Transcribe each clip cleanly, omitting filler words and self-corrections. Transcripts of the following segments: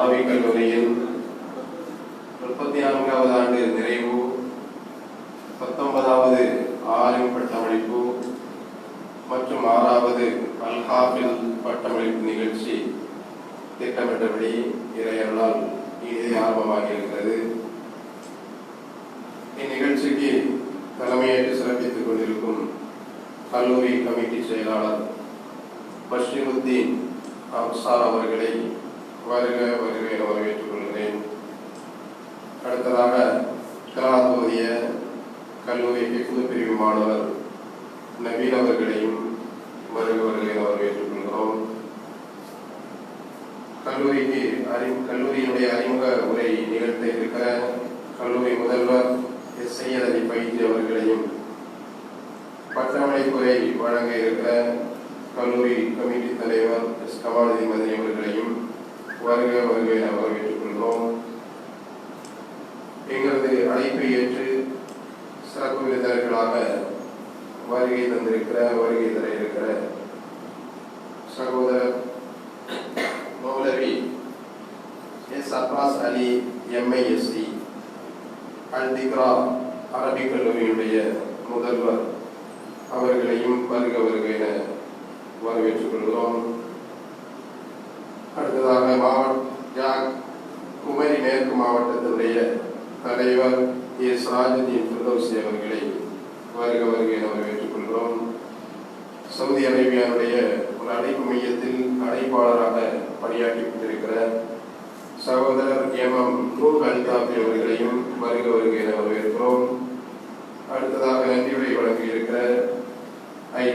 Arabic கல்லூரியின் 34வது ஆண்டு நிறைவு, 19வது ஆலிம் பட்டமளிப்பு மற்றும் 6வது அல்-ஹாஃபில் பட்டமளிப்பு நிகழ்ச்சி திட்டமிட்டபடி இறையர்களால் இனிதே ஆரம்பமாகி இருக்கிறது. இந்நிகழ்ச்சிக்கு தலைமையேற்று சிறப்பித்துக் கொண்டிருக்கும் கல்லூரி கமிட்டி செயலாளர் பஷீருத்தீன் அப்சார் அவர்களை வருக வருக என வரவேற்றுக் கொள்கிறேன். அடுத்ததாக கிராத் ஓதிய கல்லூரி ஹிஃப்து பிரிவு மாணவர் நபீல் அவர்களையும் வருக வருக என வரவேற்றுக் கொள்கிறோம். கல்லூரியினுடைய அறிமுக உரை நிகழ்த்த இருக்கிற கல்லூரி முதல்வர் எஸ் சையத் அலி பைஜி அவர்களையும், பட்டமளிப்புரை வழங்க இருக்கிற கல்லூரி கமிட்டி தலைவர் எஸ் கமாலுதீன் மதனி அவர்களையும் வருக வருக என வரவேற்றுக் கொள்கிறோம். எங்களது அழைப்பை ஏற்று சிறப்பு விருந்தினர்களாக வருகை தர இருக்கிற சகோதரர் மௌலவி எஸ் அப்பாஸ் அலி எம்ஐஎஸ்சி அல்-திக்ரா அரபிக் கல்லூரியினுடைய முதல்வர் அவர்களையும் வருக வருக என வரவேற்றுக் கொள்கிறோம். அடுத்ததாக குமரி மேற்கு மாவட்டத்தினுடைய தலைவர் எஸ் ராஜுதீன் ஃபிர்தௌசி அவர்களை வருக வருக என வரவேற்றுக் கொள்கிறோம். சவுதி அரேபியாவுடைய ஒரு அழைப்பு மையத்தில் அழைப்பாளராக பணியாற்றி கொண்டிருக்கிற சகோதரர் எம் நூர் அல்தாபி அவர்களையும் வருக வருக என வரவேற்கிறோம். அடுத்ததாக நன்றியுரை வழங்க இருக்கிற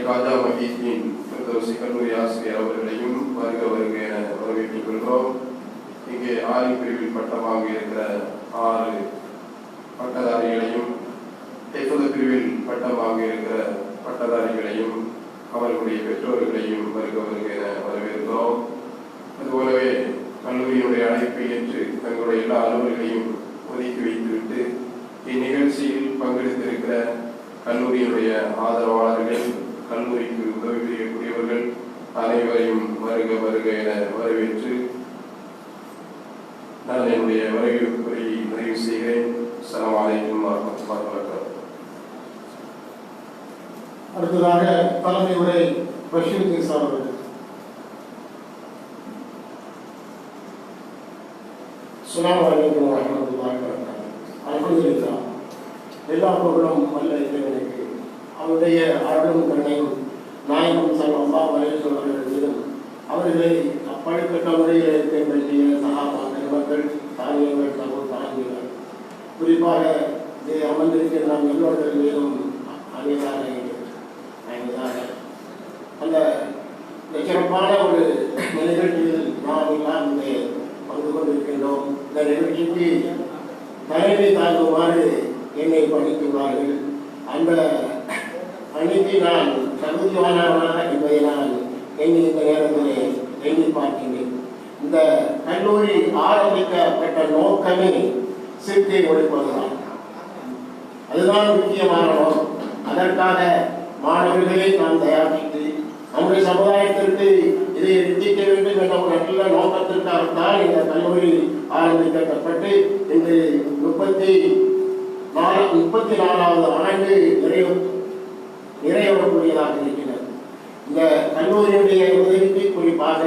காஜா மஹீதீன் ஃபிர்தௌசி கல்லூரி ஆசிரியர் அவர்களையும் வருக வருக என வரவேற்றுக் கொள்கிறோம். இங்கே ஆலிம் பிரிவில் பட்டம் வாங்கி இருக்கிற 6 பட்டதாரிகளையும், ஹிஃப்து பிரிவில் பட்டம் வாங்கி இருக்கிற பட்டதாரிகளையும் அவர்களுடைய பெற்றோர்களையும் வருக வருக என வரவேற்கிறோம். அதுபோலவே கல்லூரியினுடைய அழைப்பை ஏற்று தங்களுடைய எல்லா அலுவல்களையும் ஒதுக்கி வைத்துவிட்டு இந்நிகழ்ச்சியில் பங்கெடுத்திருக்கிற கல்லூரியினுடைய ஆதரவாளர்கள், கல்லூரிக்கு உதவி செய்யக்கூடியவர்கள் அனைவரையும் வருக வருக என வரவேற்று நான் என்னுடைய வரவேற்புரை நிறைவு செய்கிறேன். அஸ்ஸலாமு அலைக்கும் வரஹ்மத்துல்லாஹி வபரகாத்துஹு. அடுத்ததாக தலைமை உரை பஷீருத்தீன் சார் அவர்கள். அஸ்ஸலாமு அலைக்கும் வரஹ்மத்துல்லாஹி வபரகாத்துஹு. அல்ஹம்துலில்லாஹ், எல்லா புகழும் வல்ல இறைவனுக்கு, அவருடைய அருளும் கருணையும் நாயகம் ஸல்லல்லாஹு அலைஹி வஸல்லம் மீதும், அவர்களை அப்பழுக்கட்ட முறையில் இருக்க வேண்டிய சஹாபா பெருமக்கள், தானியங்கள், தாங்கிகள், குறிப்பாக இதை அமர்ந்திருக்கிற நாம் எல்லோர்கள் மீதும் அணிதாக அந்த சிறப்பான ஒரு நிகழ்ச்சியில் நாம் எல்லாம் இங்கே பங்கு கொண்டிருக்கின்றோம். இந்த நிகழ்ச்சிக்கு தலைமை தாங்குமாறு என்னை பணித்துள்ளார்கள். அந்த பணிக்கு நான் தகுதியானவனாக என்பதை நான் இந்த நேரத்திலே எண்ணி பார்க்கின்றேன். இந்த கல்லூரி ஆரம்பிக்கப்பட்ட நோக்கமே சிறுத்தை ஒழிப்பதுதான். அதுதான் முக்கியமான நோக்கம். அதற்காக மாணவர்களை நாம் தயாரித்து நம்முடைய சமுதாயத்திற்கு இதை எத்திக்க வேண்டும் என்ற ஒரு நல்ல நோக்கத்திற்காகத்தான் இந்த கல்லூரி ஆரம்பிக்கப்பட்டு இன்று 34வது ஆண்டு நிறைவேறக்கூடியதாக இருக்கிறது. இந்த கல்லூரியுடைய உதவிக்கு குறிப்பாக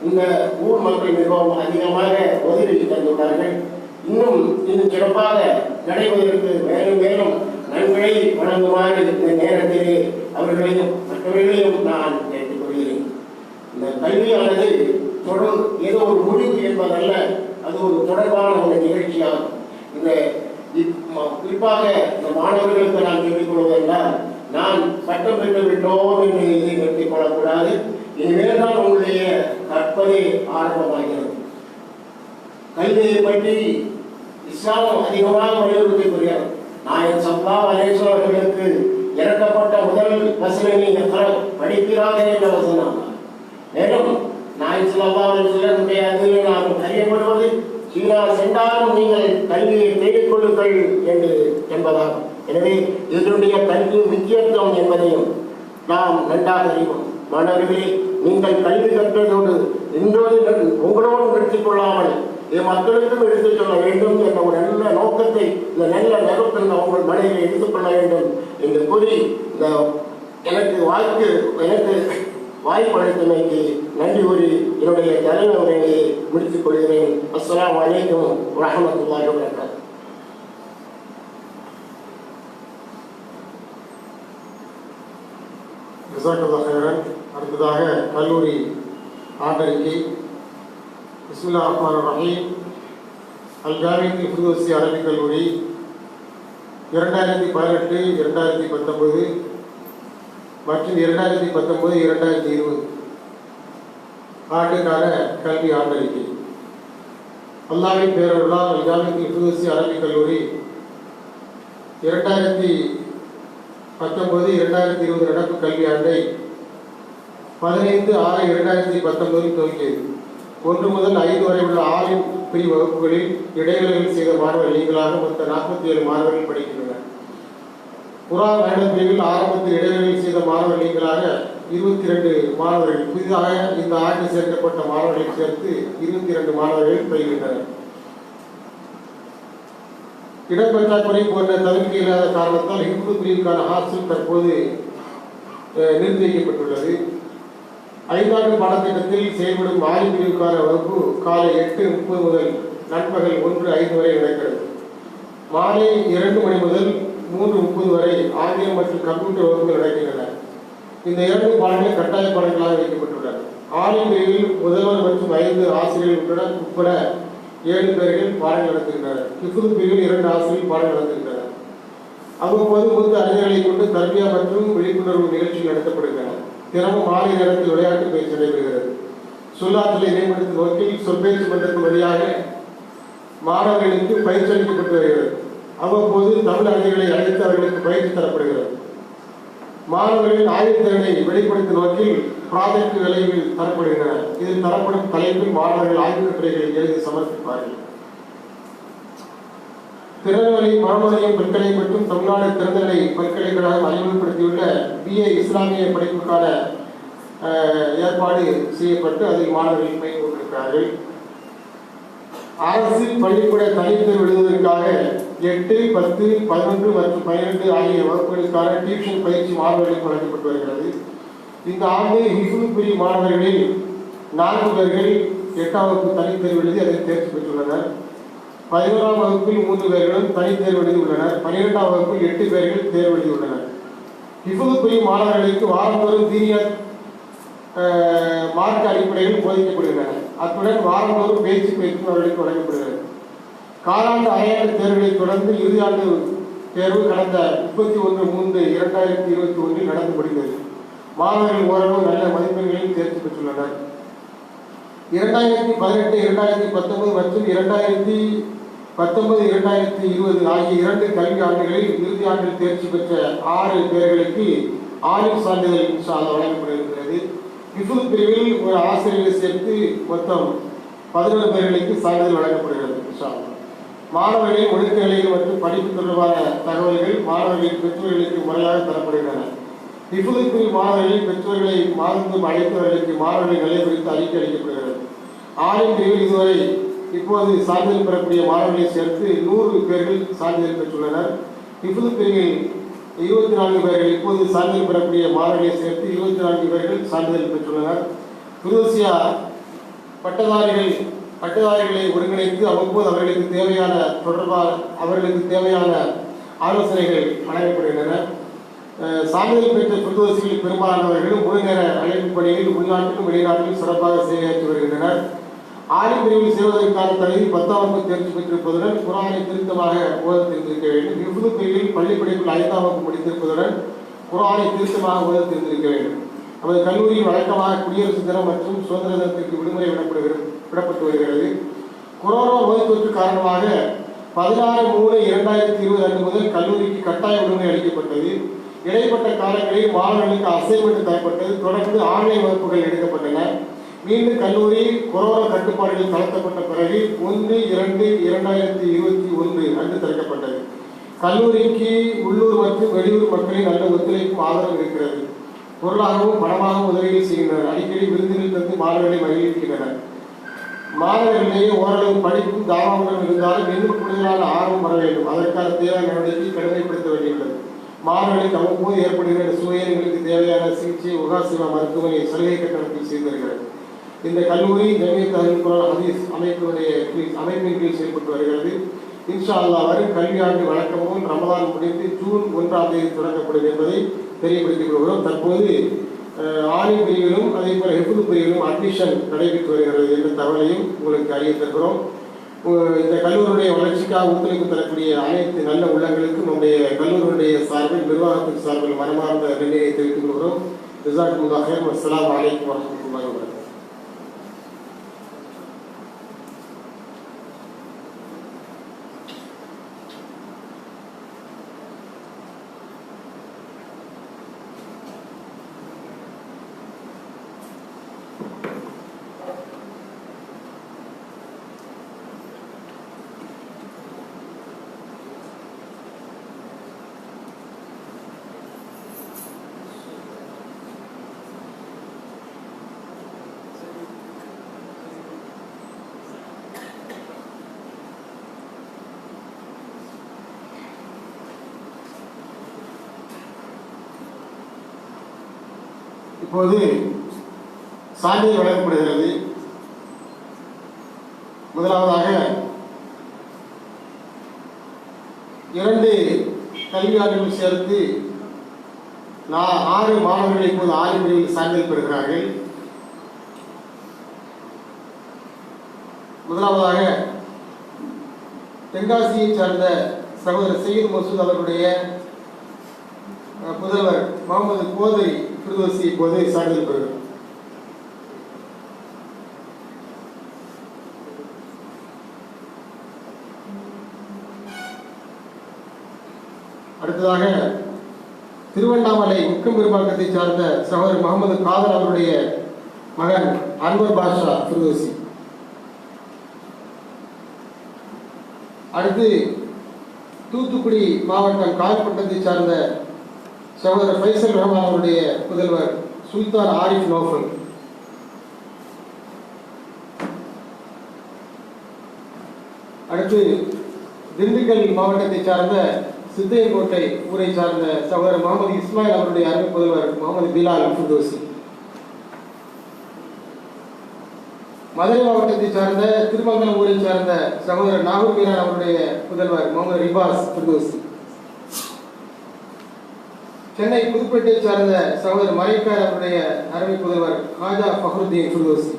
இந்த ஊர் மக்கள் மிகவும் அதிகமாக உதவி தந்துள்ளார்கள். இன்னும் சிறப்பாக நடைபெறுவதற்கு மேலும் மேலும் நன்மை வழங்குமாறு இந்த நேரத்திலே அவர்களையும் மற்றவர்களையும் நான் கேட்டுக்கொள்கிறேன். இந்த கல்வியானது ஏதோ ஒரு முடிவு என்பதல்ல, அது ஒரு தொடர்பான ஒரு நிகழ்ச்சியாகும். இந்த குறிப்பாக இந்த மாணவர்களுக்கு நான் சொல்லிக் கொள்வதென்றால், நான் பட்டம் பெற்று விட்டோம் என்று இதை கட்டிக் கொள்ளக்கூடாது. இனிமேல் தான் உங்களுடைய கற்பனை ஆரம்பமாகிறது. கல்வியை பற்றி இஸ்லாம் அதிகமாக வலியுறுத்தி கூறுகிறது. நாயகம் ஸல்லல்லாஹு அலைஹி வஸல்லம் அவர்களுக்கு இறக்கப்பட்ட முதல் வசனமே படிக்கிறார்கள் என்ற வசனம். மேலும் நாயகம் ஸல்லல்லாஹு அலைஹி வஸல்லம் அதில் நாம் அறியப்படுவது, சீனா சென்றாலும் நீங்கள் கல்வியை தேடிக்கொள்ளுங்கள் என்பதாகும். எனவே இதனுடைய கல்வி முக்கியத்துவம் என்பதையும் நாம் நன்றாக அறிவோம். மாணவர்களே, நீங்கள் கல்வி கற்றதோடு இன்றோடு உங்களோடு நிறுத்திக் கொள்ளாமல் மக்களுக்கும் எடுத்துச் சொல்ல வேண்டும் என்ற ஒரு நல்ல நோக்கத்தை, இந்த நல்ல நோக்கத்தில் அவங்கள் மனைவியை எடுத்துக்கொள்ள வேண்டும் என்று கூறி இந்த எனக்கு வாய்ப்பு அளித்தமைக்கு நன்றி கூறி என்னுடைய தலைமை உரையை முடித்துக் கொள்கிறேன். அஸ்ஸலாமு அலைக்கும் வரஹ்மத்துல்லாஹி வபரகாத்துஹு. அடுத்ததாக கல்லூரி ஆண்டறிக்கை. பிஸ்மில்லாஹிர் ரஹ்மானிர் ரஹீம். அல்-ஜாமிஅத்துல் ஃபிர்தௌஸி அரபிக் கல்லூரி 2018-2019 மற்றும் 2019-2020 ஆண்டுக்கான கல்வி ஆண்டறிக்கை. அல்லாஹ்வின் பேரருளால் அல்-ஜாமிஅத்துல் ஃபிர்தௌஸி அரபிக் கல்லூரி 2019-2020 நடப்பு கல்வியாண்டை 15/6/2019 துவங்கியது. 1 முதல் 5 வரை உள்ள ஆலிம் பிரிவு வகுப்புகளில் இடைவேளைகள் செய்த மாணவர்கள் நீங்களாக மொத்த 47 மாணவர்கள் படிக்கின்றனர். குர்ஆன் மேடம் பிரிவில் ஆரம்பத்தில் இடைவேளைகள் செய்த மாணவர்கள் நீங்களாக 22 மாணவர்கள், புதிதாக இந்த ஆண்டு சேர்க்கப்பட்ட மாணவர்களை சேர்த்து 22 மாணவர்கள் பயில்கின்றனர். இடப்பற்றாக்குறை போன்ற தவிர்க்க இல்லாத காரணத்தால் ஹிப்து பிரிவுக்கான ஹாஸ்டல் தற்போது நிறுத்தி வைக்கப்பட்டுள்ளது. 5ஆண்டு பாடத்திட்டத்தில் செயல்படும் ஆலிம் பிரிவுக்கான வகுப்பு காலை 8:30 முதல் நண்பகல் 1:05 வரை நடக்கிறது. மாலை 2 மணி முதல் 3:30 வரை ஆங்கிலம் மற்றும் கம்ப்யூட்டர் வகுப்புகள் நடக்கின்றன. இந்த 2 பாடங்கள் கட்டாய பாடங்களாக வைக்கப்பட்டுள்ளன. ஆலிம் பிரிவில் முதல்வர் மற்றும் 5 ஆசிரியர்கள் உட்பட 7 பேர்கள் பாடம் நடத்துகின்றனர். ஹிஃப்து பிரிவில் 2 ஆசிரியர்கள் பாடம் நடத்துகின்றனர். அவ்வப்போது மூத்த அறிஞர்களை கொண்டு தர்பியா மற்றும் விழிப்புணர்வு நிகழ்ச்சிகள் நடத்தப்படுகின்றன. தினமும் மாலை நேரத்தில் விளையாட்டு பயிற்சி நடைபெறுகிறது. சொல்லாற்றலை மேம்படுத்தும் நோக்கில் சொற்பயிற்சி மன்றத்தின் வழியாக மாணவர்களுக்கு பயிற்சி அளிக்கப்பட்டு வருகிறது. அவ்வப்போது தமிழ் அறிஞர்களை அழைத்து அவர்களுக்கு பயிற்சி தரப்படுகிறது. மாணவர்களின் ஆய்வுத்திறனை வெளிப்படுத்தும் நோக்கில் ப்ராஜெக்ட் வேலைகள் தரப்படுகின்றன. இதில் தரப்படும் தலைப்பில் மாணவர்கள் ஆய்வு கட்டுரைகளை எழுதி சமர்ப்பிப்பார்கள். திருநெல்வேலி மனோன்மணியம் பல்கலை மற்றும் தமிழ்நாடு திறந்தநிலை பல்கலைக்கழகம் அறிமுகப்படுத்தியுள்ள BA இஸ்லாமிய படிப்புக்கான ஏற்பாடு செய்யப்பட்டு அதில் மாணவர்கள் பயிர் கொண்டிருக்கிறார்கள். அரசு பள்ளிக்கூட தனித்தேர்வு எழுதுவதற்காக 8, 10, 11 மற்றும் 12 ஆகிய வகுப்புகளுக்கான டியூஷன் பயிற்சி மாணவர்களுக்கு வழங்கப்பட்டு வருகிறது. இந்த ஆண்டு ஹிஃப்து பிரிவு மாணவர்களில் 4 பேர்கள் 8ஆம் வகுப்பு தனித்தேர்வு எழுதி அதில் தேர்ச்சி பெற்றுள்ளனர். 11ஆம் வகுப்பில் 3 பேர்களும் தனித்தேர்வு எழுதி உள்ளனர். 12ஆம் வகுப்பில் 8 பேர்கள் தேர்வு எழுதியுள்ளனர். ஹிஃப்து பிரிவு மாணவர்களுக்கு வாரந்தோறும் தீனியத் மார்க்க அடிப்படையில் போதிக்கப்படுகின்றன. அத்துடன் வாரந்தோறும் பேச்சு பயிற்சி அவர்களுக்கு வழங்கப்படுகிறது. காலாண்டு அரையாண்டு தேர்வுகளை தொடர்ந்து இறுதியாண்டு தேர்வு கடந்த 31/3/2021 நடந்து முடிந்தது. மாணவர்கள் ஓரளவு நல்ல மதிப்பெண்களில் தேர்ச்சி பெற்றுள்ளனர். 2018-2019 மற்றும் 2019-2020 ஆகிய 2 கல்வி ஆண்டுகளில் இறுதி ஆண்டில் தேர்ச்சி பெற்ற 6 பேர்களுக்கு ஆலிம் சான்றிதழ் வழங்கப்படுகிறது. ஹிஃப்து பிரிவில் ஒரு ஆசிரியரை சேர்த்து மொத்தம் 11 பேர்களுக்கு சான்றிதழ் வழங்கப்படுகிறது. மாணவர்களின் ஒழுக்க நிலைகள் மற்றும் படிப்பு தொடர்பான தகவல்கள் மாணவர்களின் பெற்றோர்களுக்கு முறையாக தரப்படுகின்றன. ஹிஃப்து பிரிவு மாணவர்களின் பெற்றோர்களை மாதந்தோறும் அழைத்தவர்களுக்கு மாணவர்களின் நிலை குறித்து அறிக்கை அளிக்கப்படுகிறது. ஆலிம் பிரிவில் இதுவரை இப்போது சான்றிதழ் பெறக்கூடிய மாணவர்களை சேர்த்து 100 பேர்கள் சான்றிதழ் பெற்றுள்ளனர். ஹிஃப்து பிரிவில் 24 பேர்கள் இப்போது சான்றிதழ் பெறக்கூடிய மாணவர்களை சேர்த்து 24 பேர்கள் சான்றிதழ் பெற்றுள்ளனர். ஃபிர்தௌசியா பட்டதாரிகளை ஒருங்கிணைத்து அவ்வப்போது அவர்களுக்கு தேவையான ஆலோசனைகள் வழங்கப்படுகின்றன. சான்றிதழ் பெற்ற ஃபிர்தௌசிகளில் பெரும்பாலானவர்களும் முழு நேர அழைப்பு பணியில் உள்நாட்டிலும் வெளிநாட்டிலும் சிறப்பாக சேவையாற்றி வருகின்றனர். ஆலிம் பிரிவில் சேருவதற்கான தகுதி 10ஆம் வகுப்பு தேர்ச்சி பெற்றிருப்பதுடன் குர்ஆனை திருத்தமாக ஓத தெரிந்திருக்க வேண்டும். ஹிஃப்து பிரிவில் பள்ளி படிப்பில் 5ஆம் வகுப்பு முடித்திருப்பதுடன் குர்ஆனை திருத்தமாக ஓத தெரிந்திருக்க வேண்டும். நமது கல்லூரியில் வழக்கமாக குடியரசு தினம் மற்றும் சுதந்திர தினத்திற்கு விடுமுறை விடப்பட்டு வருகிறது. கொரோனா நோய் தொற்று காரணமாக 16/3/2020 அன்று முதல் கல்லூரிக்கு கட்டாய விடுமுறை அளிக்கப்பட்டது. இடைப்பட்ட காலங்களில் மாணவர்களுக்கு அசைன்மெண்ட் தரப்பட்டது. தொடர்ந்து ஆன்லைன் வகுப்புகள் எடுக்கப்பட்டன. மீண்டும் கல்லூரி கொரோனா கட்டுப்பாடுகள் தளர்த்தப்பட்ட பிறகு 1/2/2021 அன்று திறக்கப்பட்டது. கல்லூரிக்கு உள்ளூர் மற்றும் வெளியூர் மக்களின் நல்ல ஒத்துழைப்பும் ஆதரவு இருக்கிறது. பொருளாகவும் பணமாகவும் உதவிகள் செய்கின்றனர். அடிக்கடி விருதுகள் தந்து மாணவர்களை மகிழ்விக்கின்றனர். மாணவர்களிடையே ஓரளவு படிப்பும் தாவாங்களும் இருந்தாலும் இன்னும் கூடுதலான ஆர்வம் வர வேண்டும். அதற்கான தேவையான நடவடிக்கை கடுமைப்படுத்த வேண்டியுள்ளது. மாணவர்களுக்கு அவ்வப்போது ஏற்படுகிற சுயங்களுக்கு தேவையான சிகிச்சை உகாசிவா மருத்துவமனை சலுகை கட்டணத்தில் செய்து வருகிறது. இந்த கல்லூரி ஜமீத் அல் குர்ஆன் ஹதீஸ் அமைப்பின் கீழ் செயல்பட்டு வருகிறது. இன்ஷா அல்லாஹ் வரும் கல்வியாண்டு வழக்கம் போல் ரமலான் முடிந்து ஜூன் 1ஆம் தேதி தொடங்கப்படும் என்பதை தெரியப்படுத்திக் கொள்கிறோம். தற்போது ஆலிம் பிரிவிலும் அதே போல ஹிஃபுல் பிரிவிலும் அட்மிஷன் நடைபெற்று வருகிறது என்ற தகவலையும் உங்களுக்கு அறிய தருகிறோம். இந்த கல்லூரியுடைய வளர்ச்சிக்காக ஒத்துழைப்பு தரக்கூடிய அனைத்து நல்ல உள்ளங்களுக்கும் நம்முடைய கல்லூரியுடைய சார்பில் நிர்வாகத்தின் சார்பில் மனமார்ந்த நன்றியை தெரிவித்துக் கொள்கிறோம். ஜஸாக்குமுல்லாஹ் ஹைர். அஸ்ஸலாமு அலைக்கும் வரஹ்மத்துல்லாஹி வபரகாத்துஹு. இப்போது சான்றிதழ் வழங்கப்படுகிறது. முதலாவதாக 2 கல்வியாளர்கள் சேர்த்து 6 மாணவர்கள் இப்போது ஆலிம் பிரிவில் சான்றிதழ் பெறுகிறார்கள். முதலாவதாக தென்காசியை சார்ந்த சகோதரர் சையீத் மசூத் அவர்களுடைய புதல்வர் முகமது கோதரி ஃபிர்தௌசி இப்போது சான்றிதழ் பெறுகிறார். அடுத்ததாக திருவண்ணாமலை முக்கம் பெருமாக்கத்தை சார்ந்த சகோதரர் முகமது காதர் அவருடைய மகன் அன்வர் பாஷா ஃபிர்தௌசி. அடுத்து தூத்துக்குடி மாவட்டம் கால்பட்டத்தை சார்ந்த சகோதரர் ஃபைசல் ரஹ்மான் அவருடைய புதல்வர் சுல்தான் ஆரிஃப் நோஃபல். அடுத்து திண்டுக்கல் மாவட்டத்தை சார்ந்த சித்தையங்கோட்டை ஊரை சார்ந்த சகோதரர் முகமது இஸ்மாயில் அவருடைய அருமை புதல்வர் முகமது பிலால் ஃபிர்தௌசி. மதுரை மாவட்டத்தை சார்ந்த திருமங்கலம் ஊரை சார்ந்த சகோதரர் நாகூர் மீரான் அவருடைய புதல்வர் முகமது ரிபாஸ் ஃபிர்தௌசி. சென்னை புதுப்பேட்டை சார்ந்த சகோதரர் மரைக்கார் அவருடைய அருமை புதல்வர் ஹாஜா ஃபஹ்ருத்தீன் ஃபிர்தௌசி.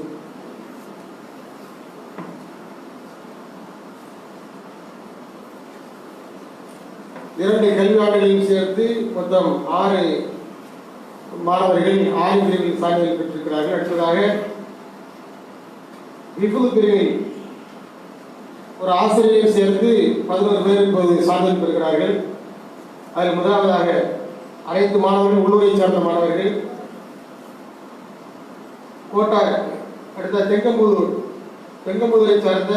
இரண்டு கல்வியாளர்களையும் சேர்த்து மொத்தம் 6 மாணவர்கள் ஆலிம் பிரிவில் சான்றிதழ் பெற்றிருக்கிறார்கள். அடுத்ததாக ஹிஃபுல் பிரிவில் ஒரு ஆசிரியரை சேர்த்து 11 பேர் இப்போது சான்றிதழ் பெறுகிறார்கள். அதில் முதலாவதாக அனைத்து மாணவர்கள் உள்ளூரை சார்ந்த மாணவர்கள். கோட்டார் அடுத்த தெங்கம்புதூரை சார்ந்த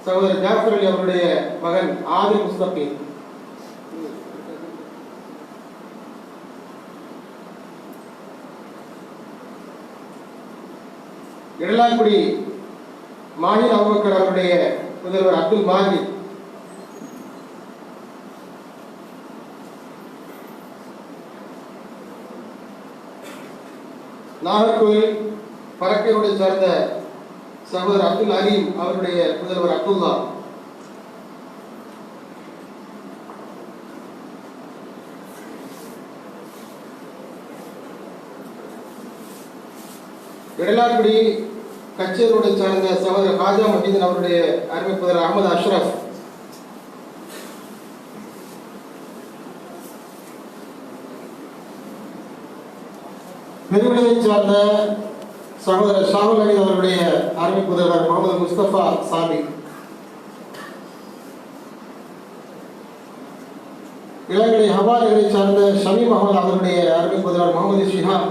சகோதரர் ஜாஃபர் அலி அவருடைய மகன் ஆதில் முஸ்தபீன். இடலாக்குடி மாஹிர் அபுபக்கர் அவருடைய புதல்வர் அப்துல் மாஜித். நாகர்கோவில் பறக்கையோடு சார்ந்த சகோதரர் அப்துல் அலீம் அவருடைய புதல்வர் அப்துல்லா. இடலாக்குடி கச்சேரோடு சார்ந்த சகோதரர் ஹாஜா மஹீதன் அவருடைய அருமை புதல்வர் அகமது அஷ்ரஃப். பெருவிளையை சார்ந்த சகோதரர் ஷாகுல் அமீத் அவருடைய அருமை புதல்வர் முகமது முஸ்தபா சாமி. இளங்கலை ஹவாலைகளை சார்ந்த ஷமீம் அஹமது அவருடைய அருமை புதல்வர் முகமது ஷிஹாப்.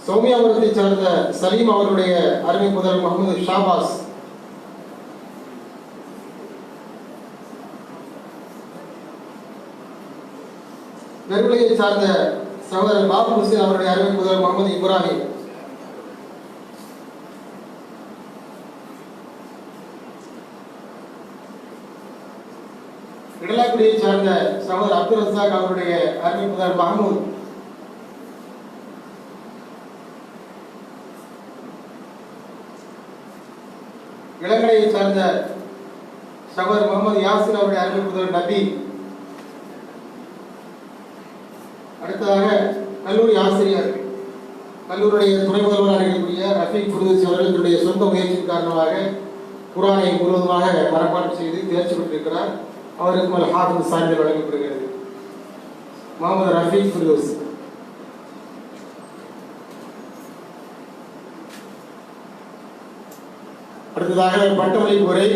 சௌமியாபுரத்தை சார்ந்த சலீம் அவருடைய அருமை புதல்வர் முகமது ஷாபாஸ். நெருவிலையை சார்ந்த சகோதரர் பாபு ஹுசேன் அவருடைய அருமை முதல்வர் முகமது இப்ராஹிம். இடலாக்குடியை சார்ந்த சகோதரர் அப்துல் ரசாக் அவருடைய அருமை முதல்வர் மஹமூத். இளங்கலையை சார்ந்த சகோதரர் முகமது யாசிர் அவருடைய அருமை முதல்வர் நபி. அடுத்ததாக கல்லூரி ஆசிரியர், கல்லூரியுடைய துணை முதல்வராக இருக்கக்கூடிய ரஃபீக் ஃபுர்தூசி அவர்கள் தன்னுடைய சொந்த முயற்சியின் காரணமாக குர்ஆனை முழுவதுமாக மனப்பாடம் செய்து தேர்ச்சி பெற்றிருக்கிறார். அவருக்கு மேல் ஹாஃபிஸ் சான்றிதழ் வழங்கப்படுகிறது. முகமது ரஃபீக் ஃபுர்தூசி. அடுத்ததாக பட்டமளிப்பு உரை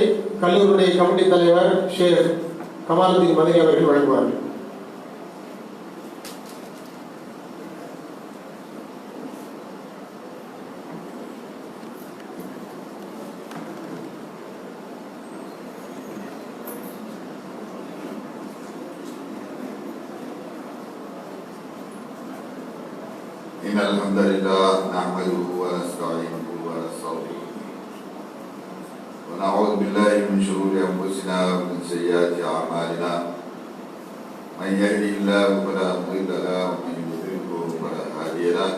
கல்லூரியுடைய கமிட்டி தலைவர் ஷேக் கமாலுதீன் மதனி அவர்கள் வழங்குவார்கள். إن الحمد لله نحمده ونستعينه ونستغفره ونعوذ بالله من شرور أنفسنا ومن سيئات أعمالنا من يهده الله فلا مضل له ومن يضلل فلا هادي له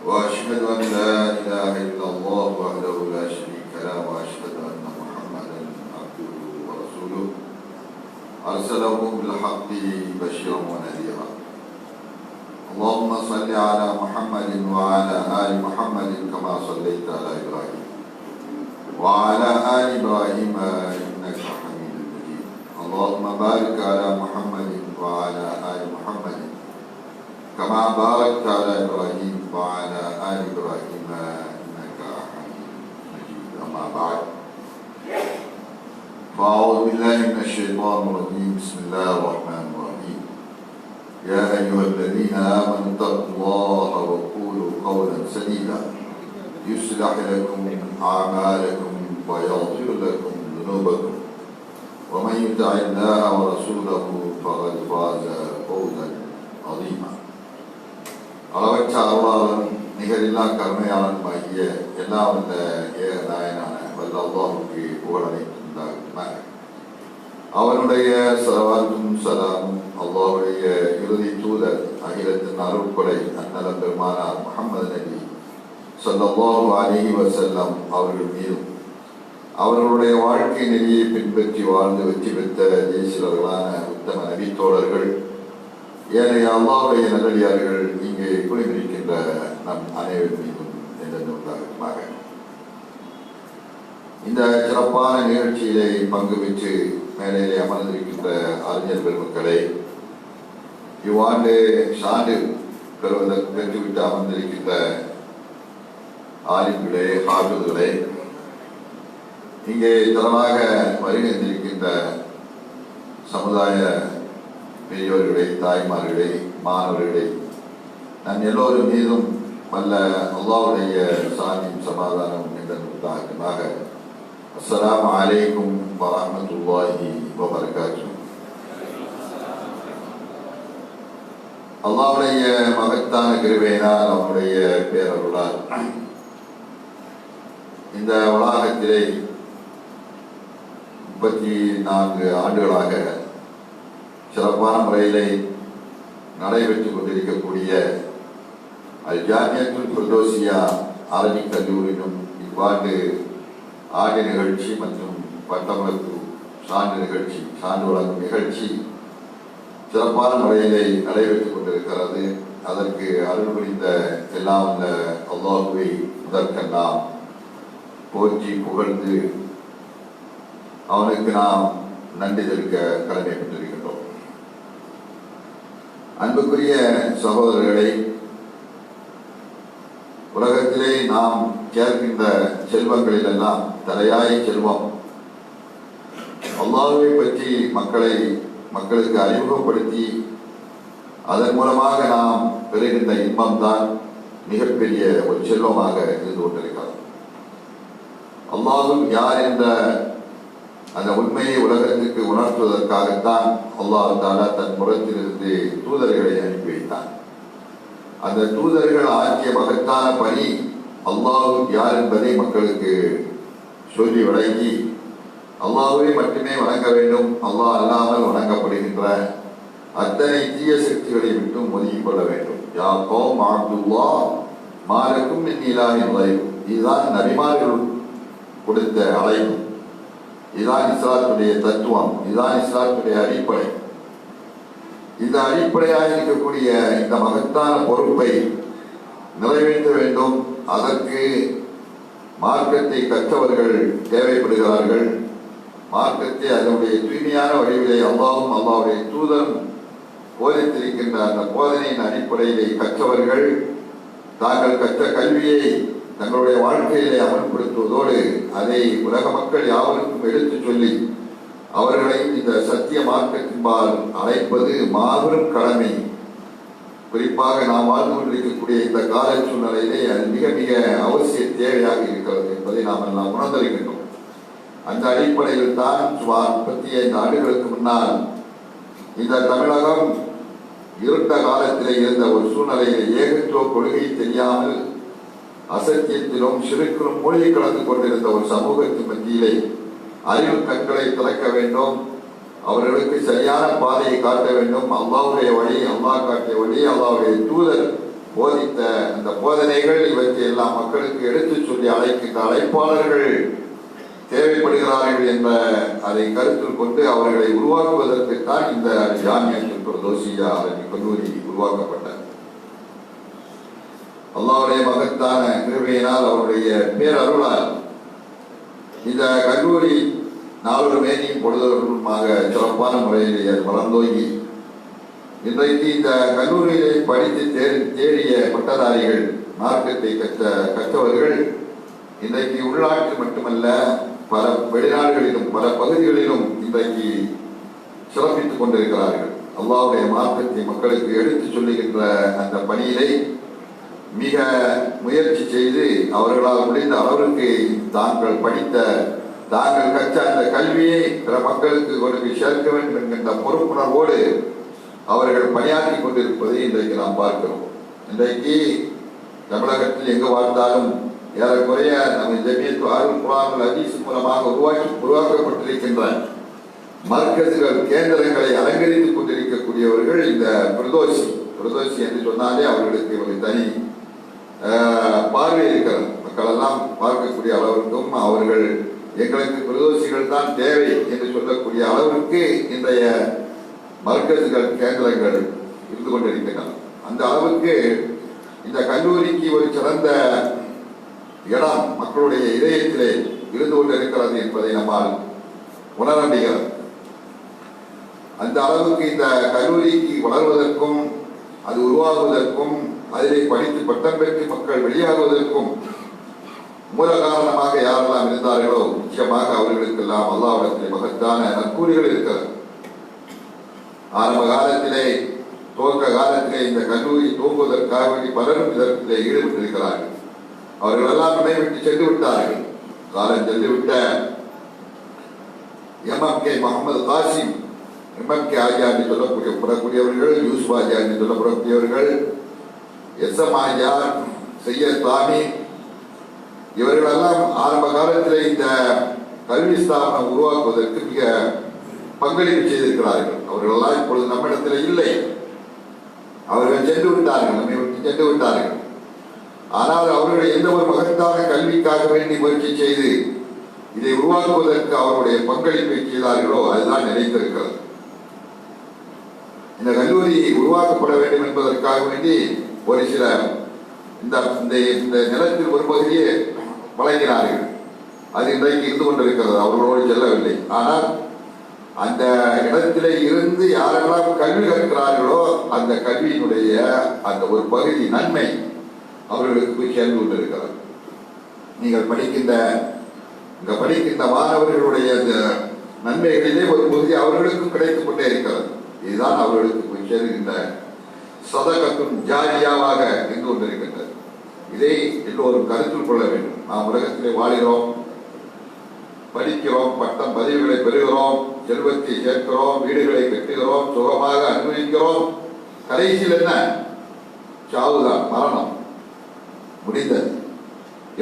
وأشهد أن لا إله إلا الله وحده لا شريك له وأشهد أن محمدا عبده ورسوله أرسله بالحق بشيرا ونذيرا اللهم صل على محمد وعلى آل محمد كما صليت على إبراهيم وعلى آل إبراهيم إنك حميد مجيد اللهم بارك على محمد وعلى آل محمد كما باركت على إبراهيم وعلى آل إبراهيم إنك حميد مجيد أما بعد فأعوذ بالله من الشيطان الرجيم بسم الله الرحمن الرحيم يا أيها الذين آمنوا اتقوا الله وقولوا قولا سديدا يصلح لكم أعمالكم ويغفر لكم ذنوبكم ومن يطع الله ورسوله فقد فاز فوزا عظيما அளவற்ற அருளாளன் நிகரில்லா கருணையாளனுமாகிய எல்லாம் வல்ல ஏக நாயனான வல்ல அல்லாஹ்வுக்கு புகழ் அனைத்தும் அவனுடைய ஸலவாத்தும் ஸலாமும் அல்லாஹ்வுடைய இறுதி தூதர் அகிலத்தின் அருட்கொடை அன்னலம் பெருமானார் முஹம்மது நபி ஸல்லல்லாஹு அலைஹி வஸல்லம் அவர்கள் மீதும் அவர்களுடைய வாழ்க்கை நெறியை பின்பற்றி வாழ்ந்து வெற்றி பெற்ற தேசியர்களான உத்தம நபித்தோழர்கள் ஏனைய அல்லாஹ்வுடைய நல்லடியார்கள் இங்கே குடியிருக்கின்ற நம் அனைவர் மீதும் உண்டாகுமாக. இந்த சிறப்பான நிகழ்ச்சியிலே பங்கு பெற்று மேலே அமர்ந்திருக்கின்ற அறிஞர் பெருமக்களை, இவ்வாண்டு சான்று பெறுவதற்கு பெற்றுவிட்டு அமர்ந்திருக்கின்ற ஆலிம்களே, ஹாஃபிதுகளே, இங்கே திறனாக வருகின்றிருக்கின்ற சமுதாய பெரியோர்களே, தாய்மார்களே, மாணவர்களே, நம் எல்லோரும் மீதும் வல்ல அல்லாஹ்வுடைய சாந்தியும் சமாதானம் என்றாக அஸ்ஸலாமு அலைக்கும் வரஹ்மத்துல்லாஹி வபரகாத்துஹு. அல்லாஹ்வுடைய மகத்தான கிருபையினால் அவனுடைய பேரருளால் இந்த வளாகத்திலே 34 ஆண்டுகளாக சிறப்பான முறையிலே நடைபெற்றுக் கொண்டிருக்கக்கூடிய அல் ஜாமியத்துல் ஃபிர்தௌசியா அரபிக் கல்லூரியிலும் இவ்வாண்டு ஆண்டு நிகழ்ச்சி மற்றும் பட்டமளிப்பு சான்று நிகழ்ச்சி, சான்று வழங்கும் நிகழ்ச்சி சிறப்பான முறையிலே நடைபெற்றுக் கொண்டிருக்கிறது. அதற்கு அருள் புரிந்த எல்லாம் வல்ல அல்லாஹ்வை முதற்கெல்லாம் போற்றி புகழ்ந்து அவனுக்கு நாம் நன்றி தெரிவிக்க கடமைப்பட்டிருக்கின்றோம். அன்புக்குரிய சகோதரர்களை, உலகத்திலே நாம் கேட்கின்ற செல்வங்களில் எல்லாம் தலையாய செல்வம் அல்லாஹ்வை பற்றி மக்களுக்கு அறிமுகப்படுத்தி அதன் மூலமாக நாம் பெறுகின்ற இன்பம்தான் மிகப்பெரிய ஒரு செல்வமாக இருந்து கொண்டிருக்கிறது. அல்லாஹ் யார் என்ற அந்த உண்மையை உலகத்திற்கு உணர்த்துவதற்காகத்தான் அல்லாஹ் தஆலா தன் புறத்திலிருந்து தூதர்களை அனுப்பி வைத்தான். அந்த தூதர்கள் ஆற்றிய மகத்தான பணி அல்லாஹ் யார் என்பதை மக்களுக்கு சொல்லி வழங்கி அல்லாஹ்வை மட்டுமே வணங்க வேண்டும், அல்லாஹ் அல்லாமல் வணங்கப்படுகின்ற அத்தனை தீய சக்திகளை விட்டும் ஒதுக்கிக் கொள்ள வேண்டும். யா கௌம் அப்துல்லாஹ் மாலக்கும் மின் இலாஹின் கைர். இதுதான் நபிமார்கள் கொடுத்த அழைப்பு, இதுதான் இஸ்லாத்துடைய தத்துவம், இதுதான் இஸ்லாத்துடைய அடிப்படை. இந்த அடிப்படையாக இருக்கக்கூடிய இந்த மகத்தான பொறுப்பை நிறைவேற்ற வேண்டும். அதற்கு மார்க்கத்தை கற்றவர்கள் தேவைப்படுகிறார்கள். மார்க்கத்தை அதனுடைய தூய்மையான வடிவிலே அல்லாஹ்வும் அல்லாஹ்வுடைய தூதரும் போதித்திருக்கின்ற அந்த போதனையின் அடிப்படையிலே கற்றவர்கள் தாங்கள் கற்ற கல்வியை தங்களுடைய வாழ்க்கையிலே அமல்படுத்துவதோடு அதை உலக மக்கள் யாவருக்கும் எடுத்துச் சொல்லி அவர்களையும் இந்த சத்திய மார்க்கத்தின்பால் அழைப்பது மாபெரும் கடமை. குறிப்பாக நாம் வாழ்ந்து கொண்டிருக்கக்கூடிய இந்த கால சூழ்நிலையிலே அது மிக மிக அவசிய தேவையாக இருக்கிறது என்பதை நாம் எல்லாம் உணர்ந்திருக்கின்றோம். அந்த அடிப்படையில் தான் சுமார் 35 ஆண்டுகளுக்கு முன்னால் இந்த தமிழகம் இருண்ட காலத்திலே இருந்த ஒரு சூழ்நிலையிலே ஏகத்துவ கொள்கை தெரியாமல் அசத்தியத்திலும் சிறுக்கிலும் மூழ்கி கலந்து கொண்டிருந்த ஒரு சமூகத்தின் மத்தியிலே அறிவு கண்களை திறக்க வேண்டும், அவர்களுக்கு சரியான பாதையை காட்ட வேண்டும். அல்லாஹ்வுடைய வழி, அல்லாஹ் காட்டிய வழி, அல்லாஹ்வுடைய தூதர் போதித்த அந்த போதனைகள் இவற்றை எல்லாம் மக்களுக்கு எடுத்துச் சொல்லி அழைக்கின்ற அழைப்பாளர்கள் தேவைப்படுகிறார்கள் என்ற அதை கருத்தில் கொண்டு அவர்களை உருவாக்குவதற்குத்தான் இந்த ஜாமியத்துல் ஃபிர்தௌஸிய்யா அரபி கல்லூரி உருவாக்கப்பட்டது. அல்லாஹ்வுடைய மகத்தான கிருபையினால் அவருடைய பேரருளால் இந்த கல்லூரி நாளொரு மேனியும் பொழுதொருமாக சிறப்பான முறையிலே வளர்ந்தோங்கி இன்றைக்கு இந்த கல்லூரியிலே படித்து தேறிய பட்டதாரிகள், மார்க்கத்தை கற்றவர்கள் இன்றைக்கு உள்நாட்டில் மட்டுமல்ல பல வெளிநாடுகளிலும் பல பகுதிகளிலும் இன்றைக்கு சிறப்பித்துக் கொண்டிருக்கிறார்கள். அல்லாஹ்வுடைய மார்க்கத்தை மக்களுக்கு எடுத்துச் சொல்லுகின்ற அந்த பணியிலே மிக முயற்சி செய்து அவர்களால் முடிந்த அளவிற்கு தாங்கள் படித்த தாங்கள் கற்ற அந்த கல்வியை பிற மக்களுக்கு கொண்டு சேர்க்க வேண்டும் என்கின்ற பொறுப்புணர்வோடு அவர்கள் பணியாற்றி கொண்டிருப்பதை இன்றைக்கு நாம் பார்க்கிறோம். இன்றைக்கு தமிழகத்தில் எங்கு பார்த்தாலும் ஏறக்குறைய நம்ம ஜமியத் அருள் குர்ஆன் ஹதீஸ் மூலமாக உருவாக்கப்பட்டிருக்கின்ற மர்கஸ்கள், கேந்திரங்களை அலங்கரித்துக் கொண்டிருக்கக்கூடியவர்கள் இந்த ஃபிர்தௌஸி என்று சொன்னாலே அவர்களுக்கு ஒரு தனி பார்வை இருக்கிறது. மக்கள் எல்லாம் பார்க்கக்கூடிய அளவிற்கும் அவர்கள் எங்களுக்கு ஃபிர்தௌஸிகள் தான் தேவை என்று சொல்லக்கூடிய அளவிற்கு இன்றைய மர்கஸ்கள், கேந்திரங்கள் இருந்து கொண்டிருக்கின்றன. அந்த அளவுக்கு இந்த கல்லூரிக்கு ஒரு சிறந்த இடம் மக்களுடைய இதயத்திலே இருந்து கொண்டிருக்கிறது என்பதை நம்மால் உணர முடிகிறது. அந்த அளவுக்கு இந்த கல்லூரிக்கு வளர்வதற்கும் அது உருவாகுவதற்கும் அதிலே படித்து பட்டம் பெற்று மக்கள் வெளியாகுவதற்கும் மூல காரணமாக யாரெல்லாம் இருந்தார்களோ நிச்சயமாக அவர்களுக்கெல்லாம் அல்லாஹ்விடத்திலே மகத்தான நற்கூலிகள் இருக்கிறது. ஆரம்ப காலத்திலே, துவக்க காலத்திலே இந்த கல்லூரி துவங்குவதற்காக வேண்டி பலரும் இதற்கிலே ஈடுபட்டிருக்கிறார்கள். அவர்கள் எல்லாம் நம்மை விட்டு சென்று விட்டார்கள். காலம் சென்றுவிட்ட எம்எம்கே முகமது காசிம், எம்எம்கே ஆஜா என்று சொல்லக்கூடியவர்கள், யூசுப் ஆஜா என்று சொல்லப்படக்கூடியவர்கள், எஸ்எம் ஆஜா, சையத் தாமி, இவர்களெல்லாம் ஆரம்ப காலத்தில் இந்த கல்வி ஸ்தாபனம் உருவாக்குவதற்கு மிக பங்களிப்பு செய்திருக்கிறார்கள். அவர்களெல்லாம் இப்பொழுது நம்மிடத்தில் இல்லை, அவர்கள் சென்று விட்டார்கள், நம்மை விட்டு சென்று விட்டார்கள். ஆனால் அவர்கள் எந்த ஒரு மகத்தான கல்விக்காக வேண்டி முயற்சி செய்து இதை உருவாக்குவதற்கு அவருடைய பங்களிப்பை செய்தார்களோ அதுதான் நினைத்திருக்கிறது. இந்த கல்லூரி உருவாக்கப்பட வேண்டும் என்பதற்காக வேண்டி ஒரு சில இந்த நிலத்தில் ஒரு பகுதியை வழங்கினார்கள். அது இன்றைக்கு இருந்து கொண்டிருக்கிறது, அவர்களோடு செல்லவில்லை. ஆனால் அந்த இடத்திலே இருந்து யாரெல்லாம் கல்வி கற்கிறார்களோ அந்த கல்வியினுடைய அந்த ஒரு பகுதி நன்மை அவர்களுக்கு போய் சேர்ந்து கொண்டிருக்கிறது. நீங்கள் படிக்கின்ற மாணவர்களுடைய அந்த நன்மைகளிலே ஒரு பகுதி அவர்களுக்கும் கிடைத்துக் கொண்டே இருக்கிறது. இதுதான் அவர்களுக்கு போய் சேருகின்ற சதகத்தும் ஜாரியாவாக இருந்து கொண்டிருக்கின்றது. இதை எல்லோரும் கருத்தில் கொள்ள வேண்டும். நாம் உலகத்திலே வாழ்கிறோம், படிக்கிறோம், பட்டம் பதவிகளை பெறுகிறோம், செல்வத்தை சேர்க்கிறோம், வீடுகளை கட்டுகிறோம், சுகமாக அனுபவிக்கிறோம். கடைசியில் என்ன? சாவுதான், மரணம் முடிந்தது.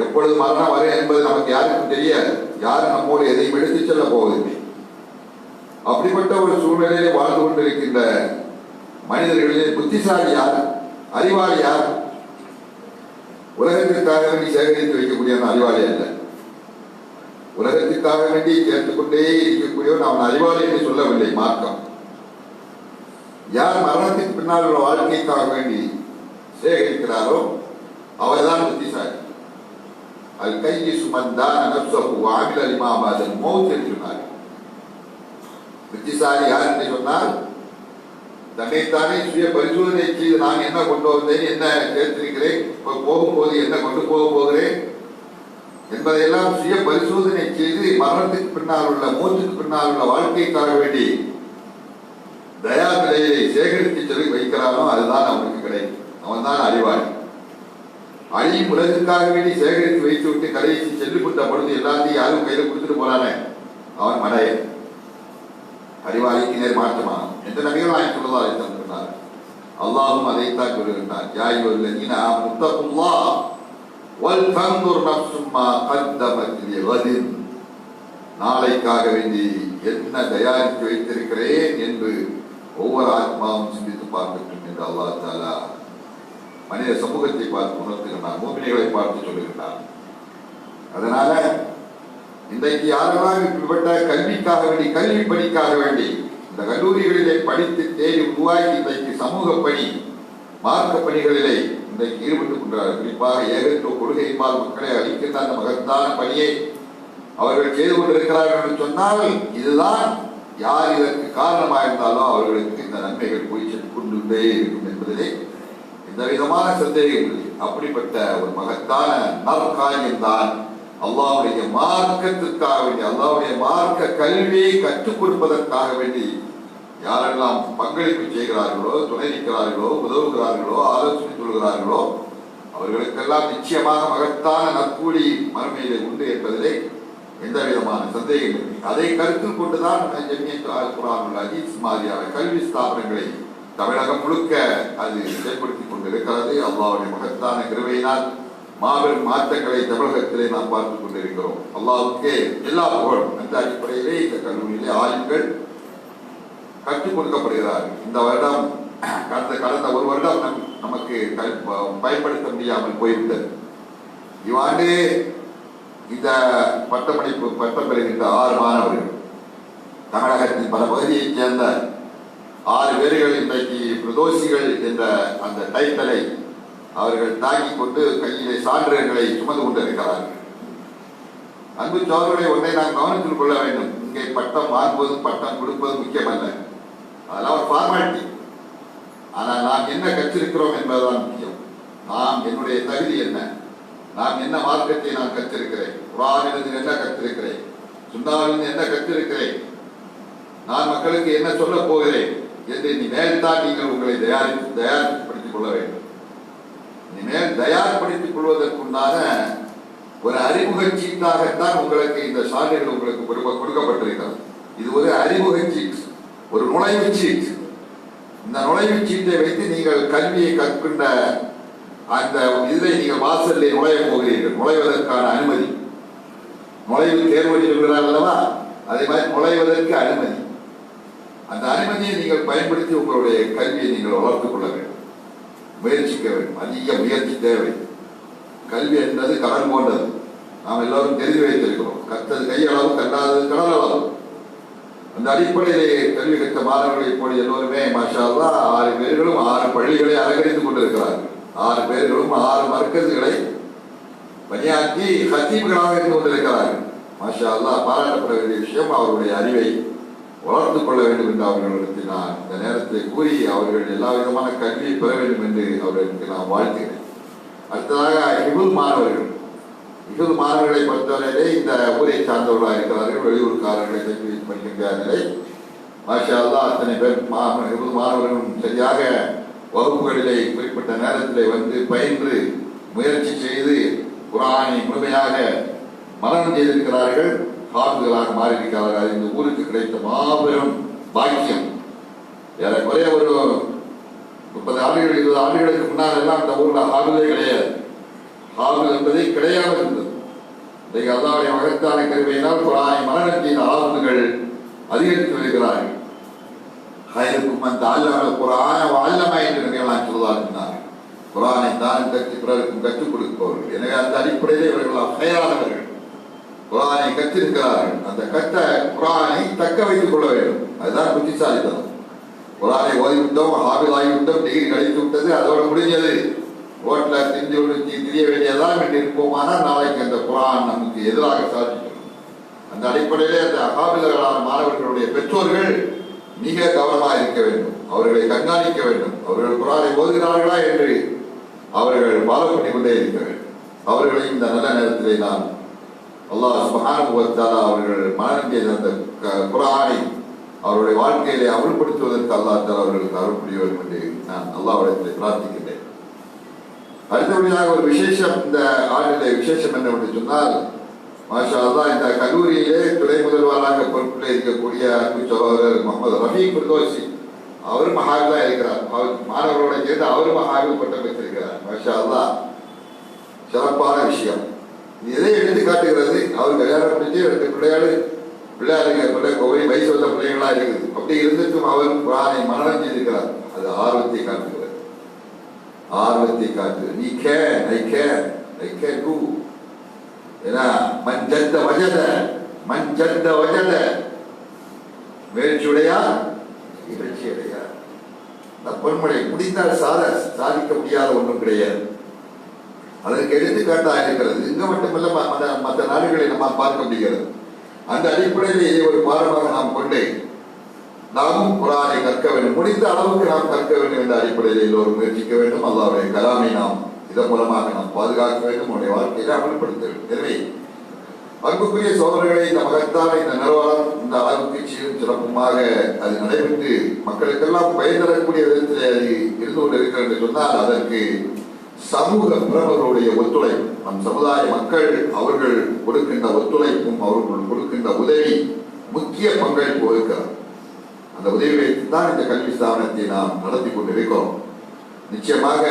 எப்பொழுது மரணம் வரும் என்பது நமக்கு யாருக்கும் தெரியாது. யாரும் நம்மோடு எதையும் எடுத்துச் செல்ல போவதில்லை. அப்படிப்பட்ட ஒரு சூழ்நிலையிலே வாழ்ந்து கொண்டிருக்கின்ற மனிதர்களிலே புத்திசாலி யார், அறிவாளி யார்? உலகத்திற்காக வேண்டி சேகரித்து வைக்கக்கூடிய அறிவாளி அல்ல. உலகத்திற்காக வேண்டி சேர்த்துக் கொண்டே இருக்கக்கூடியவன் அவன் அறிவாளி என்று சொல்லவில்லை மார்க்கம். யார் மரணத்திற்கு பின்னால் உள்ள வாழ்க்கைக்காக வேண்டி சேகரிக்கிறாரோ அவர்தான் புத்திசாலி. அல் கையிசு மன்தான நஃப்ஸஹு வ அமில லிமா பஅதல் மௌத் என்று சொன்னார். புத்திசாலி யார் என்று சொன்னால் தன்னைத்தானே சுய பரிசோதனை செய்து நான் என்ன கொண்டு வந்தேன், என்ன சேர்த்திருக்கிறேன், போகும்போது என்ன கொண்டு போக போகிறேன் என்பதையெல்லாம் சுய பரிசோதனை செய்து மரணத்துக்கு பின்னால் உள்ள மூச்சுக்கு பின்னால் உள்ள வாழ்க்கைக்காக வேண்டி தயா நிலையை சேகரித்து சொல்லி வைக்கிறானோ அதுதான் அவனுக்கு கிடைக்கும். அவன் தான் அறிவாளி. அழியும் உலகத்துக்காக வேண்டி சேகரித்து வைத்து விட்டு கடைசி செல்லுபட்ட பொழுது எல்லாத்தையும் யாரும் கையில கொடுத்துட்டு போறானே அவன் மடையன். அறிவாளிக்கு நேர் மாற்றமான எந்த நபிகள் நான் சொல்லதாக தந்திருந்தார். அல்லாஹும் அதைத்தான் கூறுகின்றார். யா அய்யுஹல்லதீன ஆமனு தக்குல்லாஹ் வல் தன்துர் நஃப்சும் மா கத்தமத் லிகதின். நாளைக்காக வேண்டி என்ன தயாரித்து வைத்திருக்கிறேன் என்று ஒவ்வொரு ஆத்மாவும் சிந்தித்து பார்க்கட்டும் என்று அல்லாஹ் தஆலா மனித சமூகத்தை பார்த்து உணர்த்துகின்றார், மூமின்களை பார்த்து சொல்லுகின்றார். அதனால இன்றைக்கு யாரெல்லாம் இப்படிப்பட்ட கல்விக்காக வேண்டி, கல்வி பணிக்காக வேண்டி இந்த கல்லூரிகளிலே படித்து தேடி உருவாக்கி இன்றைக்கு சமூக பணி, மார்க்க பணிகளிலே இன்றைக்கு ஈடுபட்டுக் கொண்டார்கள். குறிப்பாக ஏகத்துவ கொள்கையின்பால் மக்களை அளிக்கின்ற அந்த மகத்தான பணியை அவர்கள் செய்து கொண்டிருக்கிறார்கள் என்று சொன்னால் இதுதான் யார் இதற்கு காரணமாக இருந்தாலும் அவர்களுக்கு இந்த நன்மைகள் போய் சென்று கொண்டே இருக்கும் என்பதிலே எந்த விதமான சந்தேகம் இல்லை. அப்படிப்பட்ட ஒரு மகத்தான நற்காரியம்தான் அல்லாஹ்வுடைய மார்க்கத்திற்காக வேண்டி, அல்லாஹ்வுடைய மார்க்க கல்வியை கற்றுக் கொடுப்பதற்காக வேண்டி யாரெல்லாம் பங்களிப்பு செய்கிறார்களோ, துணை நிற்கிறார்களோ, உதவுகிறார்களோ, ஆலோசனை சொல்கிறார்களோ அவர்களுக்கெல்லாம் நிச்சயமாக மகத்தான நற்கூலி மறுமையிலே உண்டு என்பதிலே எந்த விதமான சந்தேகம் இல்லை. அதை கருத்தில் கொண்டுதான் ஜம்மியத் அல் குர்ஆன் ஹதீஸ் மாதிரியான கல்வி ஸ்தாபனங்களை தமிழகம் முழுக்க அது செயல்படுத்திக் கொண்டிருக்கிறது. அல்லாஹ்வுடைய மகத்தான கிருபையினால் மாபெரும் மாற்றங்களை தமிழகத்திலே நாம் பார்த்துக் கொண்டிருக்கிறோம். அல்லாஹ்வுக்கே எல்லா புகழும். அந்த அடிப்படையிலே இந்த கல்லூரியிலே ஆய்வுகள் கற்றுக் கொடுக்கப்படுகிறார்கள். இந்த வருடம் கடந்த ஒரு வருடம் நமக்கு பயன்படுத்த முடியாமல் போய்விட்டது. இவ்வாண்டு இந்த பட்டம் பெறுகின்ற 6 மாணவர்கள் தமிழகத்தின் பல பகுதியைச் சேர்ந்த 6 பேர்கள் இன்றைக்கு பிரதோஷிகள் என்ற அந்த டைட்டலை அவர்கள் தாங்கிக் கொண்டு கையிலே சான்றிதழ்களை சுமந்து கொண்டிருக்கிறார்கள். அன்பு சோதனை ஒன்றை நாம் கவனத்தில் கொள்ள வேண்டும். இங்கே பட்டம் வாங்குவதும் பட்டம் கொடுப்பதும் முக்கியமல்ல, அதெல்லாம் ஒரு ஃபார்மாலிட்டி. ஆனால் நாம் என்ன கற்றிருக்கிறோம் என்பதுதான் முக்கியம். நாம் என்னுடைய தகுதி என்ன, நாம் என்ன மார்க்கத்தை நான் கற்றிருக்கிறேன், குர்ஆனிலிருந்து என்ன கற்றிருக்கிறேன், சுன்னாவிலிருந்து என்ன கற்றிருக்கிறேன், நான் மக்களுக்கு என்ன சொல்ல போகிறேன் என்று இனிமேல் தான் நீங்கள் உங்களை தயார்படுத்திக் கொள்ள வேண்டும். இனிமேல் தயார்படுத்திக் கொள்வதற்குண்டான ஒரு அறிமுக சீட்டாகத்தான் உங்களுக்கு இந்த சான்றிதழ் உங்களுக்கு கொடுக்கப்பட்டிருக்கிறது. இது ஒரு அறிமுக சீட், ஒரு நுழைவு சீட். இந்த நுழைவு சீட்டை வைத்து நீங்கள் கல்வியை கற்கின்ற அந்த இதில் நீங்கள் வாசலில் நுழைய போகிறீர்கள். நுழைவதற்கான அனுமதி, நுழைவு தேர்வு சொல்கிறார் அல்லவா, அதே மாதிரி நுழைவதற்கு அனுமதி. அந்த அனுமதியை நீங்கள் பயன்படுத்தி உங்களுடைய கல்வியை நீங்கள் வளர்த்துக் கொள்ள வேண்டும், முயற்சிக்க வேண்டும். அதிக முயற்சி தேவை. கல்வி என்பது கடல் போன்றது. நாம் எல்லோரும் தெரிந்து வைத்திருக்கிறோம். கற்றது கையளவு, கற்றாதது கடல் அளவு. அந்த அடிப்படையிலே கல்வி கற்ற மாணவர்களை போல எல்லோருமே மாஷா அல்லாஹ் 6 பேர்களும் 6 பள்ளிகளை அலங்கரித்துக் கொண்டிருக்கிறார்கள். 6 பேர்களும் 6 மர்கஸ்களை பணியாற்றி ஹத்தீம்களாக இருந்து கொண்டிருக்கிறார்கள். மாஷா அல்லாஹ் பாராட்டப்பட வேண்டிய விஷயம். அவருடைய அறிவை வளர்த்துக் கொள்ள வேண்டும் என்று அவர்களுக்கு நான் இந்த நேரத்தை கூறி அவர்கள் எல்லா விதமான கல்வியை பெற வேண்டும் என்று அவர்களுக்கு நான் வாழ்த்துகிறேன். அடுத்ததாக இகுல் மாணவர்களை பொறுத்தவரையிலே இந்த ஊரை சார்ந்தவர்களாக இருக்கிறார்கள். வெளியூர்காரர்களை தங்கி படிக்கின்ற நிலை. மாஷா அல்லாஹ் அத்தனை பேர் இகுல் மாணவர்களும் சரியாக வகுப்புகளிலே குறிப்பிட்ட நேரத்திலே வந்து பயின்று முயற்சி செய்து குர்ஆனை முழுமையாக மனனம் செய்திருக்கிறார்கள். ஹாஃபிதுகளாக மாறியிருக்கிறார்கள். இந்த ஊருக்கு கிடைத்த மாபெரும் பாக்கியம். ஏறக்குறைய ஒரு 30 ஆண்டுகள் 20 ஆண்டுகளுக்கு முன்னால் எல்லாம் அந்த ஊர்ல ஹாபிலே கிடையாது. ஹாபில் என்பதே கிடையாமல் இருந்தது. இன்றைக்கு அல்லாஹ்வுடைய மகத்தான கிருபையினால் குர்ஆனை மனனம் செய்த ஆளுநர்கள் அதிகரித்து வருகிறார்கள். ஹைருக்கும் மன் தஅல்லமல் குர்ஆன வ அல்லம என்று நபிகளார் சொல்வார்கள். குர்ஆனை தான் கற்று பிறருக்கும் கற்றுக் கொடுப்பவர்கள். எனவே அந்த அடிப்படையிலே இவர்கள் ஹைரானவர்கள். குர்ஆனை கற்றிருக்கிறார்கள். அந்த கற்ற குர்ஆனை தக்க வைத்துக் கொள்ள வேண்டும். அதுதான் புத்திசாலித்தனம். குர்ஆனை ஓதிவிட்டோம், ஹாபில் ஆகிவிட்டோம், டிகிரி கிடைத்து விட்டது, அதோட முடிஞ்சது. ரோட்ல திரிய வேண்டியதான் என்று இருப்போமானால் நாளைக்கு அந்த குர்ஆன் நமக்கு எதிராக சாதிக்கும். அந்த அடிப்படையிலே அந்த ஹாபில்களான மாணவர்களுடைய பெற்றோர்கள் மிக கவனமாக இருக்க வேண்டும். அவர்களை கண்காணிக்க வேண்டும். அவர்கள் குர்ஆனை ஓதுகிறார்களா என்று அவர்கள் ஃபாலோ பண்ணி கொண்டே இருக்க வேண்டும். அவர்களை இந்த நல்ல நேரத்திலே நான் அல்லாஹ் சுப்ஹானஹு வ தஆலா அவர்கள் மனனம் செய்த அந்த குர்ஆனை அவருடைய வாழ்க்கையிலே அமல்படுத்துவதற்கு அல்லாஹ் தஆலா அவர்களுக்கு அருள் புரிய வேண்டும் என்று நான் அல்லாஹ்விடத்தில் பிரார்த்திக்கின்றேன். அடுத்தபடியாக ஒரு விசேஷம், இந்த ஆண்டிலே விசேஷம் என்னவென்று சொன்னால், மாஷா அல்லாஹ் இந்த கல்லூரியிலே துணை முதல்வராக பொறுப்பில் இருக்கக்கூடிய அன்பு சகோதரர் முகமது ரஃபீக் ஃபிர்தௌசி அவர் மஹாவில் தான் இருக்கிறார். அவர் மாணவர்களோட சேர்ந்து அவர் மஹாவில் பட்டம் பெற்றிருக்கிறார். மாஷா அல்லாஹ் சிறப்பான விஷயம். இது எதை எடுத்து காட்டுகிறது? அவர் கல்யாணம் முடிச்சு 2 பிள்ளையாளுங்க கோவை வயசு வந்த பிள்ளைகளா இருக்குது. அப்படி இருந்துக்கும் அவர் குர்ஆனை மனனம் செய்திருக்கிறார். அது ஆர்வத்தை காட்டுகிறது. ஆர்வத்தை காட்டுகிறது. நீ கேன், ஐ கேன் டூ. ஏன்னா மன் ஜத்த வஜத முயற்சியுடையார் இகழ்ச்சியடையார். பொன்மொழி முடிந்தால் சாதிக்க முடியாத ஒன்றும் கிடையாது. அதற்கு எடுத்துக்காட்டாக இருக்கிறது. இங்க மட்டுமல்ல, மற்ற நாடுகளை நம்ம பார்க்க முடிகிறது. அந்த அடிப்படையில் இதை ஒரு பாடமாக நாம் கொண்டே நாமும் குர்ஆனை கற்க வேண்டும். முடிந்த அளவுக்கு நாம் கற்க வேண்டும் என்ற அடிப்படையில் எல்லோரும் முயற்சிக்க வேண்டும். அல்லாஹ்வுடைய கலாமை நாம் இதன் மூலமாக நாம் பாதுகாக்க வேண்டும், நம்முடைய வாழ்க்கையில அமல்படுத்த வேண்டும். எனவே அன்புக்குரிய சோதரர்களை, இந்த மகத்தான இந்த நிறுவனம் இந்த அளவுக்கு சீரும் சிறப்புமாக அது நடைபெற்று மக்களுக்கெல்லாம் பயன் தரக்கூடிய விதத்திலே அது இருந்து கொண்டு இருக்கிறது என்று சொன்னால், அதற்கு சமூக பிரமுகர்களுடைய ஒத்துழைப்பு, நம் சமுதாய மக்கள் அவர்கள் கொடுக்கின்ற ஒத்துழைப்பும் அவர்கள் கொடுக்கின்ற உதவி முக்கிய பங்களிப்பு வகிக்கிறார். அந்த உதவி வைத்துதான் இந்த கல்வி ஸ்தாபனத்தை நாம் நடத்தி கொண்டிருக்கிறோம். நிச்சயமாக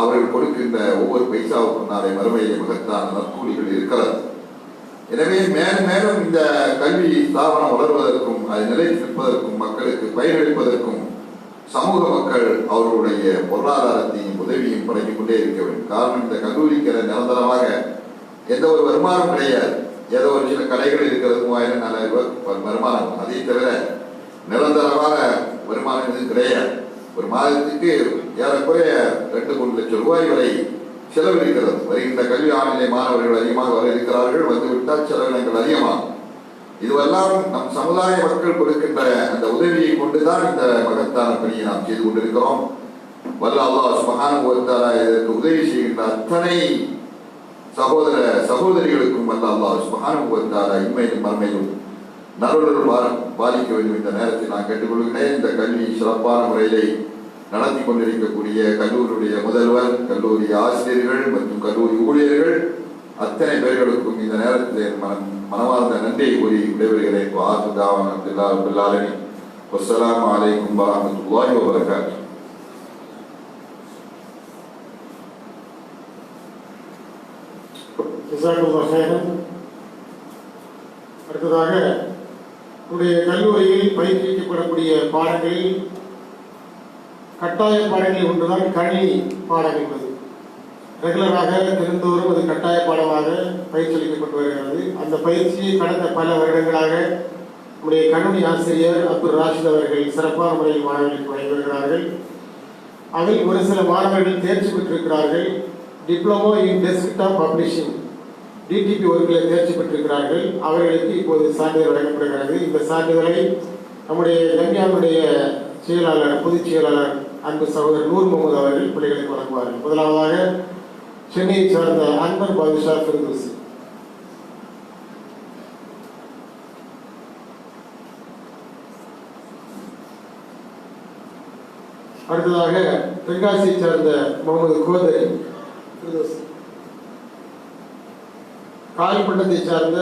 அவர்கள் கொடுக்கின்ற ஒவ்வொரு பைசாவுக்கும் நாளை மறுமையிலே மகத்தான நற்கூலிகள் இருக்கிறது. எனவே மேலும் மேலும் இந்த கல்வி ஸ்தாபனம் வளர்வதற்கும் அது நிலைத்திருப்பதற்கும் மக்களுக்கு பயனளிப்பதற்கும் சமூக மக்கள் அவர்களுடைய பொருளாதாரத்தையும் உதவியும் படைத்துக் கொண்டே இருக்க வேண்டும். காரணம், இந்த கல்லூரிக்கு நிரந்தரமாக எந்த ஒரு வருமானம் கிடையாது. ஏதோ ஒரு சில கடைகள் இருக்கிறது, 3000-4000 ரூபாய் வருமானம். அதை தவிர நிரந்தரமான வருமானம் எதுவும் கிடையாது. ஒரு மாதத்துக்கு ஏறக்குறைய 2-3 லட்சம் ரூபாய் வரை செலவு இருக்கிறது. வருகின்ற கல்வி ஆண்டிலே மாணவர்கள் அதிகமாக வர இருக்கிறார்கள். வந்துவிட்டால் செலவினங்கள் அதிகமாகும். இதுவெல்லாம் நம் சமுதாய மக்கள் கொடுக்கின்ற அந்த உதவியை கொண்டுதான் இந்த மகத்தான பணியை நாம் செய்து கொண்டிருக்கிறோம். வல்ல அல்லாஹ் சுப்ஹானஹு வ தஆலா இதற்கு உதவி செய்கின்ற அத்தனை சகோதர சகோதரிகளுக்கும் வல்ல அல்லாஹ் சுப்ஹானஹு வ தஆலா இம்மையிலும் மறுமையிலும் நல்வருள் பாலிக்க வேண்டும். இந்த நேரத்தில் நான் கேட்டுக்கொள்கிறேன். இந்த கல்வி சிறப்பான முறையிலே நடத்தி கொண்டிருக்கக்கூடிய கல்லூரியுடைய முதல்வர், கல்லூரி ஆசிரியர்கள் மற்றும் கல்லூரி ஊழியர்கள் அத்தனை பேர்களுக்கும் இந்த நேரத்தில் மனமார்ந்த நன்றியை கூறி விடைபெறுகிறேன். வஸ்ஸலாமு அலைக்கும் வரஹ்மத்துல்லாஹி வபரகாத்துஹு. அடுத்ததாக நம்முடைய கல்லூரியில் பயிற்றுவிக்கப்படக்கூடிய பாடங்களில் கட்டாய பாடங்களில் ஒன்றுதான் கணினி பாடம் என்பது. ரெகுலராக தினந்தோறும் அது கட்டாய பாடமாக பயிற்சி அளிக்கப்பட்டு வருகிறது. அந்த பயிற்சியை கடந்த பல வருடங்களாக நம்முடைய கணினி ஆசிரியர் அப்துல் ராஷித் அவர்கள் சிறப்பான முறையில் மாணவர்களுக்கு வழங்கி வருகிறார்கள். அதில் ஒரு சில மாணவர்கள் தேர்ச்சி பெற்றிருக்கிறார்கள். Diploma in desktop publishing DTP ஒர்க்கில் தேர்ச்சி பெற்றிருக்கிறார்கள். அவர்களுக்கு இப்போது சான்றிதழ் வழங்கப்படுகிறது. இந்த சான்றிதழை நம்முடைய கன்னியாவுடைய செயலாளர், பொதுச் செயலாளர் அன்பு சகோதரர் நூர் முகமது அவர்கள் பிள்ளைகளுக்கு வழங்குவார்கள். முதலாவதாக சென்னையை சார்ந்த அன்பர் பாதுஷா ஃபிர்தௌசி. அடுத்ததாக தென்காசியை சார்ந்த முகமது கோதரி ஃபிர்தௌசி. காயல்பட்டத்தை சார்ந்த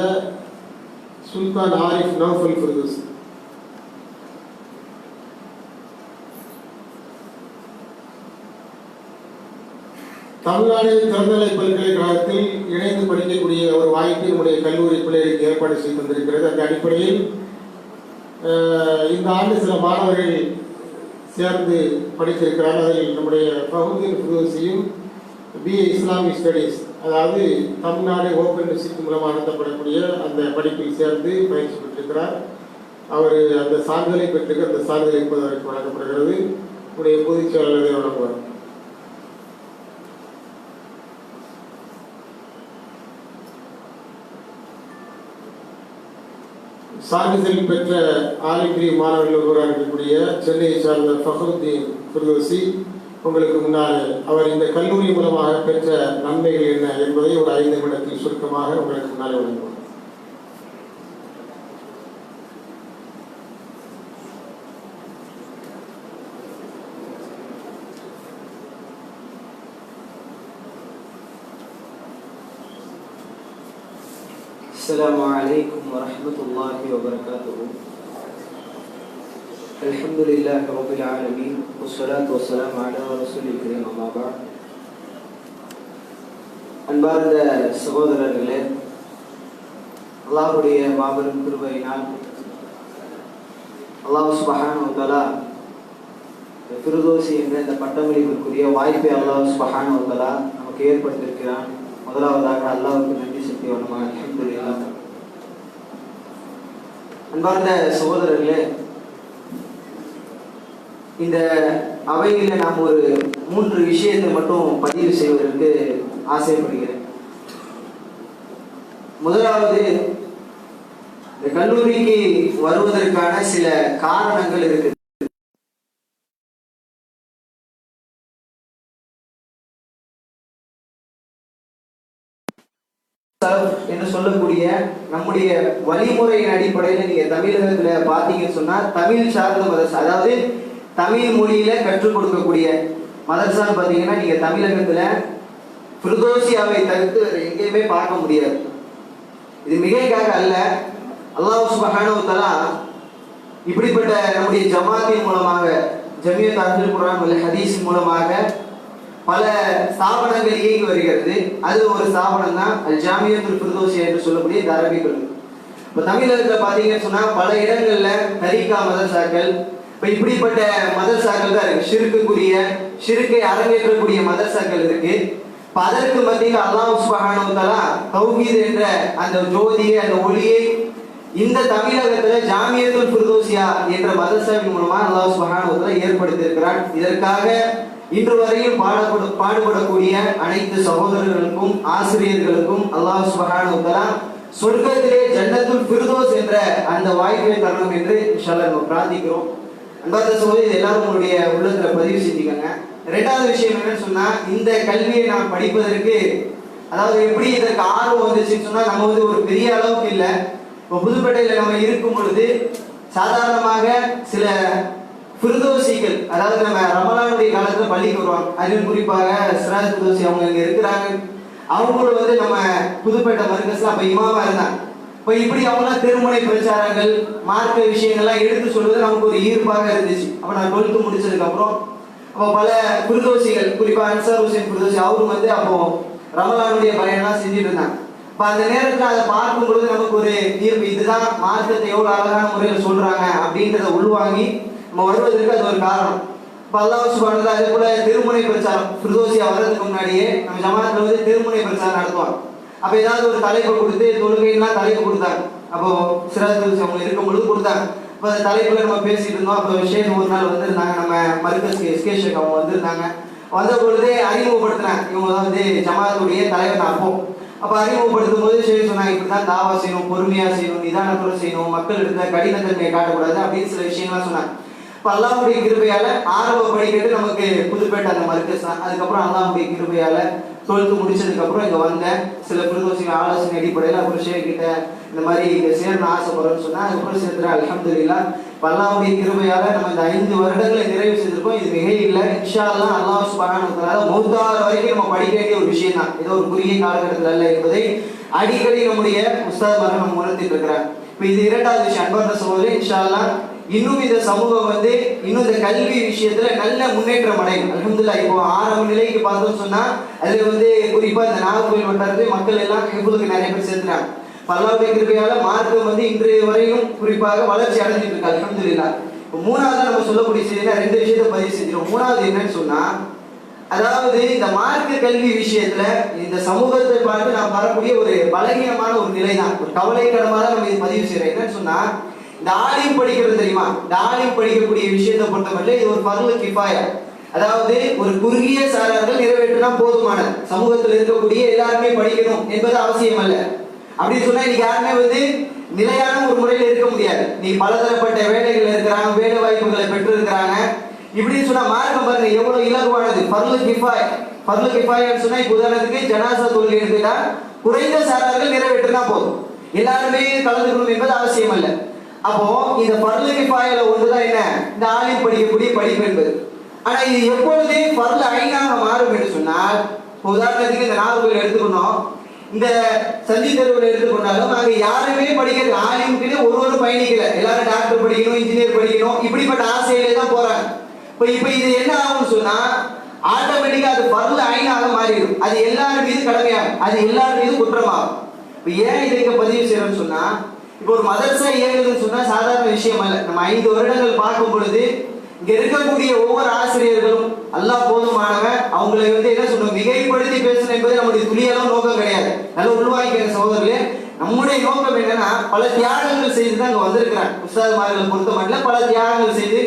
சுல்தான் ஆரிஃப் நௌஃபல் ஃபிர்தௌசி. தமிழ்நாடு திறந்தநிலை பல்கலைக்கழகத்தில் இணைந்து படிக்கக்கூடிய ஒரு வாய்ப்பு நம்முடைய கல்லூரி பிள்ளைகளுக்கு ஏற்பாடு செய்து தந்திருக்கிறது. அந்த அடிப்படையில் இந்த ஆண்டு சில மாணவர்கள் சேர்ந்து படித்திருக்கிறார்கள். அதில் நம்முடைய ஃபஹ்ருதீன் ஃபிர்தௌசியும் BA இஸ்லாமிக் ஸ்டடீஸ், அதாவது தமிழ்நாடு ஓப்பன் யூனிவர்சிட்டி மூலமாக நடத்தப்படக்கூடிய அந்த படிப்பில் சேர்ந்து பயிற்சி பெற்றிருக்கிறார். அவர் அந்த சான்றிதழை பெற்றிருக்க அந்த சான்றிதழ் இப்போது வரைக்கும் வழங்கப்படுகிறது. நம்முடைய பொதுச் செயலாளரை வழங்குவார். சான்றிதழ் பெற்ற ஆலிகிரி மாணவர்கள் ஒருவராக இருக்கக்கூடிய சென்னையை சார்ந்த ஃபஹ்ருதீன் ஃபிர்தௌசி உங்களுக்கு முன்னால் அவர் இந்த கல்லூரி மூலமாக பெற்ற நன்மைகள் என்ன என்பதை ஒரு 5 நிமிடத்தில் சுருக்கமாக உங்களுக்கு முன்னால் வழங்குவார். السلام عليكم ورحمة الله وبركاته. الحمد لله رب العالمين والصلاة والسلام على رسول الكريم أما بعد. அன்பார்ந்த சகோதரர்களே, அல்லாஹ்வுடைய மாபெரும் கிருபையினால் அல்லாஹ் சுப்ஹானஹு வ தஆலா ஃபிர்தௌசி என்ற இந்த பட்டமளிப்பிற்குரிய வாய்ப்பை அல்லாஹ் சுப்ஹானஹு வ தஆலா நமக்கு ஏற்படுத்தியிருக்கிறான். முதலாவதாக அல்லாஹ்வுக்கு நன்றி செலுத்துவோம். அல்ஹம்துலில்லாஹ். அன்பார்ந்த சகோதரர்களே, இந்த அவையில் நாம் ஒரு 3 விஷயத்தை மட்டும் பதிவு செய்வதற்கு ஆசைப்படுகிறேன். முதலாவது, இந்த கல்லூரிக்கு வருவதற்கான சில காரணங்கள் இருக்கு. என்று சொல்லக்கூடிய நம்முடைய வழிமுறையின் அடிப்படையில் நீங்க தமிழகத்துல பாத்தீங்கன்னு சொன்னா தமிழ் சார்ந்த மதரசா, அதாவது தமிழ் மொழியில கற்றுக் கொடுக்கக்கூடிய மதரசான்னு பாத்தீங்கன்னா நீங்க தமிழகத்துல ஃபிர்தௌசியாவை தவிர்த்து வேற எங்கேயுமே பார்க்க முடியாது. இது மிகைக்காக அல்ல, அல்லாஹ் சுப்ஹானஹு வ தஆலா இப்படிப்பட்ட நம்முடைய ஜமாத்தின் மூலமாக, ஜமியத் அஹ்லுல் குர்ஆன் வல் ஹதீஸ் மூலமாக பல ஸ்தாபனங்கள் இயங்கி வருகிறது. அது ஒரு ஸ்தாபனம் தான் அல் ஜாமியத்துல் ஃபிர்தௌசியா என்று சொல்லக்கூடிய இந்த அரபிக் கல்லூரி. இப்போ தமிழகத்துல பாத்தீங்கன்னு சொன்னா பல இடங்கள்ல தரீகா மதரசாக்கள், இப்போ இப்படிப்பட்ட மதரசாக்கள் தான் இருக்கு. ஷிர்க்கை அரங்கேற்றக்கூடிய மதரசாக்கள் இருக்கு. இப்போ அதற்கு மத்தியில் அல்லாஹ் சுப்ஹானஹு வ தஆலா தௌஹீத் என்ற அந்த ஜோதியை, அந்த ஒளியை இந்த தமிழகத்துல ஜாமியத்துல் ஃபிர்தௌசியா என்ற மதரசாவின் மூலமா அல்லாஹ் சுப்ஹானஹு வ தஆலா ஏற்படுத்தியிருக்கிறான். இதற்காக இன்று வரையில் பாடுபடக்கூடிய அனைத்து சகோதரர்களுக்கும் ஆசிரியர்களுக்கும் அல்லாஹ் சுப்ஹானஹு வ தஆலா சொர்க்கத்திலே ஜன்னத்துல் ஃபிர்தௌஸ் என்ற அந்த வாய்ப்பை தரணும் என்று இன்ஷாஅல்லாஹ் நம்ம பிரார்த்திக்கிறோம். அன்பார்ந்த சகோதரர்களே, எல்லாரும் உங்களுடைய உள்ளத்துல பதிவு செஞ்சுக்கோங்க. இரண்டாவது விஷயம் என்னன்னு சொன்னா, இந்த கல்வியை நாம் படிப்பதற்கு, அதாவது எப்படி இதற்கு ஆர்வம் வந்துச்சுன்னு சொன்னா, நம்ம ஒரு பெரிய அளவுக்கு இல்லை. இப்போ புதுப்பேட்டையில நம்ம இருக்கும் பொழுது சாதாரணமாக சில ஃபிர்தௌசிகள், அதாவது நம்ம ரமலானுடைய காலத்துல பள்ளிக்கு வருவாங்க. அதிலும் குறிப்பாக சிராஜ் ஃபிர்தௌசி அவங்க இங்க இருக்கிறாங்க. அவங்களும் நம்ம புதுப்பேட்டை மர்கஸ்ல அப்ப இமாமா இருந்தாங்க. இப்போ இப்படி அவங்களாம் திருமுனை பிரச்சாரங்கள், மார்க்க விஷயங்கள்லாம் எடுத்து சொல்வது நமக்கு ஒரு ஈர்ப்பாக இருந்துச்சு. அப்ப நான் 12th முடிச்சதுக்கு அப்புறம் அப்போ பல ஃபிர்தௌசிகள், குறிப்பா அன்சார் ஹுசைன் ஃபிர்தௌசி, அவரும் அப்போ ரமலானுடைய பயணம்லாம் செஞ்சுட்டு இருந்தாங்க. இப்போ அந்த நேரத்தில் அதை பார்க்கும் பொழுது நமக்கு ஒரு ஈர்ப்பு, இதுதான் மார்க்கத்தை எவ்வளவு அழகான முறையில் சொல்றாங்க அப்படின்றத உள்வாங்கி நம்ம வருவதற்கு அது ஒரு காரணம். இப்போ அல்லாஹ் சுப்ஹானஹு வ தஆலா அதே போல திருமுனை பிரச்சாரம், ஃபிர்தௌசியா வர்றதுக்கு முன்னாடியே நம்ம ஜமாத்துல திருமுனை பிரச்சாரம் நடத்துவாங்க. அப்போ ஏதாவது ஒரு தலைப்பை கொடுத்து, தொழுகைலாம் தலைப்பு கொடுத்தாங்க. அப்போ சிராஜ் ஃபிர்தௌசி அவங்க இருக்கும் பொழுது கொடுத்தாங்க. இப்போ அந்த தலைப்புல நம்ம பேசிட்டு இருந்தோம். அப்போ ஷேக் ஒரு நாள் வந்திருந்தாங்க, நம்ம மர்கஸ்க்கு எஸ்கே ஷேக் அவங்க வந்திருந்தாங்க. வந்த பொழுதே அறிமுகப்படுத்தினாங்க, இவங்க தான் ஜமாத்துடைய தலைவர். அப்போ அறிமுகப்படுத்தும் போது ஷேக் சொன்னாங்க, இப்படிதான் தாவா செய்யணும், பொறுமையா செய்யணும், நிதானத்துடன் செய்யணும், மக்கள் எடுத்த கடினத்தன்மையை காட்டக்கூடாது அப்படின்னு சில விஷயங்கள்லாம் சொன்னாங்க. இப்போ அல்லாஹ்வுடைய கிருபையால ஆரம்ப படிக்கட்டு நமக்கு புதுப்பேட்டை அந்த மர்கஸ் தான். அதுக்கப்புறம் அல்லாஹ்வுடைய கிருபையால 12th முடிச்சதுக்கு அப்புறம் இங்க வந்தேன். சில ஃபிர்தௌசிகள் ஆலோசனை அடிப்படையில் அப்புறம் ஷேக் கிட்ட இந்த மாதிரி இங்க சேரணும் ஆசைப்படுறேன்னு சொன்னா அதுக்கப்புறம் சேர்த்துறேன். அல்ஹம்துலில்லாஹ். அல்லாஹ்வுடைய கிருபையால நம்ம இந்த 5 வருடங்களை நிறைவு செய்திருக்கோம். இது மிக இல்லை. இன்ஷா அல்லாஹ் அல்லாஹ் சுப்ஹானஹு வ தஆலா மௌத்தார வரைக்கும் நம்ம படிக்க வேண்டிய ஒரு விஷயம் தான், ஏதோ ஒரு குறுகிய காலகட்டத்தில் அல்ல என்பதை அடிக்கடி நம்முடைய உஸ்தாத்மார்கள் நம்ம உணர்த்திட்டு இருக்கிறாங்க. இப்போ இது இரண்டாவது விஷயம். அன்பார்ந்த சகோதரர்களே, இன்ஷா அல்லாஹ் இன்னும் இந்த சமூகம் வந்து இன்னும் இந்த கல்வி விஷயத்துல நல்ல முன்னேற்றம் அடையும். அல்ஹம்துலில்லாஹ். இப்போ ஆரம்ப நிலைக்கு பார்த்தோம்னு சொன்னா அதுல வந்து குறிப்பா இந்த நாகர்கோவில் வட்டாரத்தில் மக்கள் எல்லாம் ஹிஃபுலுக்கு நிறைய பேர் சேர்த்துறாங்க. அல்லாஹ்வுடைய கிருபையால மார்க்கம் வந்து இன்றைய வரையும் குறிப்பாக வளர்ச்சி அடைஞ்சிட்டு இருக்கு. அல்ஹம்துலில்லாஹ். இப்போ மூணாவது நம்ம சொல்லக்கூடிய செய்தினா ரெண்டு விஷயத்தை பதிவு செஞ்சிடும். மூணாவது என்னன்னு சொன்னா, அதாவது இந்த மார்க்க கல்வி விஷயத்துல இந்த சமூகத்தை பார்த்து நான் வரக்கூடிய ஒரு பலகீனமான ஒரு நிலை தான், ஒரு கவலைக்கிடமாக நம்ம இதை பதிவு செய்யறோம். என்னன்னு சொன்னா, இந்த ஆலிம் படிக்கிறது தெரியுமா? இந்த ஆலிம் படிக்கக்கூடிய விஷயத்தை பொறுத்தவரை இது ஒரு ஃபர்லு கிஃபாயா, அதாவது ஒரு குறுகிய சாரார்கள் நிறைவேற்றினா போதுமானது. சமூகத்தில் இருக்கக்கூடிய எல்லாருமே படிக்கணும் என்பது அவசியம் அல்ல. அப்படின்னு சொன்னா இன்னைக்கு யாருமே வந்து நிலையான ஒரு முறையில் இருக்க முடியாது. நீ பலதரப்பட்ட வேலைகள் இருக்கிறாங்க, வேலை வாய்ப்புகளை பெற்று இருக்கிறாங்க. இப்படின்னு சொன்னா மார்க்கம் பாருங்க எவ்வளவு இலகுவானது. ஃபர்லு கிஃபாயா, ஃபர்லு கிஃபாயான்னு சொன்னா இப்போ உதாரணத்துக்கு ஜனாசா தொழுகை எடுத்துட்டா குறைந்த சாரார்கள் நிறைவேற்றினா போதும், எல்லாருமே கலந்துக்கணும் என்பது அவசியம் அல்ல. அப்போ இந்த ஃபர்லு கிஃபாயால ஒன்றுதான் என்ன, இந்த ஆலிம் படிக்கக்கூடிய படிப்பு என்பது. ஆனா இது எப்பொழுது ஃபர்லு ஐனாக மாறும் என்று சொன்னால், உதாரணத்துக்கு இந்த நாகர்கோவில் எடுத்துக்கணும், இந்த சந்தி தெருவில் எடுத்துக்கொண்டாலும் அங்க யாருமே படிக்கிறது ஆலிமுக்குன்னு ஒருவரும் பயணிக்கல. எல்லாரும் டாக்டர் படிக்கணும், இன்ஜினியர் படிக்கணும், இப்படிப்பட்ட ஆசையிலே தான் போறாங்க. இப்ப இது என்ன ஆகும்னு சொன்னா ஆட்டோமேட்டிக்கா அது ஃபர்லு ஐனாக மாறிடும். அது எல்லாரும் மீது கடமையாகும், அது எல்லாரும் மீது குற்றமாகும். இப்ப ஏன் இதை இங்க பதிவு செய்யறோம்னு சொன்னா, இப்போ ஒரு மதரசா இயங்குதுன்னு சொன்னா சாதாரண விஷயம் அல்ல. நம்ம 5 வருடங்கள் பார்க்கும் பொழுது இங்க இருக்கக்கூடிய ஒவ்வொரு ஆசிரியர்களும் அல்லாஹ் போதுமானவன், அவங்களை வந்து என்ன சொல்லணும், மிகைப்படுத்தி பேசணும் என்பது நம்முடைய துளியளவு நோக்கம் கிடையாது. நல்ல உள்வாங்கிக்கிற சகோதரர்களே, நம்முடைய நோக்கம் என்னன்னா பல தியாகங்கள் செய்து தான் அங்க வந்திருக்கிறாங்க. உஸ்தாதுமார்களை பொறுத்த மட்டும் பல தியாகங்கள் செய்து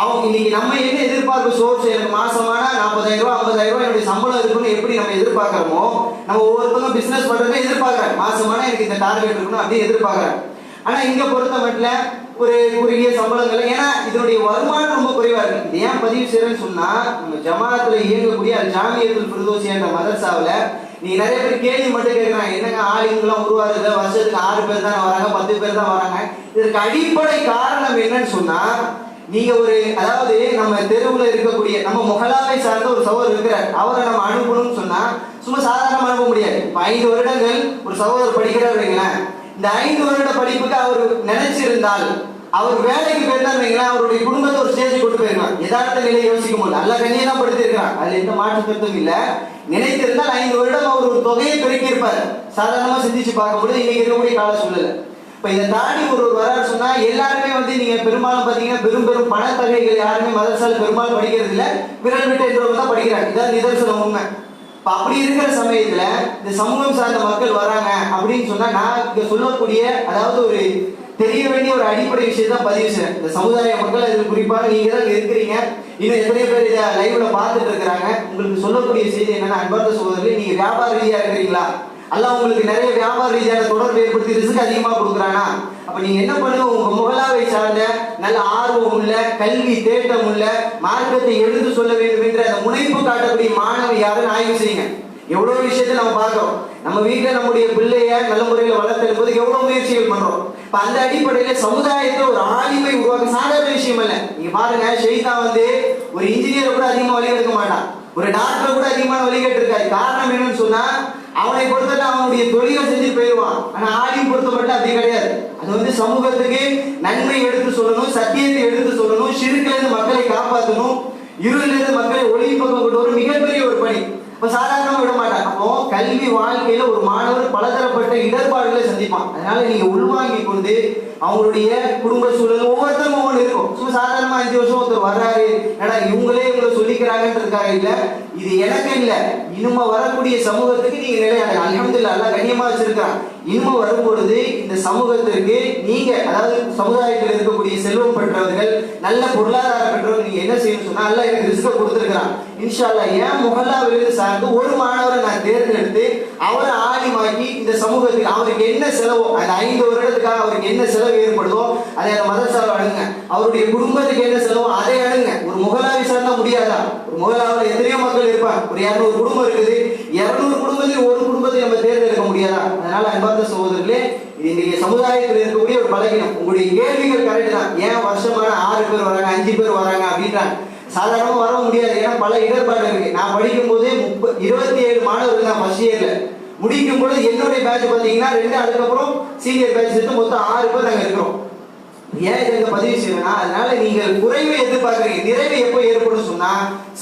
அவங்க இன்னைக்கு நம்ம என்ன எதிர்பார்ப்பு, சோர்ஸ் எனக்கு மாசமான 40,000 ரூபாய் 50,000 ரூபாய் என்னுடைய சம்பளம் இருக்குன்னு எப்படி நம்ம எதிர்பார்க்கிறோமோ, நம்ம ஒவ்வொருத்தரும் பிசினஸ் பண்றதை எதிர்பார்க்கறாங்க. மாசமான எனக்கு இந்த டார்கெட் இருக்கணும் அப்படி எதிர்பார்க்கறாங்க. ஆனா இங்க பொறுத்த மட்டும் ஒரு குறுகிய சம்பளங்கள், ஏன்னா இதனுடைய வருமானம் ரொம்ப குறைவா இருக்கு. இது ஏன் பதிவு செய்யறேன்னு சொன்னா, நம்ம ஜமாத்துல இயங்கக்கூடிய ஜாமியத்துல் ஃபிர்தௌஸி என்ற மதரசாவுல நீ நிறைய பேர் கேள்வி மட்டும் கேட்கறாங்க, என்னங்க ஆளுங்கெல்லாம் உருவாருது, வருஷத்துக்கு 6 பேர் தான் வராங்க, 10 பேர் தான் வராங்க. இதற்கு அடிப்படை காரணம் என்னன்னு சொன்னா, நீங்க ஒரு அதாவது நம்ம தெருவுல இருக்கக்கூடிய நம்ம முகலாவை சார்ந்த ஒரு சகோதரர் இருக்கிறார், அவரை நம்ம அனுப்பணும்னு சொன்னா சும்மா சாதாரணமா அனுப்ப முடியாது. 5 வருடங்கள் ஒரு சகோதரர் படிக்கிறார் வைங்களேன், இந்த 5 வருட படிப்புக்கு அவர் நினைச்சிருந்தால் அவர் வேலைக்கு போயிருந்தா வைங்களேன், அவருடைய குடும்பத்தை ஒரு ஸ்டேஜ் கொண்டு போயிருக்கான். யதார்த்த நிலையை யோசிக்க முடியல, அல்ல கண்ணியை தான் படுத்திருக்கிறான், அதுல எந்த மாற்று கருத்தும் இல்ல. நினைத்திருந்தால் 5 வருடம் அவர் ஒரு தொகையை பெருக்கி இருப்பார். சாதாரணமா சிந்திச்சு பார்க்கும்போது இன்னைக்கு இருக்கக்கூடிய கால சூழல இப்ப இதை தாண்டி ஒரு வரான்னு சொன்னா எல்லாருமே வந்து நீங்க பெரும்பாலும் பாத்தீங்கன்னா பெரும் பெரும் பணத்தொகைகள் யாருமே மதரசால பெரும்பாலும் படிக்கிறது இல்ல, விரல் விட்டு என்றவங்க தான் படிக்கிறாங்க. இதான் நிதர்சனம் உண்மை. இப்ப அப்படி இருக்கிற சமயத்துல இந்த சமூகம் சார்ந்த மக்கள் வராங்க அப்படின்னு சொன்னா நான் இங்க சொல்லக்கூடிய அதாவது ஒரு தெரிய வேண்டிய ஒரு அடிப்படை விஷயத்தை தான் பதிவு செய்யறேன். இந்த சமுதாய மக்கள் அதில் குறிப்பாக நீங்க தான் இருக்கிறீங்க, இன்னும் எத்தனை பேர் இதை லைவ்ல பார்த்துட்டு இருக்கிறாங்க. உங்களுக்கு சொல்லக்கூடிய செய்தி என்னன்னா, அன்பார்ந்த சகோதரர்களே, நீங்க வியாபார ரீதியா இருக்கிறீங்களா, அல்லாஹ் உங்களுக்கு நிறைய வியாபார ரீதியான தொடர்பு ஏற்படுத்தி ரிஸ்க் அதிகமா கொடுக்குறானா, அப்ப நீங்க என்ன பண்ணுங்க, உங்க முகலாவை சார்ந்த நல்ல ஆர்வம் உள்ள கல்வி தேட்டம் உள்ள மார்க்கத்தை எடுத்து சொல்ல வேண்டும் என்ற அந்த முனைப்பு காட்டக்கூடிய மாணவர் யாருன்னு ஆய்வு செய்யுங்க. எவ்வளவு விஷயத்தை நம்ம பார்க்கிறோம், நம்ம வீட்டுல நம்முடைய பிள்ளைய நல்ல முறையில் வளர்த்தெடுக்கும் போது எவ்வளவு முயற்சிகள் பண்றோம். இப்ப அந்த அடிப்படையில சமுதாயத்தை ஒரு ஆளுமை உருவாக்க சாதாரண விஷயம் இல்ல. நீங்க பாருங்க, ஷெய்தான் வந்து ஒரு இன்ஜினியரை கூட அதிகமா வழி எடுக்க மாட்டான், ஒரு டாக்டர் கூட அதிகமான வழிகட்டு இருக்காது. காரணம் என்னன்னு சொன்னா, அவனை பொறுத்தவரை அவனுடைய தொழிலை செஞ்சு போயிடுவான். ஆனா ஆலிம் பொறுத்த மட்டும் அப்படி கிடையாது. அது வந்து சமூகத்துக்கு நன்மை எடுத்து சொல்லணும், சத்தியத்தை எடுத்து சொல்லணும், ஷிர்க்ல இருந்து மக்களை காப்பாற்றணும், இருளிலிருந்து இருந்து மக்களை ஒளி பக்கம் கொண்டு வரும் மிகப்பெரிய ஒரு பணி. இப்ப சாதாரணமா விட மாட்டான். அப்போ கல்வி வாழ்க்கையில ஒரு மாணவர் பலதரப்பட்ட இடர்பாடுகளை சந்திப்பான். அதனால நீங்க உள்வாங்கி கொண்டு அவங்களுடைய குடும்ப சூழல் ஒவ்வொருத்தரும் ஒவ்வொன்று இருக்கும். சும்மா சாதாரணமா 5 வருஷம் ஒருத்தர் வர்றாரு, ஏன்னா இவங்களே இவங்களை சொல்லிக்கிறாங்கன்றதுக்காக இல்ல, இது எனக்கு இல்ல, இனிமே வரக்கூடிய சமூகத்துக்கு நீங்க நிலையான அல்ஹம்துலில்லாஹ் அல்லாஹ் கண்ணியமா வச்சிருக்கான். இனிமே வரும்பொழுது இந்த சமூகத்திற்கு நீங்க அதாவது சமுதாயத்தில் இருக்கக்கூடிய செல்வம் பெற்றவர்கள் நல்ல பொருளாதார பெற்றவர்கள் நீங்க என்ன செய்யணும் சொன்னா, அல்லாஹ் எனக்கு ரிஸ்க கொடுத்துருக்கிறான். இன்ஷா அல்லாஹ் என் முஹல்லாவிலிருந்து சார்ந்து ஒரு மாணவரை நான் தேர்ந்தெடுத்து அவரை ஆலிமாக்கி இந்த சமூகத்தில் அவருக்கு என்ன செலவோ அந்த 5 வருடத்துக்காக அவருக்கு என்ன செலவு ஏற்படுதோ அதை அந்த மதரசாவை அணுங்க, அவருடைய குடும்பத்துக்கு என்ன செலவோ அதை அணுங்க. ஒரு முகலாவை சார்ந்தா முடியாதா? ஒரு முகலாவில் எத்தனையோ மக்கள் இருப்பாங்க, ஒரு 200 குடும்பம் இருக்குது, 200 குடும்பத்தில் ஒரு குடும்பத்தை நம்ம தேர்ந்தெடுக்க முடியாதா? அதனால அன்பார்ந்த சகோதரர்களே, இது இன்றைய சமுதாயத்தில் இருக்கக்கூடிய ஒரு பலகீனம். உங்களுடைய கேள்விகள் கரெக்ட் தான். ஏன் வருஷமான 6 பேர் வராங்க, 5 பேர் வராங்க அப்படின்றாங்க. சாதாரணமா வர முடியாது, ஏன்னா பல இடர்பாடு இருக்கு. நான் படிக்கும் போது 27 மாணவர்கள் தான் ஃபர்ஸ்ட் இயர்ல முடிக்கும் பொழுது என்னுடைய பேட்ச் பார்த்தீங்கன்னா 2, அதுக்கப்புறம் சீனியர் பேட்ச் சேர்த்து மொத்தம் 6 பேர் நாங்கள் இருக்கிறோம். ஏன் இதை பதிவு செய்யணும்னா, அதனால நீங்கள் குறைவை எதிர்பார்க்குறீங்க, நிறைவு எப்போ ஏற்படும் சொன்னா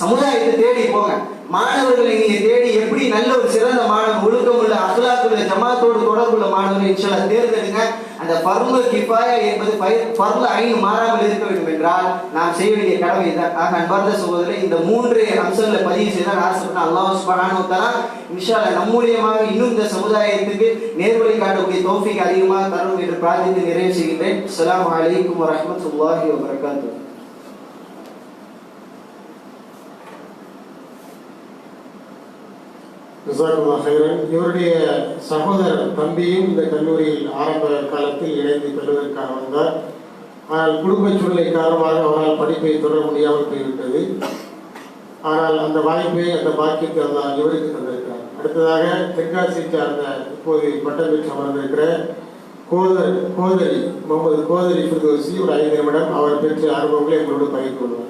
சமுதாயத்தை தேடி போங்க. மாணவர்களை நீங்க தேடி எப்படி நல்ல ஒரு சிறந்த மாணவன், ஒழுக்கமுள்ள அகலாக்குள்ள ஜமாத்தோடு தொடர்புள்ள மாணவர்கள் இன்ஷா தேர்ந்தெடுங்க. அந்த ஃபர்லு கிஃபாயா என்பது ஃபர்லு ஐன் மாறாமல் இருக்க வேண்டும் என்றால் நாம் செய்ய வேண்டிய கடமை தான். ஆக அன்பார்ந்த சகோதரர், இந்த 3 அம்சங்களை பதிவு செய்தால் ஆசைப்பட்ட அல்லாஹ் சுப்ஹானஹு வ தஆலா இன்ஷா அல்லாஹ் நம் மூலியமாக இன்னும் இந்த சமுதாயத்துக்கு நேர்வழி காட்டக்கூடிய தௌஃபீக் அதிகமாக தரும் என்று பிரார்த்தித்து நிறைவு செய்கின்றேன். அஸ்ஸலாமு அலைக்கும் வ ரஹ்மத்துல்லாஹி வ பரகாத்துஹு. இவருடைய சகோதரர் தம்பியும் இந்த கல்லூரியில் ஆரம்ப காலத்தில் இணைந்து கல்வதற்காக வந்தார். ஆனால் குடும்ப சூழ்நிலை காரணமாக அவரால் படிப்பை தொடர முடியாமல் போய்விட்டது. ஆனால் அந்த வாய்ப்பை, அந்த பாக்கியத்தை அவர் இவருக்கு தந்திருக்கிறார். அடுத்ததாக தென்காசியை சார்ந்த இப்போது பட்டம் பெற்று அமர்ந்திருக்கிற கோதரி முகமது கோதரி ஃபிர்தௌசி ஒரு 5 நிமிடம் அவர் பெற்ற அனுபவங்களை எங்களோடு பகிர்ந்து கொள்வார்.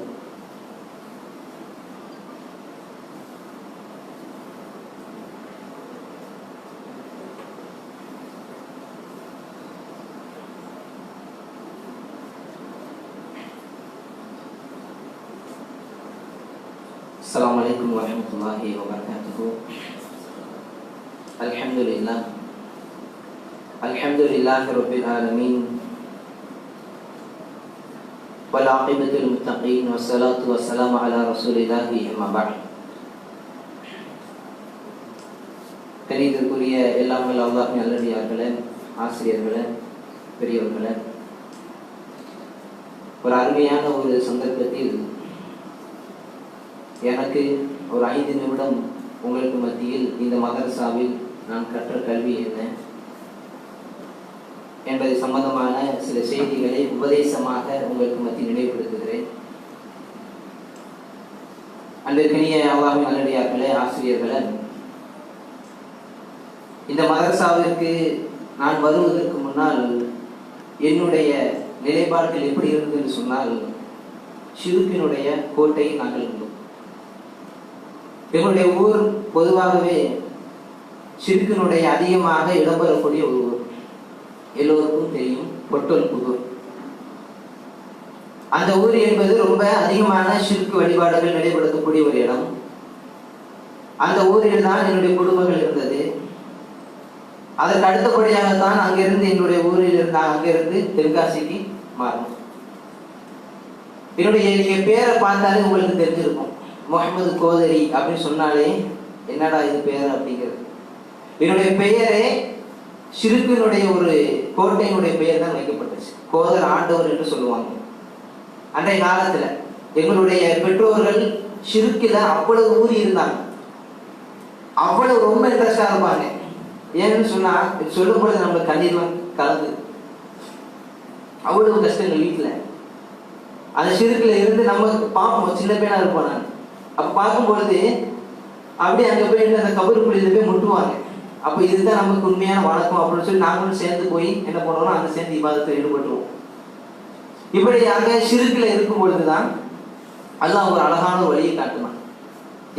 Assalamualaikum warahmatullahi wabarakatuh. Alhamdulillahi rabbil alamin. Wal aqibatul muttaqin wassalatu wassalamu ala rasulillahi amma ba'd. கணிதற்குரிய எல்லாம் வல்ல அல்லாஹ்வின் நல்லடியார்களே, ஆசிரியர்களே, பெரியவர்களே, ஒரு அருமையான ஒரு சந்தர்ப்பத்தில் எனக்கு ஒரு 5 நிமிடம் உங்களுக்கு மத்தியில் இந்த மதரசாவில் நான் கற்ற கல்வி என்ன என்பது சம்பந்தமான சில செய்திகளை உபதேசமாக உங்களுக்கு மத்தியில் நினைவுபடுத்துகிறேன். அன்பிற்கினிய அல்லாஹ்வின் நல்லடியார்களே, ஆசிரியர்களே, இந்த மதரசாவிற்கு நான் வருவதற்கு முன்னால் என்னுடைய நிலைப்பாடுகள் எப்படி இருந்ததுன்னு சொன்னால், ஷிர்கினுடைய கோட்டையில் நாங்கள் இருந்தோம். எங்களுடைய ஊர் பொதுவாகவே ஷிர்கினுடைய அதிகமாக இடம்பெறக்கூடிய ஒரு ஊர், எல்லோருக்கும் தெரியும், பொட்டல் புதூர். அந்த ஊர் என்பது ரொம்ப அதிகமான ஷிர்க் வழிபாடுகள் நடைபெறக்கூடிய ஒரு இடம். அந்த ஊரில் தான் என்னுடைய குடும்பங்கள் இருந்தது. அதற்கு அடுத்தபடியாகத்தான் அங்கிருந்து என்னுடைய ஊரில் இருந்தாங்க, அங்கிருந்து தென்காசிக்கு மாறணும். என்னுடைய நீங்க பேரை பார்த்தாலே உங்களுக்கு தெரிஞ்சிருக்கும், முகமது கோதரி அப்படின்னு சொன்னாலே என்னடா இது பேர் அப்படிங்கிறது. என்னுடைய பெயரே ஷிர்கினுடைய ஒரு கோட்டையினுடைய பெயர் தான் வைக்கப்பட்டுச்சு. கோதர் ஆண்டவர் என்று சொல்லுவாங்க. அன்றைய காலத்துல எங்களுடைய பெற்றோர்கள் ஷிர்கில அவ்வளவு ஊறி இருந்தாங்க, அவ்வளவு ரொம்ப இன்ட்ரெஸ்டா இருப்பாங்க. ஏன்னு சொன்னா சொல்லும் பொழுது நம்மளுக்கு கண்ணீர்லாம் கலந்து, அவ்வளவு கஷ்டங்கள் வீட்டுல. அந்த ஷிர்கில இருந்து நம்ம பார்ப்போம், சின்ன பேனா இருப்போம். நான் அப்ப பார்க்கும் பொழுது அப்படியே அங்க போயிட்டு அந்த கபருக்குள்ள போய் முட்டுவாங்க. அப்ப இதுதான் நமக்கு உண்மையான வழக்கம் அப்படின்னு சொல்லி நாங்களும் சேர்ந்து போய் என்ன பண்ணுவோம்னா அங்க சேர்ந்து இபாதத்தில் ஈடுபட்டுருவோம். இப்படி அங்க ஷிர்கில இருக்கும் பொழுதுதான் அல்லாஹ் ஒரு அழகான வழியை காட்டுனான்.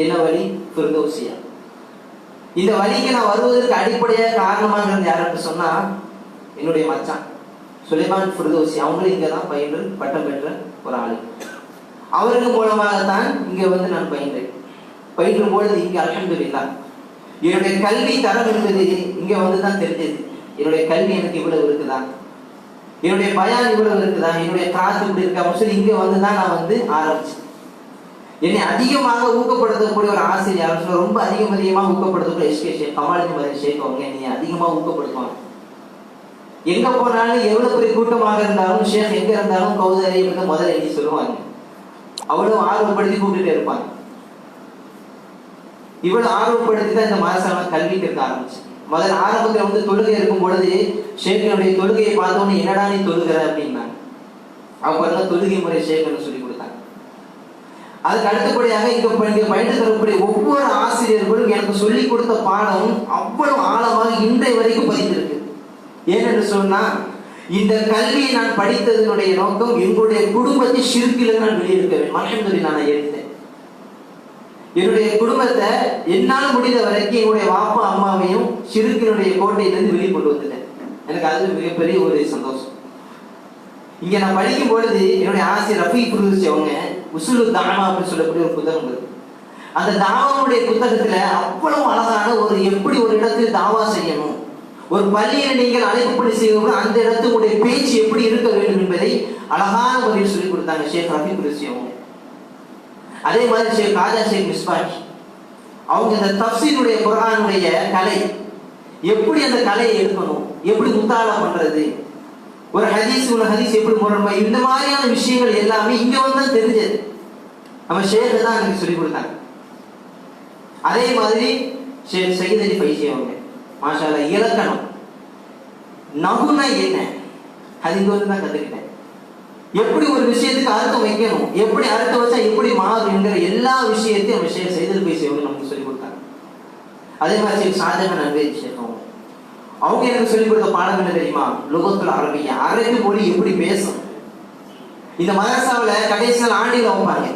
என்ன வழி? ஃபிர்தௌசியா. இந்த வழிக்கு நான் வருவதற்கு அடிப்படையாக காரணமாக இருந்தது யாருன்னு சொன்னா என்னுடைய மச்சான் சுலைமான் ஃபிர்தௌசி. அவங்களும் இங்கதான் பயின்று பட்டம் பெற்ற ஒரு ஆளு. அவருக்கு மூலமாகத்தான் இங்க வந்து நான் பயின்றேன். பயிற்றும் பொழுது இங்க அல்ஹம்துலில்லாஹ் என்னுடைய கல்வி தரம் என்பது இங்க வந்துதான் தெரிஞ்சது. என்னுடைய கல்வி எனக்கு இவ்வளவு இருக்குதா, என்னுடைய பயான் இவ்வளவு இருக்குதா, என்னுடைய கிராஸ் இப்படி இருக்கா சொல்லி இங்க வந்துதான் நான் வந்து ஆரம்பிச்சேன். என்னை அதிகமாக ஊக்கப்படுத்தக்கூடிய ஒரு ஆசிரியர், ரொம்ப அதிகமாக ஊக்கப்படுத்தக்கூடிய எஸ்கே கமாலுதீன் மதன் ஷேக் அவங்க என்னை அதிகமாக ஊக்கப்படுத்துவாங்க. எங்க போனாலும் எவ்வளவு பெரிய கூட்டமாக இருந்தாலும் ஷேக் எங்க இருந்தாலும் கௌதரி முதல்ல எழுதி சொல்லுவாங்க. அவ்வளவு ஆர்வப்படுத்தி கூப்பிட்டுட்டே இருப்பாங்க. இவ்வளவு ஆர்வப்படுத்தி தான் இந்த மதரசாவை கல்வி கற்க ஆரம்பிச்சு. முதல்ல ஆரம்பத்துல வந்து தொழுகை இருக்கும் பொழுது ஷேக்கினுடைய தொழுகையை பார்த்தோன்னே என்னடா நீ தொழுகிற அப்படின்னாங்க. அவங்க தொழுகை முறை ஷேக்னு சொல்லி கொடுத்தாங்க. அதுக்கு அடுத்தபடியாக இங்க பயின்று தரக்கூடிய ஒவ்வொரு ஆசிரியர்களும் எனக்கு சொல்லிக் கொடுத்த பாடம் அவ்வளவு ஆழமாக இன்றைய வரைக்கும் பதிந்திருக்கு. ஏனென்று சொன்னா இந்த கல்வியை நான் படித்ததனுடைய நோக்கம் எங்களுடைய குடும்பத்தை ஷிர்கில நான் வெளியெடுக்க வேண்டும். அல்ஹம்துலில்லாஹ் நான் எடுத்தேன். என்னுடைய குடும்பத்தை என்னால் முடிந்த வரைக்கும் என்னுடைய வாப்பா அம்மாவையும் ஷிர்கினுடைய கோட்டையிலிருந்து வெளியே கொண்டு வந்துட்டேன். எனக்கு அது மிகப்பெரிய ஒரு சந்தோஷம். இங்க நான் படிக்கும் பொழுது என்னுடைய ஆசிரியர் ரஃபி குருசி அவங்க உசுலு தாவா அப்படின்னு சொல்லக்கூடிய ஒரு புத்தகம் இருக்கு. அந்த தாவாவுடைய புத்தகத்துல அவ்வளவு அழகான ஒரு எப்படி ஒரு இடத்தில் தாவா செய்யணும், ஒரு பள்ளியில நீங்கள் அழைப்புப்படி செய்யணும், அந்த இடத்துடைய பேச்சு எப்படி இருக்க வேண்டும் என்பதை அழகான முறையில் சொல்லிக் கொடுத்தாங்க ஷேக் ரஃபி குருசி அவங்க. அதே மாதிரி ஷேக் காஜா ஷேக் மிஸ்பாஹி அவங்க இந்த தஃப்சீருடைய குர்ஆனுடைய கலை எப்படி அந்த கலையை எடுக்கணும், எப்படி முத்தாலா பண்றது, ஒரு ஹதீஸ் எப்படி முரண்மை, இந்த மாதிரியான விஷயங்கள் எல்லாமே இங்க வந்து தெரிஞ்சது. நம்ம ஷேக் தான் எனக்கு சொல்லிக் கொடுத்தாங்க. அதே மாதிரி ஷேக் சையத் அலி ஃபைசி அவங்க மாஷா அல்லாஹ் இலக்கணம் நகுனா என்ன அது இங்க வந்து தான் கத்துக்கிட்டேன். எப்படி ஒரு விஷயத்துக்கு அர்த்தம் வைக்கணும், எப்படி அர்த்தம் வச்சா எப்படி மாறும் என்கிற எல்லா விஷயத்தையும் நம்ம ஷேக் சையத் அலி ஃபைசி அவங்க நமக்கு சொல்லிக் கொடுத்தாங்க. அதே மாதிரி ஷேக் ஷாஜஹான் அன்வேரி ஷேக் அவங்க எனக்கு சொல்லிக் கொடுத்த பாடம் என்ன தெரியுமா? லுகத்துல் அரபியா, அரபி மொழி எப்படி பேசணும். இந்த மதரசாவுல கடைசியில் ஆண்டில வைப்பாங்க.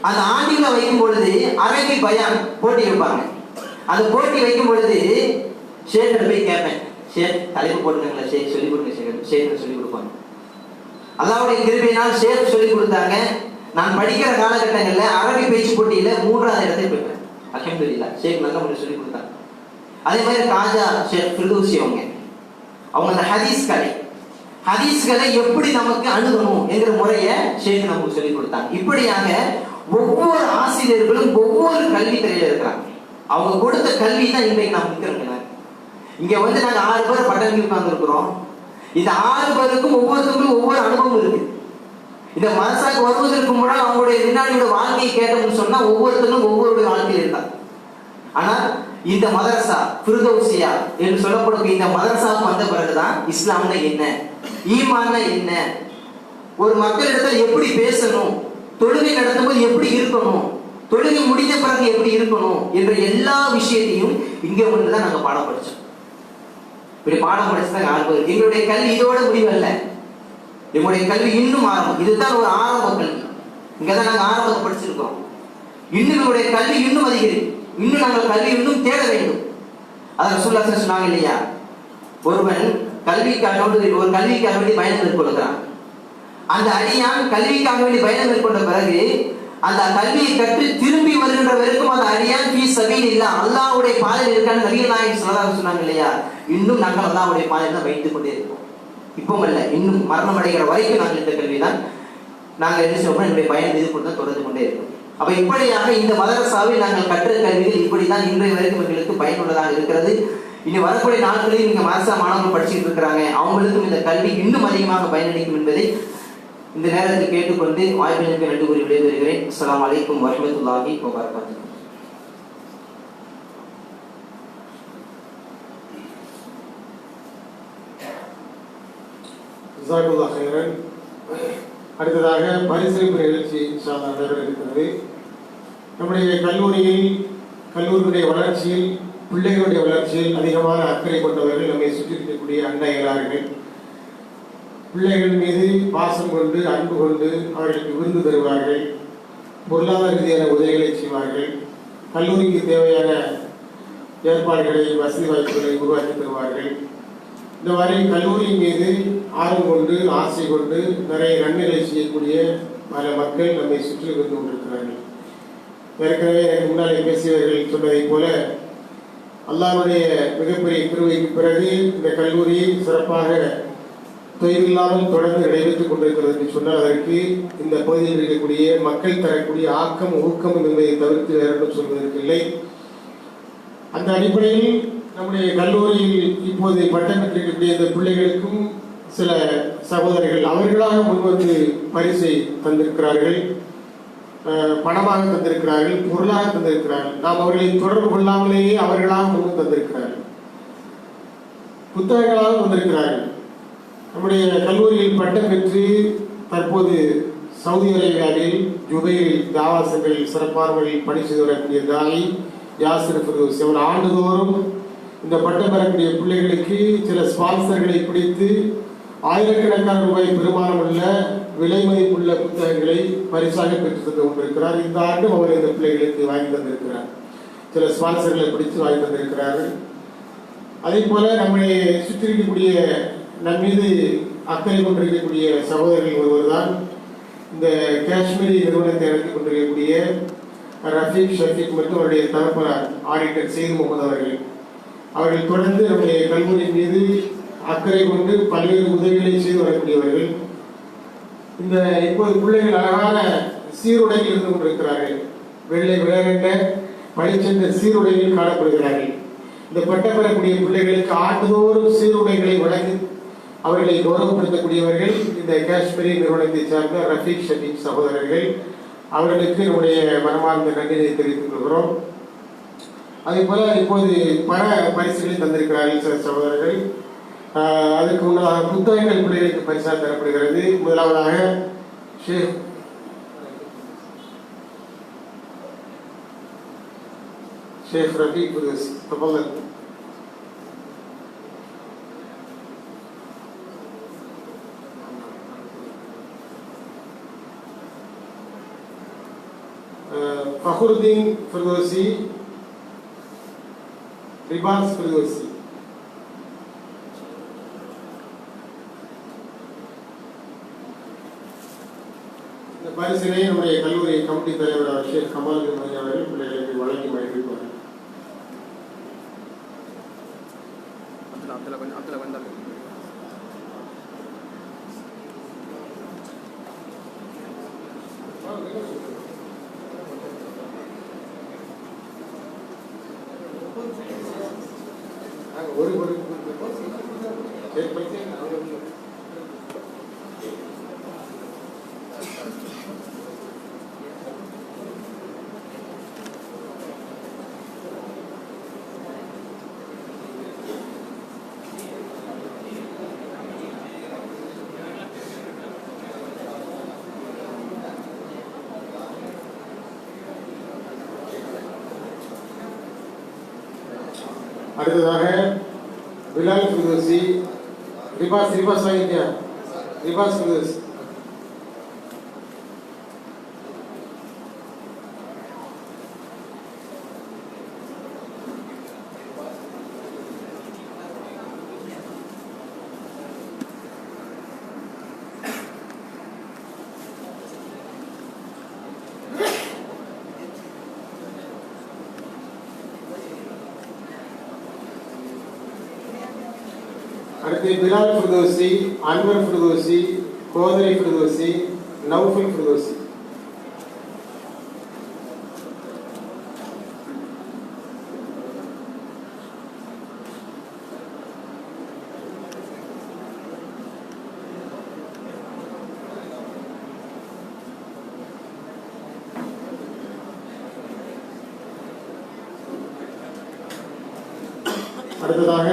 அந்த ஆண்டில வைக்கும் பொழுது அரபி பயான் போட்டி வைப்பாங்க. அந்த போட்டி வைக்கும் பொழுது ஷேக் போய் கேட்பேன், ஷேக் தலைப்பு போட்டுங்களா, ஷேக் சொல்லிக் கொடுங்க, ஷேக் சொல்லிக் கொடுப்பாங்க. அல்லாஹ்வுடைய கிருபையினால் ஷேக் சொல்லிக் கொடுத்தாங்க. நான் படிக்கிற காலகட்டங்கள்ல அரபி பேச்சு போட்டியில 3வது இடத்தை பெற்றேன். அல்ஹம்துலில்லாஹ், ஷேக் நல்ல முறையில் சொல்லிக் கொடுத்தாங்க. அதே மாதிரி காஜா ஷேக் ஃபிர்தௌசி அவங்க அந்த ஹதீஸ்களை எப்படி நமக்கு அணுகணும் என்கிற முறையை ஷேக் நமக்கு சொல்லிக் கொடுத்தாங்க. இப்படியாக ஒவ்வொரு ஆசிரியர்களும் ஒவ்வொரு கல்வி துறையில இருக்கிறாங்க. அவங்க கொடுத்த கல்வி தான் இன்றைக்கு நாம் நிற்கிறோங்க. இங்க வந்து நாங்க 6 பேர் பட்டங்கள் உட்கார்ந்துருக்கிறோம். இந்த 6 பேருக்கும் ஒவ்வொருத்தருக்கும் ஒவ்வொரு அனுபவம் இருக்கு. இந்த மதரசாக்கு வருவதற்கு முன்னால் அவங்களுடைய வினாடியோட வாழ்க்கையை கேட்டோம்னு சொன்னா ஒவ்வொருத்தரும் ஒவ்வொருடைய வாழ்க்கையில் இருந்தாங்க. ஆனா இந்த மதரசா ஃபிர்தௌசியா என்று சொல்லக்கூடிய இந்த மதரசாவுக்கு வந்த பிறகுதான் இஸ்லாம்னா என்ன, ஈமான்னா என்ன, ஒரு மக்களிடத்தில் எப்படி பேசணும், தொழுகை நடத்தும்போது எப்படி இருக்கணும், தொழுகை முடிந்த பிறகு எப்படி இருக்கணும் என்ற எல்லா விஷயத்தையும் இங்க வந்துதான் நாங்க பாடம் படிச்சோம். இப்படி பாடம் படிச்சுதான் 4 பேர். எங்களுடைய கல்வி இதோட முடிவல்ல, எங்களுடைய கல்வி இன்னும் ஆரம்பம். இதுதான் ஒரு ஆரம்ப கல்வி. இங்கதான் நாங்க ஆரம்பத்தை படிச்சிருக்கோம். இன்னும் எங்களுடைய கல்வி இன்னும் அதிகரிக்கும். இன்னும் நாங்கள் கல்வி இன்னும் தேட வேண்டும். அதை ரசூலுல்லாஹ் சொன்னாங்க இல்லையா, ஒருவன் கல்விக்காக வேண்டி பயணம் மேற்கொள்கிறான். அந்த அடியான் கல்விக்காக வேண்டி பயணம் மேற்கொண்ட பிறகு அந்த கல்வியை கற்று திரும்பி வருகின்ற வரைக்கும் அந்த அடியான் ஃபீ சபீலில்லாஹ் அல்லாஹ்வுடைய பாதையில் இருக்கான்னு நபிகள் நாயகம் ஸல்லல்லாஹு அலைஹி சொன்னாங்க இல்லையா. இன்னும் நாங்கள் அல்லாஹ்வுடைய பாதையில் தான் வைத்துக் கொண்டே இருப்போம். இப்போ அல்ல, இன்னும் மரணம் அடைகிற வரைக்கும் நாங்கள் இந்த கல்வி தான் நாங்கள் என்ன செய்வோம், என்னுடைய பயணம் இது கொண்டு தான் தொடர்ந்து கொண்டே இருக்கோம். அப்ப இப்படியாக இந்த மதரசாவில் நாங்கள் கற்ற கல்விகள் இப்படிதான் இன்றைய வரைக்கும் எங்களுக்கு பயனுள்ளதாக இருக்கிறது. இனி வரக்கூடிய நாட்களில் இங்க மதரசா மாணவர்கள் படிச்சுட்டு இருக்கிறாங்க, அவங்களுக்கும் இந்த கல்வி இன்னும் அதிகமாக பயனளிக்கும் என்பதை இந்த நேரத்தில் கேட்டுக்கொண்டு வாய்ப்பிற்கு நன்றி கூறி விடைபெறுகிறேன். அஸ்ஸலாமு அலைக்கும் வரஹ்மத்துல்லாஹி வபரகாத்துஹு. ஜஸாக்கல்லாஹு கைரன். அடுத்ததாக பரிசளிப்பு நிகழ்ச்சி இன்ஷா அல்லாஹ் நடைபெற இருக்கிறது. நம்முடைய கல்லூரியுடைய வளர்ச்சியில், பிள்ளைகளுடைய வளர்ச்சியில் அதிகமான அக்கறை கொண்டவர்கள் நம்மை சுற்றி இருக்கக்கூடிய அன்னையரார்கள். பிள்ளைகள் மீது பாசம் கொண்டு அன்பு கொண்டு அவர்களுக்கு விருந்து தருவார்கள், பொருளாதார ரீதியான உதவிகளை செய்வார்கள், கல்லூரிக்கு தேவையான ஏற்பாடுகளை வசதி வாய்ப்புகளை உருவாக்கி தருவார்கள். இந்த மாதிரி கல்லூரியின் மீது ஆர்வம் கொண்டு ஆசை கொண்டு நிறைய நன்மைகளை செய்யக்கூடிய பல மக்கள் நம்மை சுற்றி வந்து கொண்டிருக்கிறார்கள். ஏற்கனவே எனக்கு முன்னாலே பேசியவர்கள் சொன்னதைப் போல அல்லாஹ்வுடைய மிகப்பெரிய கிருபைக்கு பிறகு இந்த கல்லூரி சிறப்பாக தொய்வில்லாமல் தொடர்ந்து நடைபெற்றுக் கொண்டிருக்கிறது என்று சொன்னால் அதற்கு இந்த பகுதியில் இருக்கக்கூடிய மக்கள் தரக்கூடிய ஆக்கம் ஊக்கம் என்பதை தவிர்த்து வேறொன்றும் சொல்வதற்கு இல்லை. அந்த அடிப்படையில் நம்முடைய கல்லூரியில் இப்போது பட்டம் பெற்றிருக்கக்கூடிய இந்த பிள்ளைகளுக்கும் சில சகோதரர்கள் அவர்களாக முன்வந்து பரிசை தந்திருக்கிறார்கள், பணமாக தந்திருக்கிறார்கள், பொருளாக தந்திருக்கிறார்கள். நாம் அவர்களை தொடர்பு கொள்ளாமலேயே அவர்களாக முன் தந்திருக்கிறார்கள், புத்தகங்களாக வந்திருக்கிறார்கள். நம்முடைய கல்லூரியில் பட்டம் பெற்று தற்போது சவுதி அரேபியாவில் ஜுபைரில் தாவா சென்டரில் சிறப்பான முறையில் பணி செய்து வரக்கூடிய தாயி யாசிர் ஃபிர்தௌசி அவர் ஆண்டுதோறும் இந்த பட்டம் பெறக்கூடிய பிள்ளைகளுக்கு சில ஸ்பான்சர்களை பிடித்து ஆயிரக்கணக்கான ரூபாய் பெருமானம் உள்ள விலை மதிப்புள்ள புத்தகங்களை பரிசாக பெற்று தந்து கொண்டிருக்கிறார். இந்த ஆண்டும் அவர் இந்த பிள்ளைகளுக்கு வாங்கி தந்திருக்கிறார், சில ஸ்பான்சர்களை பிடித்து வாங்கி தந்திருக்கிறார்கள். அதே போல நம்மை சுற்றி இருக்கக்கூடிய நம் மீது அக்கறை கொண்டிருக்கக்கூடிய சகோதரர்கள் ஒருவர் தான் இந்த காஷ்மீரி நிறுவனத்தை நடத்தி கொண்டிருக்கக்கூடிய ரஃபீக் ஷஃபீக் மற்றும் அவருடைய தகப்பனார் ஆடிட்டர் செய்து முகமது அவர்கள். அவர்கள் தொடர்ந்து நம்முடைய கல்லூரி மீது அக்கறை கொண்டு பல்வேறு உதவிகளை செய்து வரக்கூடியவர்கள். இந்த இப்போது பிள்ளைகள் அழகான சீருடையில் இருந்து கொண்டிருக்கிறார்கள். வெள்ளை விளையாண்ட பழிச்சென்ற சீருடையில் காணப்படுகிறார்கள். இந்த பட்டம் பெறக்கூடிய பிள்ளைகளுக்கு ஆண்டுதோறும் சீருடைகளை வழங்கி அவர்களை கௌரவப்படுத்தக்கூடியவர்கள் இந்த காஷ்மீரி நிறுவனத்தை சார்ந்த ரஃபீக் ஷஃபீக் சகோதரர்கள். அவர்களுக்கு நம்முடைய மனமார்ந்த நன்றியை தெரிவித்துக் கொள்கிறோம். அதே போல இப்போது பல பரிசுகளை தந்திருக்கிறார்கள் சில சகோதரர்கள். அதற்கு முன்னதாக புத்தகங்கள் பிள்ளைகளுக்கு பரிசாக தரப்படுகிறது. முதலாவதாக ஷேக் ரஃபீக் தஃபضل. ஃபஹ்ருதீன் ஃபிர்தௌசி, ரிபாஸ் ஃபிர்தௌசி. இந்த பரிசினை நம்முடைய கல்லூரி கமிட்டி தலைவர் ஷேக் கமால் அவர்கள் பிள்ளைகளுக்கு வழங்கி மகிழ்வார்கள். அடுத்ததாக பிலால் ஃபிர்தௌசி, ரிபாஸ் வாங்கிட்டியா? ரிபாஸ் ஃபிர்தௌசி. அடுத்து பிலால் ஃபிர்தௌசி, அன்வர் ஃபிர்தௌசி, கோதரி ஃபிர்தௌசி, நௌஃபல் ஃபிர்தௌசி. அடுத்ததாக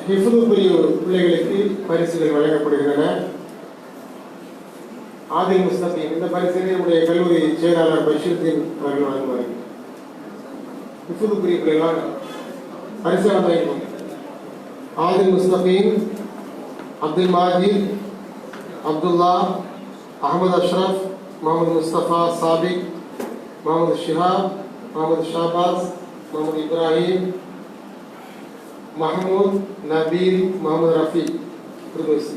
ஹிஃபுதுக்குரிய பிள்ளைகளுக்கு பரிசுகள் வழங்கப்படுகின்றன. ஆதில் முஸ்தபீன், இந்த பரிசினை நம்முடைய கல்லூரி செயலாளர் பஷீர்தீன் அவர்கள் வழங்குவார்கள். ஹிஃபுதுக்குரிய பிள்ளைகளால் பரிசு வழங்கும். ஆதில் முஸ்தபீன், அப்துல் மாஜித், அப்துல்லா, அஹமது அஷ்ரஃப், முகமது முஸ்தபா சாபிக், முகமது ஷிஹாப், முகமது ஷாபாஸ், முகமது இப்ராஹிம், महमूद, नबील, मोहम्मद रफ़ी फिरदौसी.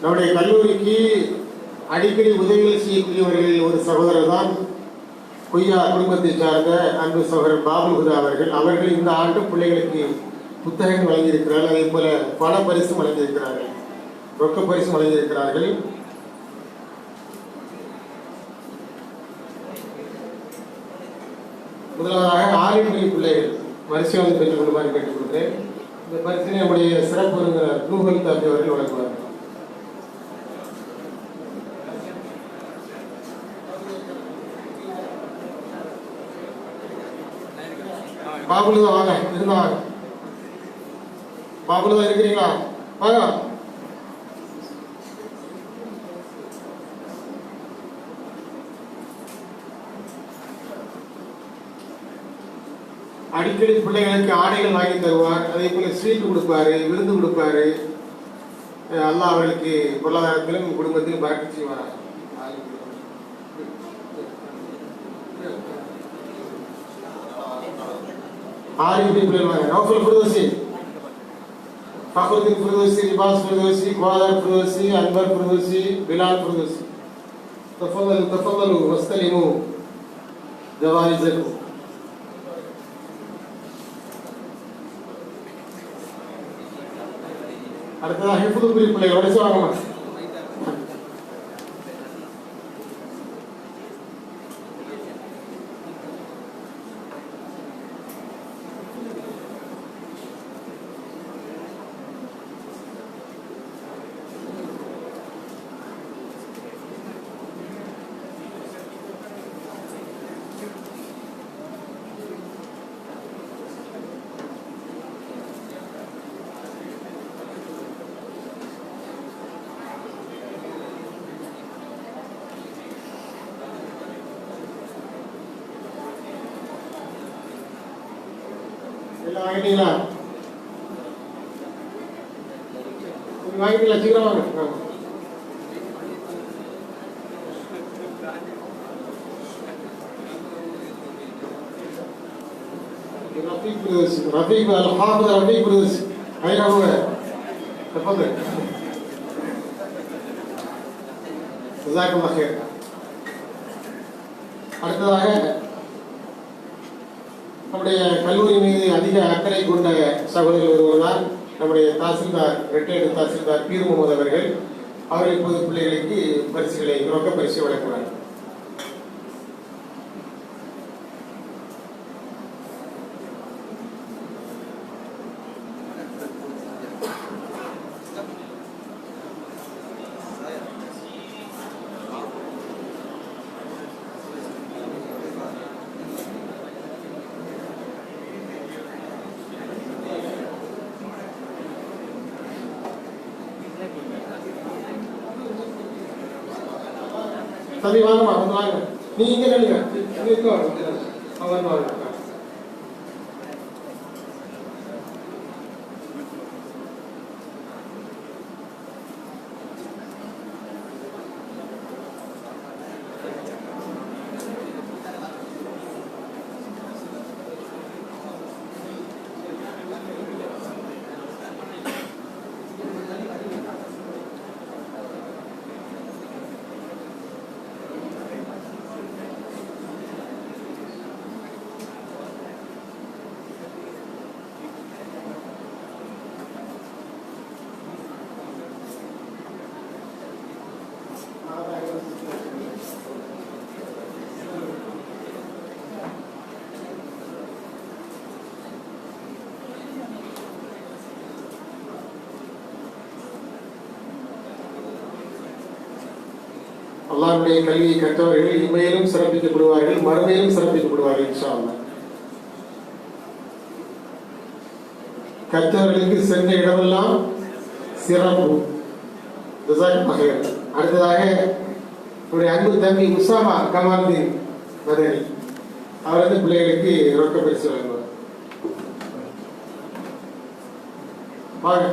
நம்முடைய கல்லூரிக்கு அடிக்கடி உதவிகள் செய்யக்கூடியவர்கள் ஒரு சகோதரர் தான் கொய்யா குடும்பத்தை சார்ந்த அன்பு சகோதரர் பாபுல் ஹுதா அவர்கள். அவர்கள் இந்த ஆண்டு பிள்ளைகளுக்கு புத்தகங்கள் வழங்கியிருக்கிறார்கள். அதே போல பண பரிசும் வழங்கியிருக்கிறார்கள், ரொக்க பரிசும் வழங்கியிருக்கிறார்கள். முதலாவதாக ஆலிமொழி பிள்ளைகள் வரிசை வந்து பெற்றுக் கொள்ளுமாறு கேட்டுக்கொள்கிறேன். இந்த பரிசினை நம்முடைய சிறப்பு விருந்தினர் நூகல் தாபி அவர்கள் வழங்குவார்கள். பாபுல் வாங்க இருந்தாங்க. பாபுல தான் இருக்கிறீங்களா? வாங்க. அடிக்கடி பிள்ளைகளுக்கு ஆடைகள் வாங்கி தருவார். அதே போல ஸ்வீட் கொடுப்பாரு, விருந்து கொடுப்பாரு. அல்லாஹ் அவர்களுக்கு பொருளாதாரத்திலும் குடும்பத்திலும் பரக்கத் செய்வார். ஆரிஃபின் பிள்ளைகள் நௌஃபல் ஃபுர்தௌசி, ஃபக்ருதீன் ஃபுர்தௌசி, லிபாஸ் ஃபுர்தௌசி, குவாதர் ஃபுர்தௌசி, அன்வர் ஃபுர்தௌசி, பிலால் ஃபுர்தௌசி. தஃபضلوا واستلموا جوائزكم. அடுத்ததாக ஹிஃபுது பிள்ளைகள் உடைச்சு வாங்கம்மா. வாங்கிட்டீங்களா? வாங்கிட்டீங்களா? சீக்கிரம் வாங்க. رفيق الحافظ رفيق بروسي أين هو؟ تفضل. جزاك الله خير. அடுத்ததாக நம்முடைய கல்லூரி மீது அதிக அக்கறை கொண்ட சகோதரர் ஒருவர் தான் நம்முடைய தாசில்தார், ரிட்டையர்டு தாசில்தார் பீர் முகமது அவர்கள். அவர்கள் இப்போது பிள்ளைகளுக்கு பரிசுகளை, ரொக்க பரிசு வழங்குவார். தம்பி வாங்கம்மா, வந்து வாங்க. நீங்க இங்க நில்லுங்க. இங்க வாங்க. வாங்க. அல்லாஹ்வுடைய கல்வியை கற்றவர்கள் இம்மையிலும் சிறப்பிக்கப்படுவார்கள், மறுமையிலும் சிறப்பிக்கப்படுவார்கள் இன்ஷா அல்லாஹ். கற்றவர்களுக்கு சென்ற இடமெல்லாம் சிறப்பு. அடுத்ததாக நம்முடைய அன்பு தம்பி உசாமா கமாலுதீன் மதனி, அவர் வந்து பிள்ளைகளுக்கு ரொக்க பரிசு வழங்குவார். வாங்க.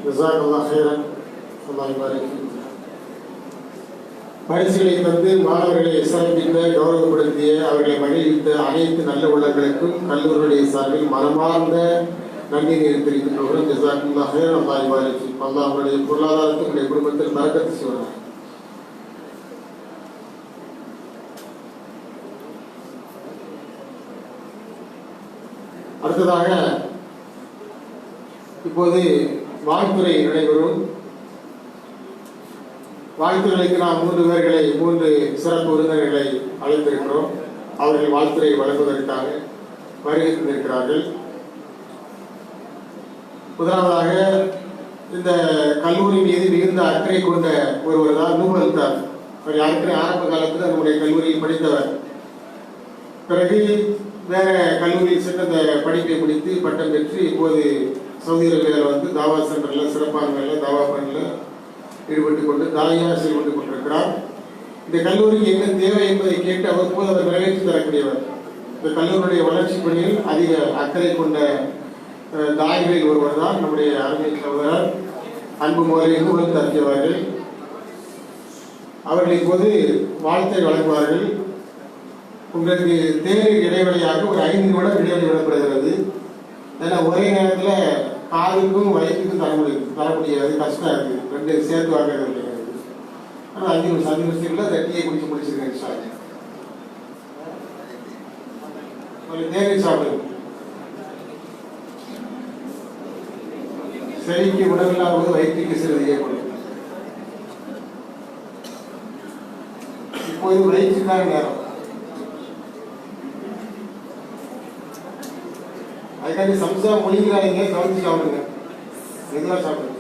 ஜஸாக்கல்லாஹ் ஹைரன். அல்லாஹ் யுபாரிக் ஃபீக். பரிசுகளை தந்து மாணவர்களை சிறப்பித்த, கௌரவப்படுத்திய, அவர்களை மகிழ்வித்த அனைத்து நல்ல உள்ளங்களுக்கும் கல்லூரியுடைய சார்பில் மனமார்ந்த நன்றி தெரிவிக்கின்றோம். ஜஸாக்கல்லாஹ் ஹைரன். அல்லாஹ் யுபாரிக் ஃபீக். அல்லாஹ் அவருடைய பொருளாதாரத்தை உங்களுடைய குடும்பத்தில் பரக்கத்து செய்வார். அடுத்ததாக இப்போது வாழ்த்துறை நடைபெறும். வாழ்த்துறைக்கு நாம் 3 பேர்களை, 3 சிறப்பு விருந்தினர்களை அழைத்திருக்கிறோம். அவர்கள் வாழ்த்துறை வழங்குவதற்காக வருகை தந்திருக்கிறார்கள். முதலாவதாக இந்த கல்லூரி மீது மிகுந்த அக்கறை கொண்ட ஒருவர் தான் நூபல் தார். அவர் யாருக்குமே ஆரம்ப காலத்தில் நம்முடைய கல்லூரியில் படித்தவர். பிறகு வேற கல்லூரியில் சென்று அந்த படிப்பை முடித்து பட்டம் பெற்று இப்போது சவுதி அரேபியாவில் வந்து தாவா சென்டரில் சிறப்பான வேலை தாவா பணியில் ஈடுபட்டு கொண்டு தாயாக செயல்பட்டு கொண்டிருக்கிறார். இந்த கல்லூரிக்கு என்ன தேவை என்பதை கேட்டு அவ்வப்போது அவர் நிறைவேற்றி தரக்கூடியவர். இந்த கல்லூரியுடைய வளர்ச்சி பணியில் அதிக அக்கறை கொண்ட தாய்களில் ஒருவர் தான் நம்முடைய அருமை சகோதரர் அன்பு மோலை நூல் தரத்தியவர்கள். அவர்கள் இப்போது வாழ்த்தை வழங்குவார்கள். உங்களுக்கு தேர்வு இடைவெளியாக ஒரு 5 நிமிடம் இடைவெளி விடப்படுகிறது. ஏன்னா ஒரே நேரத்தில் காதுக்கும் வயிற்றுக்கும் தர முடியாது, கஷ்டம் இருக்குது. 2 சேர்த்து வாங்கிறது இல்லைங்க. ஆனால் 5 நிமிஷத்தில் அந்த டீயை குடிச்சு முடிச்சிருக்கேன் சார். தேநீர் சாப்பிடுங்க. செடிக்கு உணவில்லாத வயிற்றுக்கு சிறிது ஏற்படும். இப்போது வயிற்றுக்கான நேரம். அதுக்காண்டி சம்சா மொழிகிறாங்க, கவனிச்சு சாப்பிடுங்க. ரெகுலராக சாப்பிடுங்க.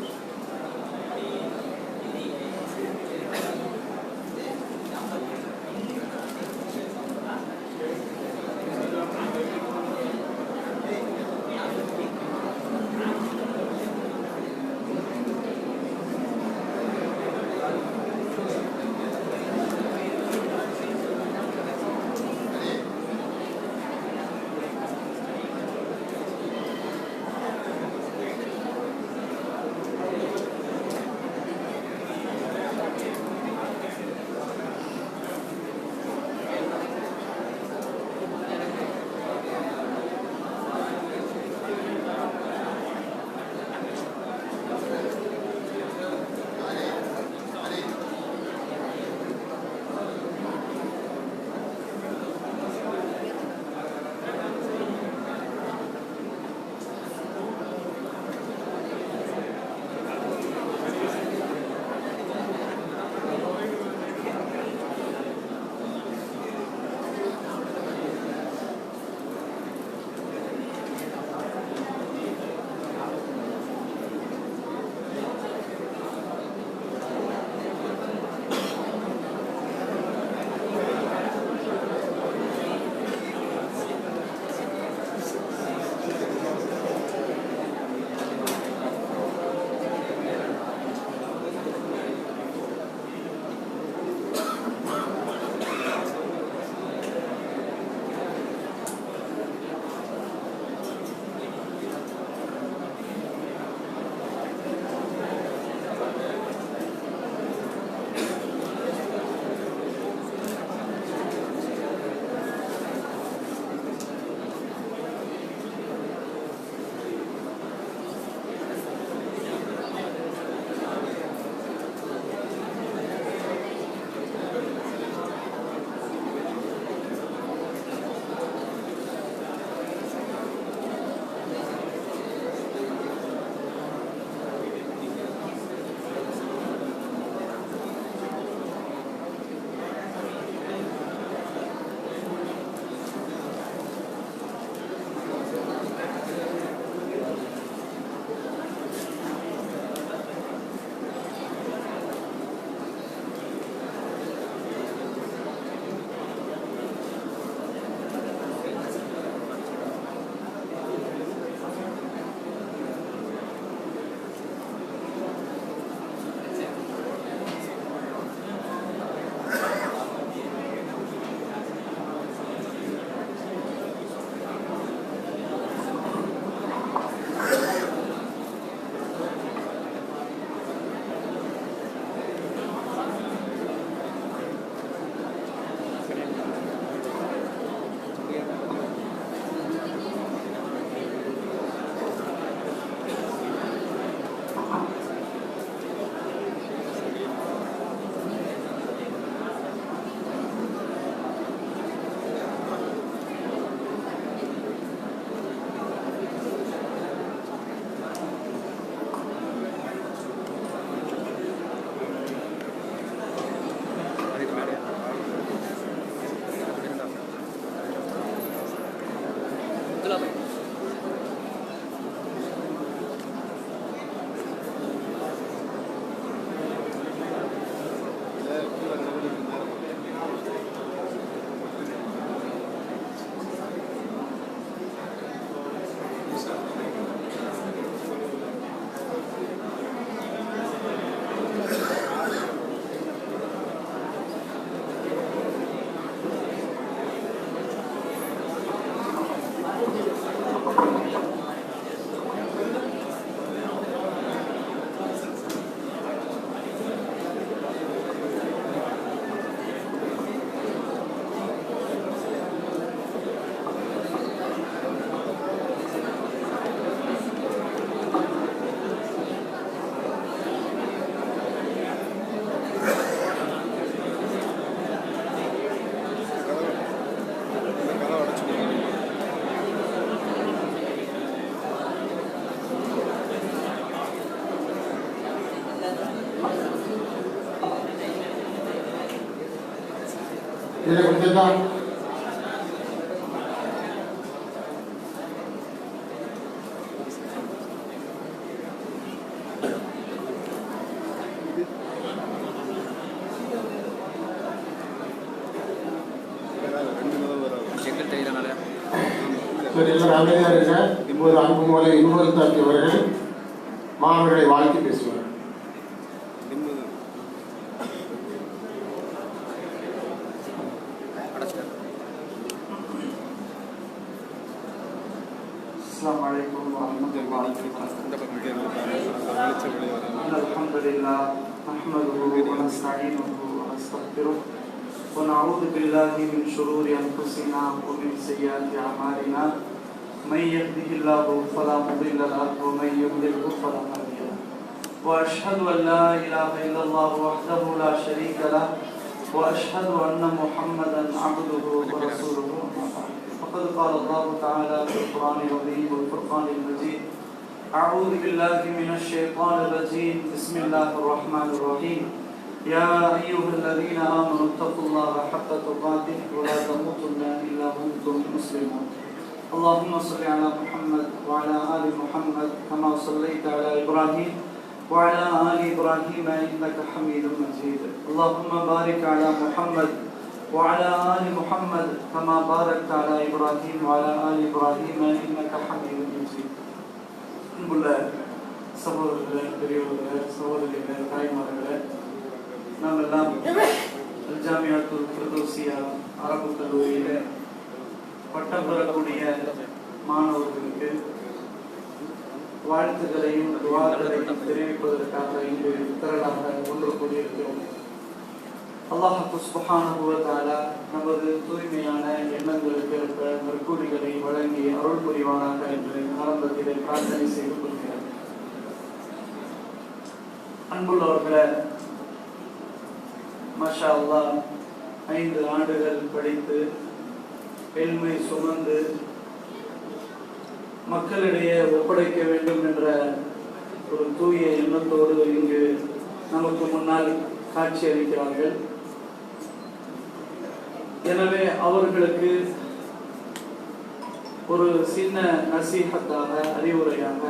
இதில் கொஞ்சம்தான் எல்லாரும் அமைதியாக இருக்க. இப்போது அன்பு மூலை இன்னொரு தாக்கியவர்கள் மாணவர்களை வாழ்த்தி பேசுவார். السلام عليكم ورحمة الله وبركاته. الحمد لله نحمده ونستعينه ونستغفره ونعوذ بالله من شرور أنفسنا ومن سيئات أعمالنا من يهده الله فلا مضل له ومن يضلل فلا هادي له وأشهد أن لا إله إلا الله وحده لا شريك له وأشهد أن محمدا عبده ورسوله. فقد قال الله تعالى في القرآن العظيم والفرقان المجيد أعوذ بالله من الشيطان الرجيم بسم الله الرحمن الرحيم يا أيها الذين آمنوا اتقوا الله حق تقاته ولا تموتن إلا وأنتم مسلمون. اللهم صل على محمد وعلى آل محمد كما صليت على إبراهيم وعلى آل إبراهيم إنك حميد مجيد. اللهم بارك على محمد وعلى آل محمد كما باركت على إبراهيم وعلى آل إبراهيم إنك حميد مجيد. அன்புள்ள சகோதரர்களே, பெரியவர்களே, சகோதரிகளே, தாய்மார்களே, நாம் எல்லாம் அல்ஜாமியாத்துல் ஃபிர்தௌசியா அரபு கல்லூரியிலே பட்டம் பெறக்கூடிய மாணவர்களுக்கு வாழ்த்துக்களையும் துஆக்களையும் தெரிவிப்பதற்காக இங்கு திரளாக ஒன்று கூடியிருக்கிறோம். அல்லாஹ் சுப்ஹானஹு வ தஆலா நமது தூய்மையான எண்ணங்களுக்கு ஏற்ப நற்கூலிகளை வழங்கி அருள் புரிவானாக என்று ஆரம்பத்திலே பிரார்த்தனை செய்து கொள்கிறேன். அன்புள்ளவர்களே, மாஷா அல்லாஹ் 5 ஆண்டுகள் படித்து எல்மை சுமந்து மக்களிடையே ஒப்படைக்க வேண்டும் என்ற ஒரு தூய எண்ணத்தோடு இங்கு நமக்கு முன்னால் காட்சி அளிக்கிறார்கள். எனவே அவர்களுக்கு ஒரு சின்ன நசீஹத்தாக, அறிவுரையாக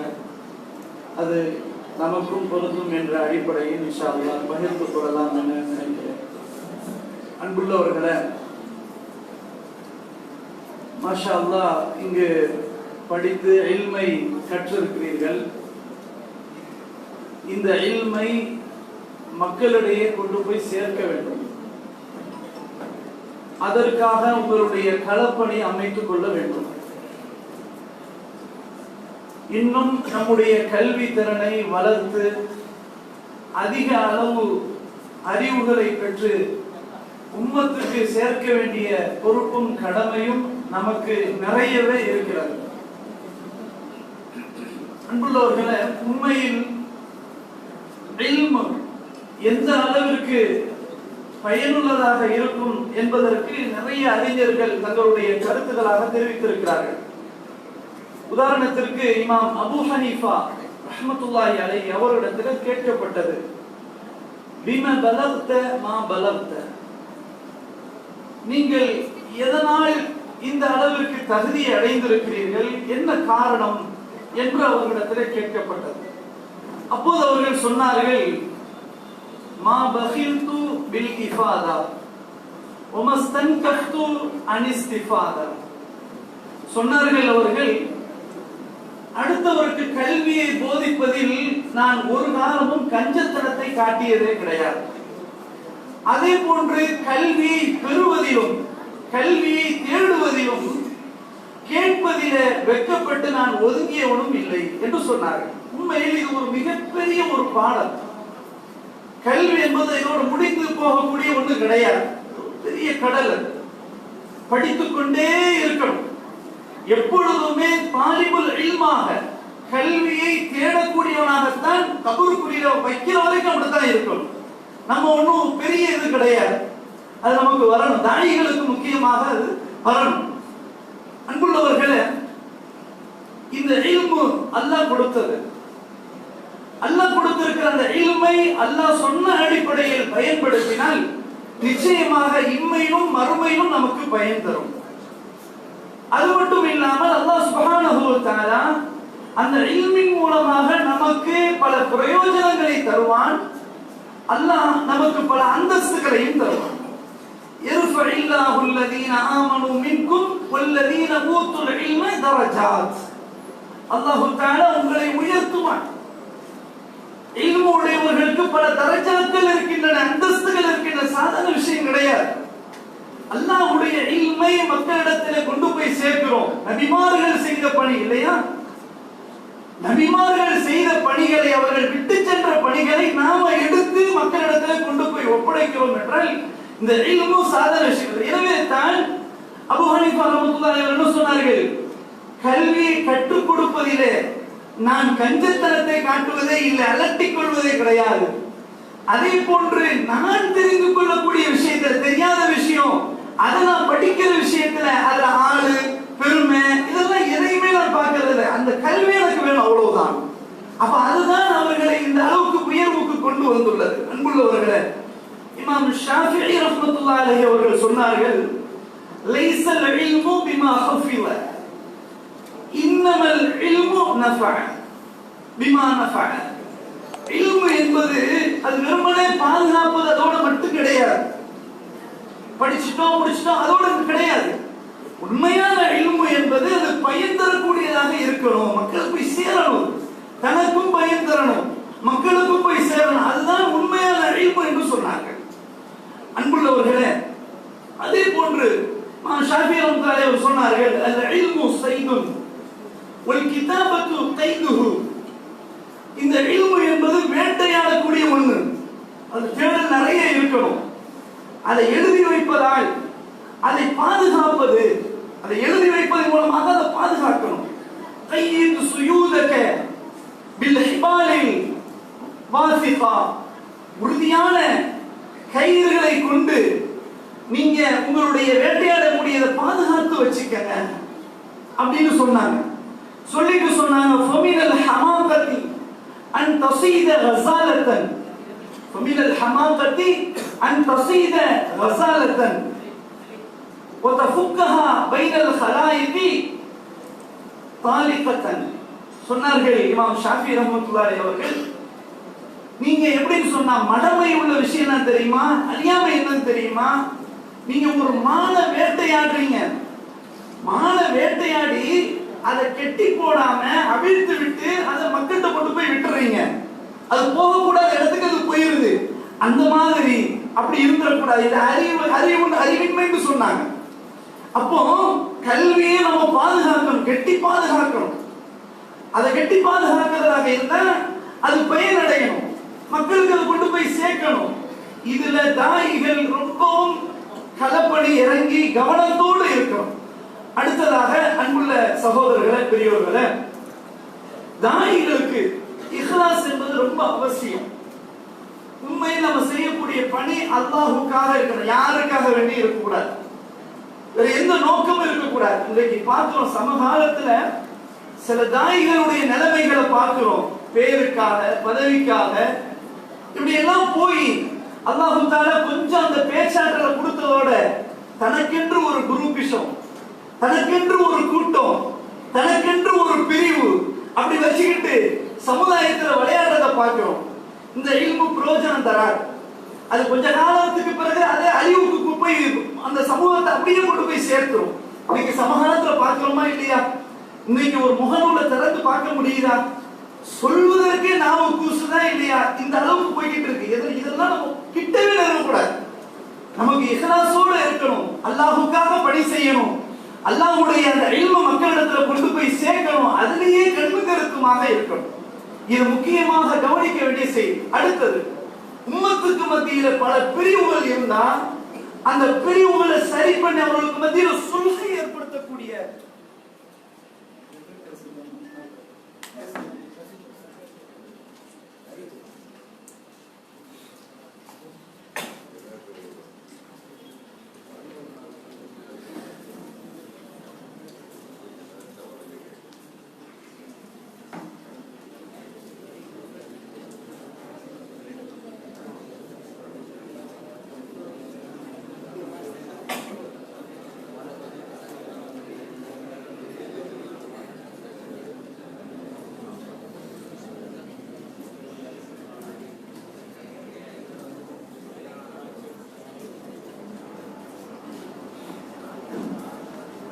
அது நமக்கும் பொருந்தும் என்ற அடிப்படையில் இன்ஷா அல்லாஹ் பகிர்ந்து கொள்ளலாம் என நினைக்கிறேன். அன்புள்ளவர்களே, மாஷா அல்லாஹ் இங்கு படித்து இல்மை கற்றிருக்கிறீர்கள். இந்த இல்மை மக்களிடையே கொண்டு போய் சேர்க்க வேண்டும். அதற்காக உங்களுடைய களப்பணி அமைத்துக் கொள்ள வேண்டும். இன்னும் நம்முடைய கல்வி திறனை வளர்த்து அதிக அளவு அறிவுகளை பெற்று உம்மத்துக்கு சேர்க்க வேண்டிய பொறுப்பும் கடமையும் நமக்கு நிறையவே இருக்கிறது. அன்புள்ளவர்களே, உண்மையில் இல்மு எந்த அளவிற்கு பயனுள்ளதாக இருக்கும் என்பதற்கு நிறைய அறிஞர்கள் தங்களுடைய கருத்துக்களாக தெரிவித்திருக்கிறார்கள். உதாரணத்திற்கு இமாம் அபூ ஹனீஃபா ரஹ்மத்துல்லாஹி அலைஹி அவரிடத்தில் கேட்கப்பட்டது, பிம பலக்த மா பலக்த, நீங்கள் எதனால் இந்த அளவிற்கு தகுதியை அடைந்திருக்கிறீர்கள், என்ன காரணம் என்று அவர்களிடத்தில் கேட்கப்பட்டது. அப்போது அவர்கள் சொன்னார்கள், மா பகில்து பில் இஃபாதா வமஸ்தன்கஃப்து அன் இஸ்திஃபாதா. சொன்னார்கள் அவர்கள், அடுத்தவருக்கு கல்வியை போதிப்பதில் நான் ஒரு காலமும் கஞ்சத்தனத்தை காட்டியதே கிடையாது. அதே போன்று கல்வியை பெறுவதிலும் கல்வியை தேடுவதிலும் கேட்பதில வெட்கப்பட்டு நான் ஒதுங்கியவனும் இல்லை என்று சொன்னார்கள். உண்மையில் இது ஒரு மிகப்பெரிய ஒரு பாடம். கல்வி என்பது இதோடு முடிந்து போகக்கூடிய ஒன்று கிடையாது. பெரிய கடல், படித்துக் கொண்டே இருக்கணும். எப்பொழுதுமே தாலிபுல் இல்மாக கல்வியை தேடக்கூடியவனாகத்தான் கபூருக்குரிய வைக்கிற வரைக்கும் அப்படித்தான் இருக்கணும். நம்ம ஒன்றும் பெரிய இது கிடையாது, அது நமக்கு வரணும். தாயிகளுக்கு முக்கியமாக அது வரணும். அன்புள்ளவர்களே, இந்த இல்மு அல்லாஹ் கொடுத்தது. அல்லாஹ் கொடுத்திருக்கிற அந்த இல்மை அல்லாஹ் சொன்ன அடிப்படையில் பயன்படுத்தினால் நிச்சயமாக இம்மையிலும் மறுமையிலும் நமக்கு பயன் தரும். அது மட்டும் இல்லாமல் அல்லாஹ் சுப்ஹானஹு வ தஆலா அந்த இல்மின் மூலமாக நமக்கு பல பிரயோஜனங்களை தருவான். அல்லாஹ் நமக்கு பல அந்தஸ்துகளையும் தருவான். யர்ஃபஇல்லாஹு அல்லதீன ஆமனூ மின்கும் வல்லதீன ஊத்துல் இல்ம தரஜாத். அல்லாஹ் தஆலா உங்களை உயர்த்துவான். இல்மு உடையவர்களுக்கு பல தரஜாக்கள் இருக்கின்றன, அந்தஸ்துகள் இருக்கின்றன. சாதாரண விஷயம் கிடையாது. அல்லாஹ்வுடைய இல்மை மக்களிடத்தில் கொண்டு போய் சேர்க்கிறோம். நபிமார்கள் செய்த பணி இல்லையா? நபிமார்கள் செய்த பணிகளை, அவர்கள் விட்டு சென்ற பணிகளை நாம எடுத்து மக்களிடத்தில் கொண்டு போய் ஒப்படைக்கிறோம் என்றால் இந்த இல்மு சாதாரண விஷயம். எனவே தான் அபூ ஹனீஃபா ரஹ்மத்துல்லாஹி அலைஹி என்ன சொன்னார்கள், கல்வியை கற்றுக் கொடுப்பதிலே நான் கஞ்சத்தனத்தை காட்டுவதே இல்லை, அலட்டிக் கொள்வதே கிடையாது. அதே போன்று நான் தெரிந்து கொள்ளக்கூடிய விஷயத்துல, தெரியாத விஷயம் அதை நான் படிக்கிற விஷயத்துல அதுல ஆளு பெருமை இதெல்லாம் எதையுமே நான் பார்க்கறது இல்லை. அந்த கல்வி எனக்கு வேணும், அவ்வளவுதான். அப்ப அதுதான் அவர்களை இந்த அளவுக்கு உயர்வுக்கு கொண்டு வந்துள்ளது. அன்புள்ளவர்களே, இமாம் ஷாஃபிஈ ரஹ்மத்துல்லாஹி அலைஹி அவர்கள் சொன்னார்கள், லைஸல் இல்மு பிமா ஹஃபில இன்னமல் இல்மு நஃபஅ பிமா நஃபஅ. இல்மு என்பது அது வெறுமனே பாதுகாப்பது அதோட மட்டும் கிடையாது. படிச்சுட்டோம் முடிச்சிட்டோம் அதோட கிடையாது. உண்மையான இல்மு என்பது அது பயன் தரக்கூடியதாக இருக்கணும், மக்களுக்கு போய் சேரணும், தனக்கும் பயன் தரணும், மக்களுக்கும் போய் சேரணும். அதுதான் உண்மையான இல்மு என்று சொன்னார்கள். அன்புள்ளவர்களே, அதே போன்று ஷாஃபிஈ ரஹ்மத்துல்லாஹி அலைஹி சொன்னார்கள், அல் இல்மு ஸைதுன் வல் கிதாபத்து கைதுஹு. இந்த இல்மு என்பது வேட்டையாடக்கூடிய ஒன்று. அது தேடல் நிறைய இருக்கணும். அதை எழுதி வைப்பதால் அதை பாதுகாப்பது, அதை எழுதி வைப்பதன் மூலமாக அதை பாதுகாக்கணும். கையிது சுயூதக பில் ஹிபாலில் வாசிஃபா. உறுதியான கயிறுகளை கொண்டு நீங்க உங்களுடைய வேட்டையாடக்கூடியதை பாதுகாத்து வச்சுக்கங்க அப்படின்னு சொன்னாங்க. சொல்லிட்டு சொன்னாங்க, ஃபமினல் ஹமாகதி அன் தஸீத கஸாலத்தன். ஃபமினல் ஹமாகதி அன் தஸீத கஸாலத்தன் வதஃபுக்கஹா பைனல் ஹலாயிகி தாலிகத்தன். சொன்னார்கள் இமாம் ஷாஃபிஈ ரஹ்மத்துல்லாஹி அலைஹி அவர்கள், நீங்க எப்படின்னு சொன்னா மடமை உள்ள விஷயம் என்ன தெரியுமா, அறியாமை என்னன்னு தெரியுமா? நீங்க ஒரு மானை வேட்டையாடுறீங்க, மானை வேட்டையாடி அதை கெட்டி போடாம அவிழ்த்து விட்டு அதை மக்கள்கிட்ட கொண்டு போய் விட்டுறீங்க. அது போகக்கூடாத இடத்துக்கு அது போயிருது. அந்த மாதிரி அப்படி இருந்துடக்கூடாது. இது அறிவின்மைன்னு சொன்னாங்க. அப்போ கல்வியை நம்ம பாதுகாக்கணும், கெட்டி பாதுகாக்கணும். அதை கெட்டி பாதுகாக்கிறதாக இருந்தா அது பயனடையணும், மக்களுக்கு அதை கொண்டு போய் சேர்க்கணும். இதுல தாயிகள் ரொம்பவும் களப்படி இறங்கி கவனத்தோடு இருக்கணும். அடுத்ததாக அன்புள்ள சகோதரர்களே, பெரியோர்களே, தாயிகளுக்கு இஹ்லாஸ் என்பது ரொம்ப அவசியம். உண்மையில் நம்ம செய்யக்கூடிய பணி அல்லாஹ்வுக்காக இருக்கணும், யாருக்காக வேண்டி இருக்கக்கூடாது, வேற எந்த நோக்கமும் இருக்கக்கூடாது. இன்றைக்கு பார்க்கிறோம், சமகாலத்துல சில தாயிகளுடைய நிலைமைகளை பார்க்கிறோம். பேருக்காக, பதவிக்காக இப்படி எல்லாம் போய் அல்லாஹ் தஆலா கொஞ்சம் அந்த பேச்சாற்றலை கொடுத்ததோட தனக்கென்று ஒரு குரூப்பிசம், தனக்கென்று ஒரு கூட்டம், தனக்கென்று ஒரு பிரிவு அப்படி வச்சுக்கிட்டு சமுதாயத்துல விளையாடுறத பார்க்கிறோம். இந்த இல்மு பிரயோஜனம் தராது. அது கொஞ்ச காலத்துக்கு பிறகு அதே அழிவுக்கு போய் அந்த சமூகத்தை அப்படியே கொண்டு போய் சேர்த்துரும். இன்னைக்கு சமகாலத்துல பார்க்கிறோமா இல்லையா? இன்னைக்கு ஒரு முகநூலை திறந்து பார்க்க முடியுதா? சொல்வதற்கே நாம கூசுதான் இல்லையா? இந்த அளவுக்கு போய்கிட்டு இருக்கு. இதெல்லாம் நம்ம கிட்டவே நெருங்கக்கூடாது. நமக்கு இஹ்லாஸோட இருக்கணும், அல்லாஹுக்காக பணி செய்யணும், அல்லாஹ்வுடைய அந்த இல்ம மக்களிடத்துல கொண்டு போய் சேர்க்கணும், அதுலயே கண்மு கருத்துமாக இருக்கணும். இது முக்கியமாக கவனிக்க வேண்டிய செய்தி. அடுத்தது, உம்மத்துக்கு மத்தியில பல பிரிவுகள் இருந்தா அந்த பிரிவுகளை சரி பண்ணி அவர்களுக்கு மத்தியில சுல்ஹை ஏற்படுத்தக்கூடிய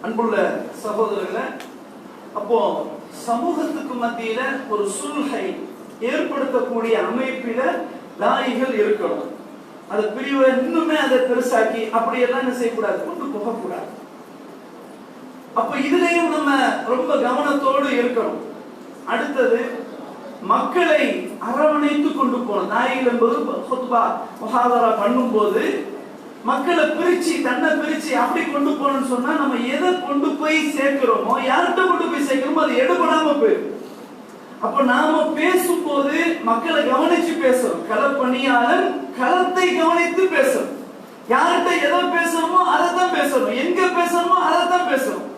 அன்புள்ள சகோதரர்களே, அப்போ சமூகத்துக்கு மத்தியில ஒரு சுல்ஹை ஏற்படுத்தக்கூடிய அமைப்பில தாயிகள் இருக்கணும். அது பிரிவை இன்னுமே அதை பெருசாக்கி அப்படியெல்லாம் என்ன செய்யக்கூடாது, கொண்டு போகக்கூடாது. அப்ப இதுலயும் நம்ம ரொம்ப கவனத்தோடு இருக்கணும். அடுத்தது, மக்களை அரவணைத்து கொண்டு போகணும். தாயிகள் என்பது ஹுத்பா முஹாதரா பண்ணும் போது மக்களை பிரிச்சு தன்னை பிரிச்சு அப்படி கொண்டு போகணும்னு சொன்னா நம்ம எதை கொண்டு போய் சேர்க்கிறோமோ, யார்கிட்ட கொண்டு போய் சேர்க்கிறோமோ அது எடுபடாம போயிடும். அப்ப நாம பேசும்போது மக்களை கவனிச்சு பேசணும். களப்பணியாளர் களத்தை கவனித்து பேசணும். யார்கிட்ட எதை பேசணுமோ அதை தான் பேசணும், எங்க பேசணுமோ அதை தான் பேசணும்.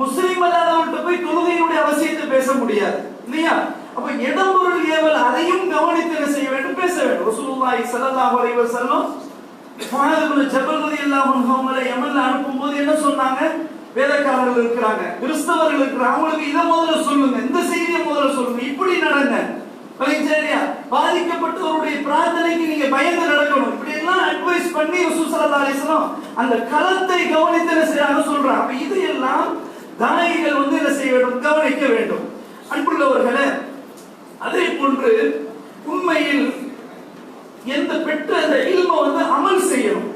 முஸ்லிம் அல்லாதவர்கிட்ட போய் தொழுகையினுடைய அவசியத்தை பேச முடியாது இல்லையா? அப்ப இடம் பொருள் ஏவல் அதையும் கவனித்து என்ன செய்ய வேண்டும், பேச வேண்டும். ரசூலுல்லாஹி ஸல்லல்லாஹு அலைஹி வஸல்லம் ஜபல் ரலியல்லாஹு அன்ஹுவை யமன்ல அனுப்பும்போது என்ன சொன்னாங்க? வேதக்காரர்கள் இருக்கிறாங்க, கிறிஸ்தவர்கள் இருக்கிறாங்க, அவங்களுக்கு இதை முதல்ல சொல்லுங்க, இந்த செய்தியை முதல்ல சொல்லுங்க, இப்படி நடங்க. சரியா? பாதிக்கப்பட்டவருடைய பிரார்த்தனைக்கு நீங்க பயந்து நடக்கணும். இப்படி எல்லாம் அட்வைஸ் பண்ணி ரசூல் ஸல்லல்லாஹு அலைஹி வஸல்லம் அந்த களத்தை கவனித்து என்ன செய்யறாங்க சொல்றாங்க. அப்ப இது எல்லாம் தாயிகள் என்ன செய்ய வேண்டும், கவனிக்க வேண்டும். அன்புள்ளவர்களே, அதே போன்று உண்மையில் எந்த பெற்ற அந்த இல்ம அமல் செய்யணும்.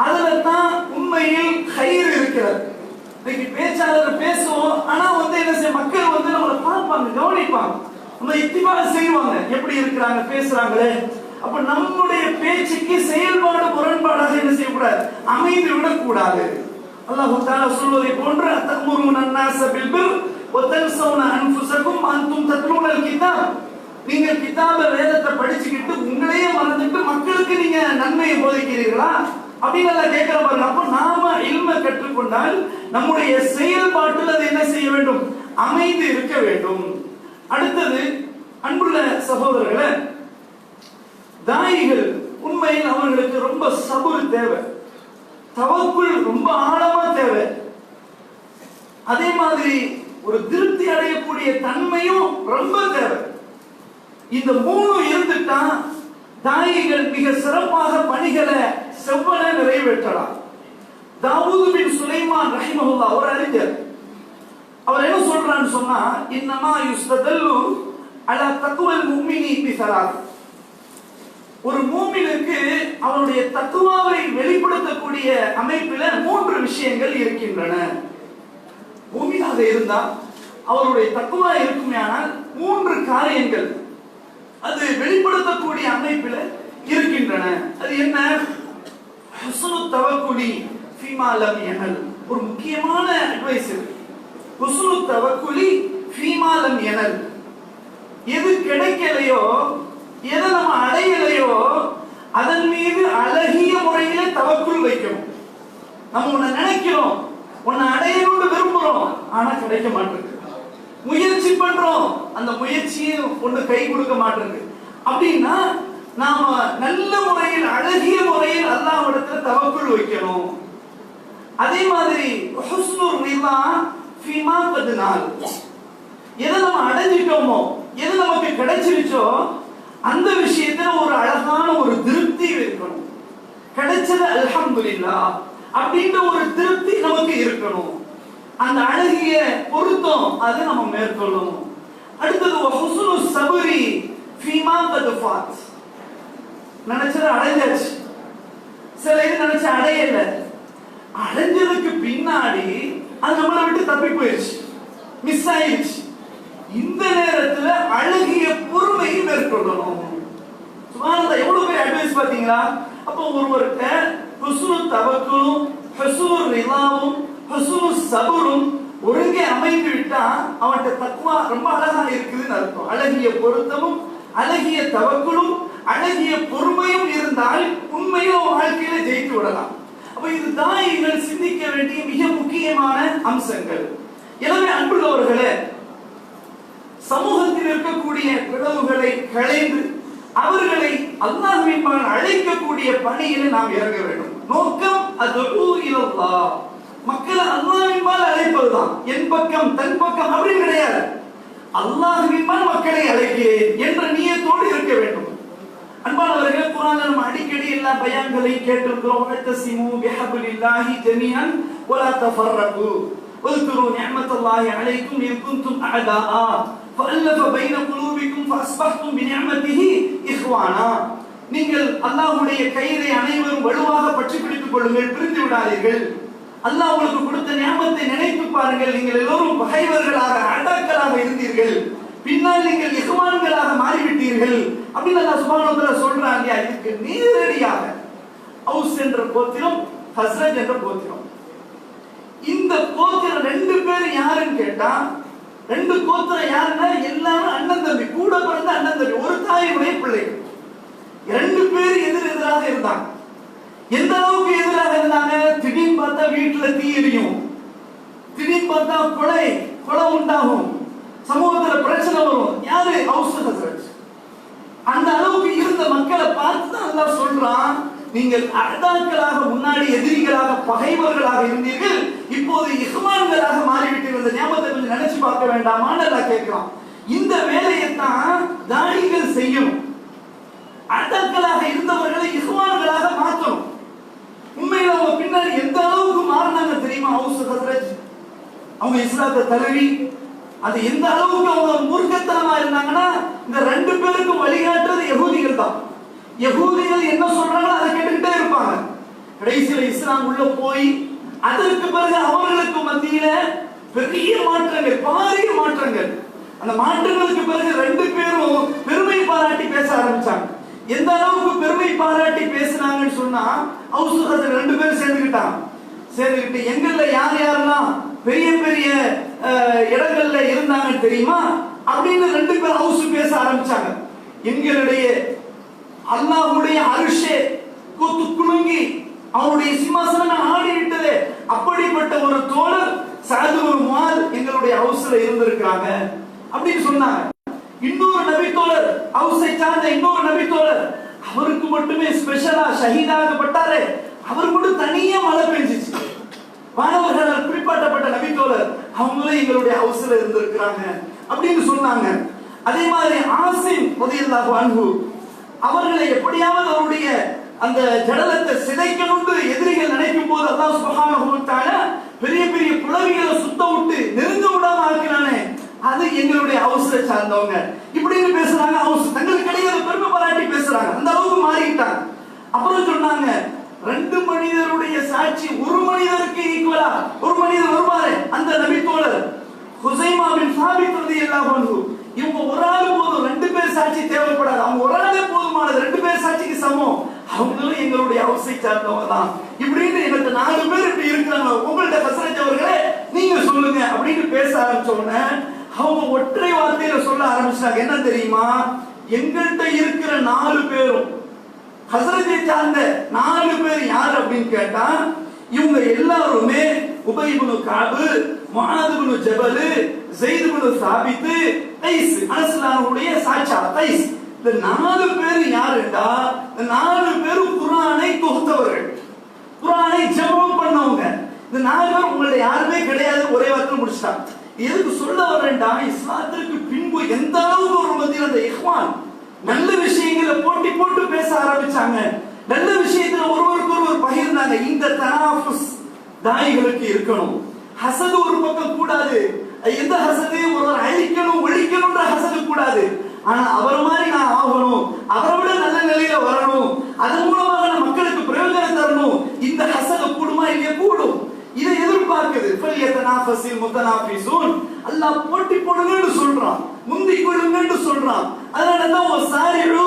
அதுல தான் உண்மையில் கயிறு இருக்கிறது. இன்னைக்கு பேச்சாளர் பேசுவோம், ஆனா என்ன செய்ய மக்கள் நம்மளை பார்ப்பாங்க, கவனிப்பாங்க, நம்ம இத்திபா செய்வாங்க, எப்படி இருக்கிறாங்க பேசுறாங்களே. அப்ப நம்முடைய பேச்சுக்கு செயல்பாடு முரண்பாடாக என்ன செய்யக்கூடாது, அமைந்து விடக்கூடாது. அல்லாஹ் தஆலா சொல்வதை போன்று அத்தமுருன அன்னாஸ பில் பிர் வ தன்ஸவுன அன்ஃபுஸகும் அன்தும் தத்லூனல் கிதாப். நீங்க கிதாப வேதத்தை படிச்சுக்கிட்டு உங்களையே மறந்துட்டு மக்களுக்கு நீங்க நன்மையை போதிக்கிறீர்களா அப்படின்னு எல்லாம் கேட்கிற பாருங்க. அப்போ நாம இல்ம கற்றுக்கொண்டால் நம்முடைய செயல்பாட்டில் அது என்ன செய்ய வேண்டும், அமைந்து இருக்க வேண்டும். அடுத்தது, அன்புள்ள சகோதரர்களே, தாயிகள் உண்மையில் அவர்களுக்கு ரொம்ப சபுர் தேவை, தவக்குள் ரொம்ப ஆழமா தேவை. அதே மாதிரி ஒரு திருப்தி அடையக்கூடிய தன்மையும் ரொம்ப தேவை. இந்த மூணு இருந்துட்டா தாயிகள் மிக சிறப்பாக பணிகளை செவ்வன நிறைவேற்றலாம். தாவூத் பின் சுலைமான் ரஹிமஹுல்லாஹ் ஒரு அறிஞர், அவர் என்ன சொல்றான்னு சொன்னா, இன்னமா யுஸ்ததல்லு அலா தக்வல் முஃமினி பிஸலாத். ஒரு மூமினுக்கு அவருடைய தக்வாவை வெளிப்படுத்தக்கூடிய அமைப்பில 3 விஷயங்கள் இருக்கின்றன. மூமினாக இருந்தா அவருடைய தக்வா இருக்குமேயானால் 3 காரியங்கள் அது வெளிப்படுத்தக்கூடிய அமைப்பில் இருக்கின்றன. அது என்ன? ஹுஸ்னு தவக்குலி ஃபீமா லம் யனல். ஒரு முக்கியமான அட்வைஸ் இது. ஹுஸ்னு தவக்குலி ஃபீமா லம் யனல். எது கிடைக்கலையோ, எதை நம்ம அடையலையோ அதன் மீது அழகிய முறையில தவக்குல் வைக்கணும். நம்ம ஒண்ணு நினைக்கிறோம், ஒண்ணு அடையணும்னு விரும்புறோம், ஆனா கிடைக்க மாட்டேங்குது. முயற்சி பண்றோம், அந்த முயற்சியை ஒண்ணு கை கொடுக்க மாட்டேங்குது. அப்படின்னா நாம நல்ல முறையில் அழகிய முறையில் அல்லாஹ்விடத்துல தவக்குல் வைக்கணும். அதே மாதிரி ஹுஸ்னுர் ரிலா ஃபீமா கத்னால், எதை நம்ம அடைஞ்சிட்டோமோ, எது நமக்கு கிடைச்சிருச்சோ அந்த விஷயத்துல ஒரு அழகான ஒரு திருப்தி இருக்கணும். கிடைச்சது அல்ஹம்துலில்லாஹ் அப்படின்ற ஒரு திருப்தி நமக்கு இருக்கணும். அந்த அழகிய பொருத்தம் அதை நம்ம மேற்கொள்ளணும். அடுத்தது ஹுஸ்னு சபரி ஃபீமா கத்ஃபாத், நினைச்சது அடைஞ்சாச்சு, சில இது நினைச்ச அடையல, அடைஞ்சதுக்கு பின்னாடி அது நம்மளை விட்டு தப்பி போயிடுச்சு, மிஸ் ஆயிடுச்சு. இந்த நேரத்துல அழகிய பொறுமையை மேற்கொள்ளணும். சுப்ஹானல்லாஹ், எவ்வளவு பெரிய அட்வைஸ் பாத்தீங்களா? அப்போ ஒருவர்கிட்ட ஹுஸ்னு தவக்குலும் ஹுஸ்னு ரிலாவும் ஹுஸ்னு சபரும் ஒருங்கே அமைந்து விட்டா அவன்கிட்ட தக்வா ரொம்ப அழகா இருக்குதுன்னு அர்த்தம். அழகிய பொருத்தமும் அழகிய தவக்குலும் அழகிய பொறுமையும் இருந்தால் உண்மையும் வாழ்க்கையில ஜெயித்து விடலாம். அப்ப இது தாயிகள் சிந்திக்க வேண்டிய மிக முக்கியமான அம்சங்கள். எனவே அன்புள்ளவர்களே, சமூகத்தில் இருக்கக்கூடிய பிளவுகளை களைந்து அவர்களை அல்லாஹ்வின் பால் அழைக்கக்கூடிய பணியில் நாம் இறங்க வேண்டும். நோக்கம் அதுஉ இலல்லாஹ், மக்களை அல்லாஹ்வின் பால் அழைப்பதுதான். என் பக்கம் தன் பக்கம் அப்படி கிடையாது, அல்லாஹ்வின் பால் மக்களை அழைக்கிறேன் என்ற நியத்தோடு இருக்க வேண்டும். அன்பானவர்களே, குர்ஆன்ல நம்ம அடிக்கடி எல்லா பயான்களையும் கேட்டிருக்கிறோம். வஅத்தஸிமு பிஹப்லில்லாஹி ஜமீஅன் வலா தஃபர்ரகு வذ்குரு நிஅமத்தல்லாஹி அலைக்கும் இன் குன்தும் அஅதாஆ ஃபஅல்லஃப பைன குலூபிக்கும் ஃபஅஸ்பஹ்தும் பிநிஅமத்திஹி இஹ்வானா. நீங்கள் அல்லாஹ்வுடைய கயிறை அனைவரும் வலுவாக பற்றி பிடித்துக் கொள்ளுங்கள், பிரிந்து விடாதீர்கள். அல்லாஹ் உங்களுக்கு கொடுத்த நியாமத்தை நினைத்து பாருங்கள். நீங்கள் எல்லோரும் பகைவர்களாக அடாக்களாக இருந்தீர்கள், பின்னால் நீங்கள் இஹ்வான்களாக மாறிவிட்டீர்கள் அப்படின்னு அல்லாஹ் சுப்ஹானஹு வ தஆலா சொல்றாங்க. இதுக்கு நேரடியாக அவுஸ் என்ற கோத்திரம், ஹஸ்ரஜ் என்ற கோத்திரம், இந்த கோத்திரம் ரெண்டு பேர் யாருன்னு கேட்டா, ரெண்டு கோத்திரம் யாருன்னா எல்லாரும் அண்ணன் தம்பி, கூட பிறந்த அண்ணன் தம்பி, ஒரு தாயுடைய பிள்ளைகள். ரெண்டு பேர் எதிராக இருந்தாங்க. எந்த அளவுக்கு எதிராக இருந்தாங்க? திடீர்னு பார்த்தா வீட்டுல தீ எரியும், திடீர்னு பார்த்தா கொலை உண்டாகும், சமூகத்துல பிரச்சனை வரும். யாரு? அவுஸ் ஹஸ்ரஜ். அந்த அளவுக்கு இருந்த மக்களை பார்த்து தான் அல்லாஹ் சொல்றான், நீங்கள் அதாக்களாக முன்னாடி எதிரிகளாக பகைவர்களாக இருந்தீர்கள், இப்போது இஹ்வான்களாக மாறிவிட்டீர்கள். இந்த ஞாபகத்தை கொஞ்சம் நினைச்சு பார்க்க வேண்டாமான்னு அல்லாஹ் கேட்கிறான். இந்த வேலையை தான் தாயிகள் செய்யணும். அதாக்களாக இருந்தவர்களை இஹ்வான்களாக மாற்றணும். உண்மையில அவங்க பின்னாடி எந்த அளவுக்கு மாறினாங்க தெரியுமா? அவுஸ் ஹஸ்ரஜ் அவங்க இஸ்லாத்தை தழுவி அது எந்த அளவுக்கு அவங்க மூர்க்கத்தனமா இருந்தாங்கன்னா, இந்த ரெண்டு பேருக்கும் வழிகாட்டுறது யகூதிகள் தான். யகூதிகள் என்ன சொல்றாங்களோ அதை கேட்டுக்கிட்டே இருப்பாங்க. கடைசியில இஸ்லாம் உள்ள போய் அதற்கு பிறகு அவர்களுக்கு மத்தியில பெரிய மாற்றங்கள், பாரிய மாற்றங்கள். அந்த மாற்றங்களுக்கு பிறகு ரெண்டு பேரும் பெருமை பாராட்டி பேச ஆரம்பிச்சாங்க. எந்த அளவுக்கு பெருமை பாராட்டி பேசினாங்கன்னு சொன்னா, அவுஸ் ஹஸ்ரஜ் ரெண்டு பேரும் சேர்ந்துக்கிட்டு எங்கள்ல யார் யாரெல்லாம் பெரிய பெரிய இடங்கள்ல இருந்தாங்கன்னு தெரியுமா அப்படின்னு ரெண்டு பேரும் அவுஸ் பேச ஆரம்பிச்சாங்க. எங்களுடைய அல்லாஹ்வுடைய அரிஷே குலுங்கி அவருடைய சிம்மாசனம் ஆடி விட்டது. அப்படிப்பட்ட ஒரு தோழர் சஅத் இப்னு முஆத் எங்களுடைய ஹவுஸ்ல இருந்திருக்காங்க அப்படின்னு சொன்னாங்க. இன்னொரு நபி தோழர், ஹவுஸை சார்ந்த இன்னொரு நபி தோழர், அவருக்கு மட்டுமே ஸ்பெஷலா ஷஹீதாகப்பட்டாரே, அவர் மட்டும் தனியா மழை பெஞ்சிச்சு, வானவர்களால் குறிப்பாட்டப்பட்ட நபி தோழர், அவங்களும் எங்களுடைய ஹவுஸ்ல இருந்திருக்கிறாங்க அப்படின்னு சொன்னாங்க. அதே மாதிரி ஆசிம் ரலியல்லாஹு அன்ஹு அவர்களை எப்படியாவது அவருடைய அந்த ஜடலத்தை சிதைக்கணும்னு எதிரிகள் நினைக்கும் போது அல்லாஹ் சுப்ஹானஹு வ தஆலா பெரிய பெரிய குளவிகளை சுத்த விட்டு நெருங்க விடாம ஆக்கினானே, அது எங்களுடைய ஹவுஸ்ல சார்ந்தவங்க இப்படின்னு பேசுறாங்க. ஹவுஸ் தங்களுக்கு கிடையாது பெருமை பாராட்டி பேசுறாங்க. அந்த அளவுக்கு மாறிட்டாங்க. அப்புறம் சொன்னாங்க, ரெண்டு மனிதருடைய சாட்சி ஒரு மனிதருக்கு ஈக்குவலா ஒரு மனிதர் வருவாரு, அந்த நபி தோழர் ஹுசைமா பின் சாபித் ரலியல்லாஹு அன்ஹு. இவங்க ஒரு ஆள் போதும், ரெண்டு பேர் சாட்சி தேவைப்படாது, அவங்க ஒரு ஆளே போதுமானது, ரெண்டு பேர் சாட்சிக்கு சமம், அவங்களும் எங்களுடைய ஹவுஸை சார்ந்தவங்க தான் இப்படின்னு எனக்கு 4 பேர் இப்படி இருக்கிறாங்க, உங்கள்ட்ட ஹஸ்ரஜ் அவர்களே நீங்க சொல்லுங்க அப்படின்னு பேச ஆரம்பிச்ச உடனே அவங்க ஒற்றை வார்த்தையில சொல்ல ஆரம்பிச்சாங்க. என்ன தெரியுமா? எங்கள்கிட்ட இருக்கிற 4 பேரும் ஹஸ்ரஜை சார்ந்த 4 பேர் யார் அப்படின்னு கேட்டா, இவங்க எல்லாருமே உபை இப்னு கஅப், முஆத் இப்னு ஜபல், ஸைத் இப்னு சாபித், கைஸ் அனஸ்லானுடைய சாச்சா கைஸ். இந்த 4 பேர் யாருடா? இந்த 4 பேரும் குர்ஆனை தொகுத்தவர்கள், குர்ஆனை ஜம்உ பண்ணவங்க. இந்த 4 பேர் உங்கள்ட்ட யாருமே கிடையாது, ஒரே வார்த்தை முடிச்சிட்டான். எதுக்கு சொல்ல வரேன்டா, இஸ்லாத்திற்கு பின்பு எந்த அளவுக்கு ஒரு மத்தியில் அந்த இஹ்வான் நல்ல விஷயங்களை போட்டி போட்டு பேச ஆரம்பிச்சாங்க, நல்ல விஷயத்துல ஒருவருக்கு ஒருவர் பகிர்ந்தாங்க. இந்த தனாஃபுஸ் தாயிகளுக்கு இருக்கணும். ஹசது ஒரு பக்கம் கூடாது. எந்த ஹசது, ஒருவர் அழிக்கணும் ஒழிக்கணும்ன்ற ஹசது கூடாது. ஆனா அவர் மாதிரி நான் ஆகணும், அவரை விட நல்ல நிலையில வரணும், அதன் மூலமாக நான் மக்களுக்கு பிரயோஜனம் தரணும், இந்த ஹசது கூடுமா இல்லையா? கூடும். இதை எதிர்பார்க்குது. ஃபல்யதனாஃபஸில் முத்தனாஃபிஸூன். அல்லாஹ் போட்டி போடுங்கன்னு சொல்றான், முந்தி கொள்ளுங்கன்னு சொல்றான். அதனால தான் ஒரு சாரிழு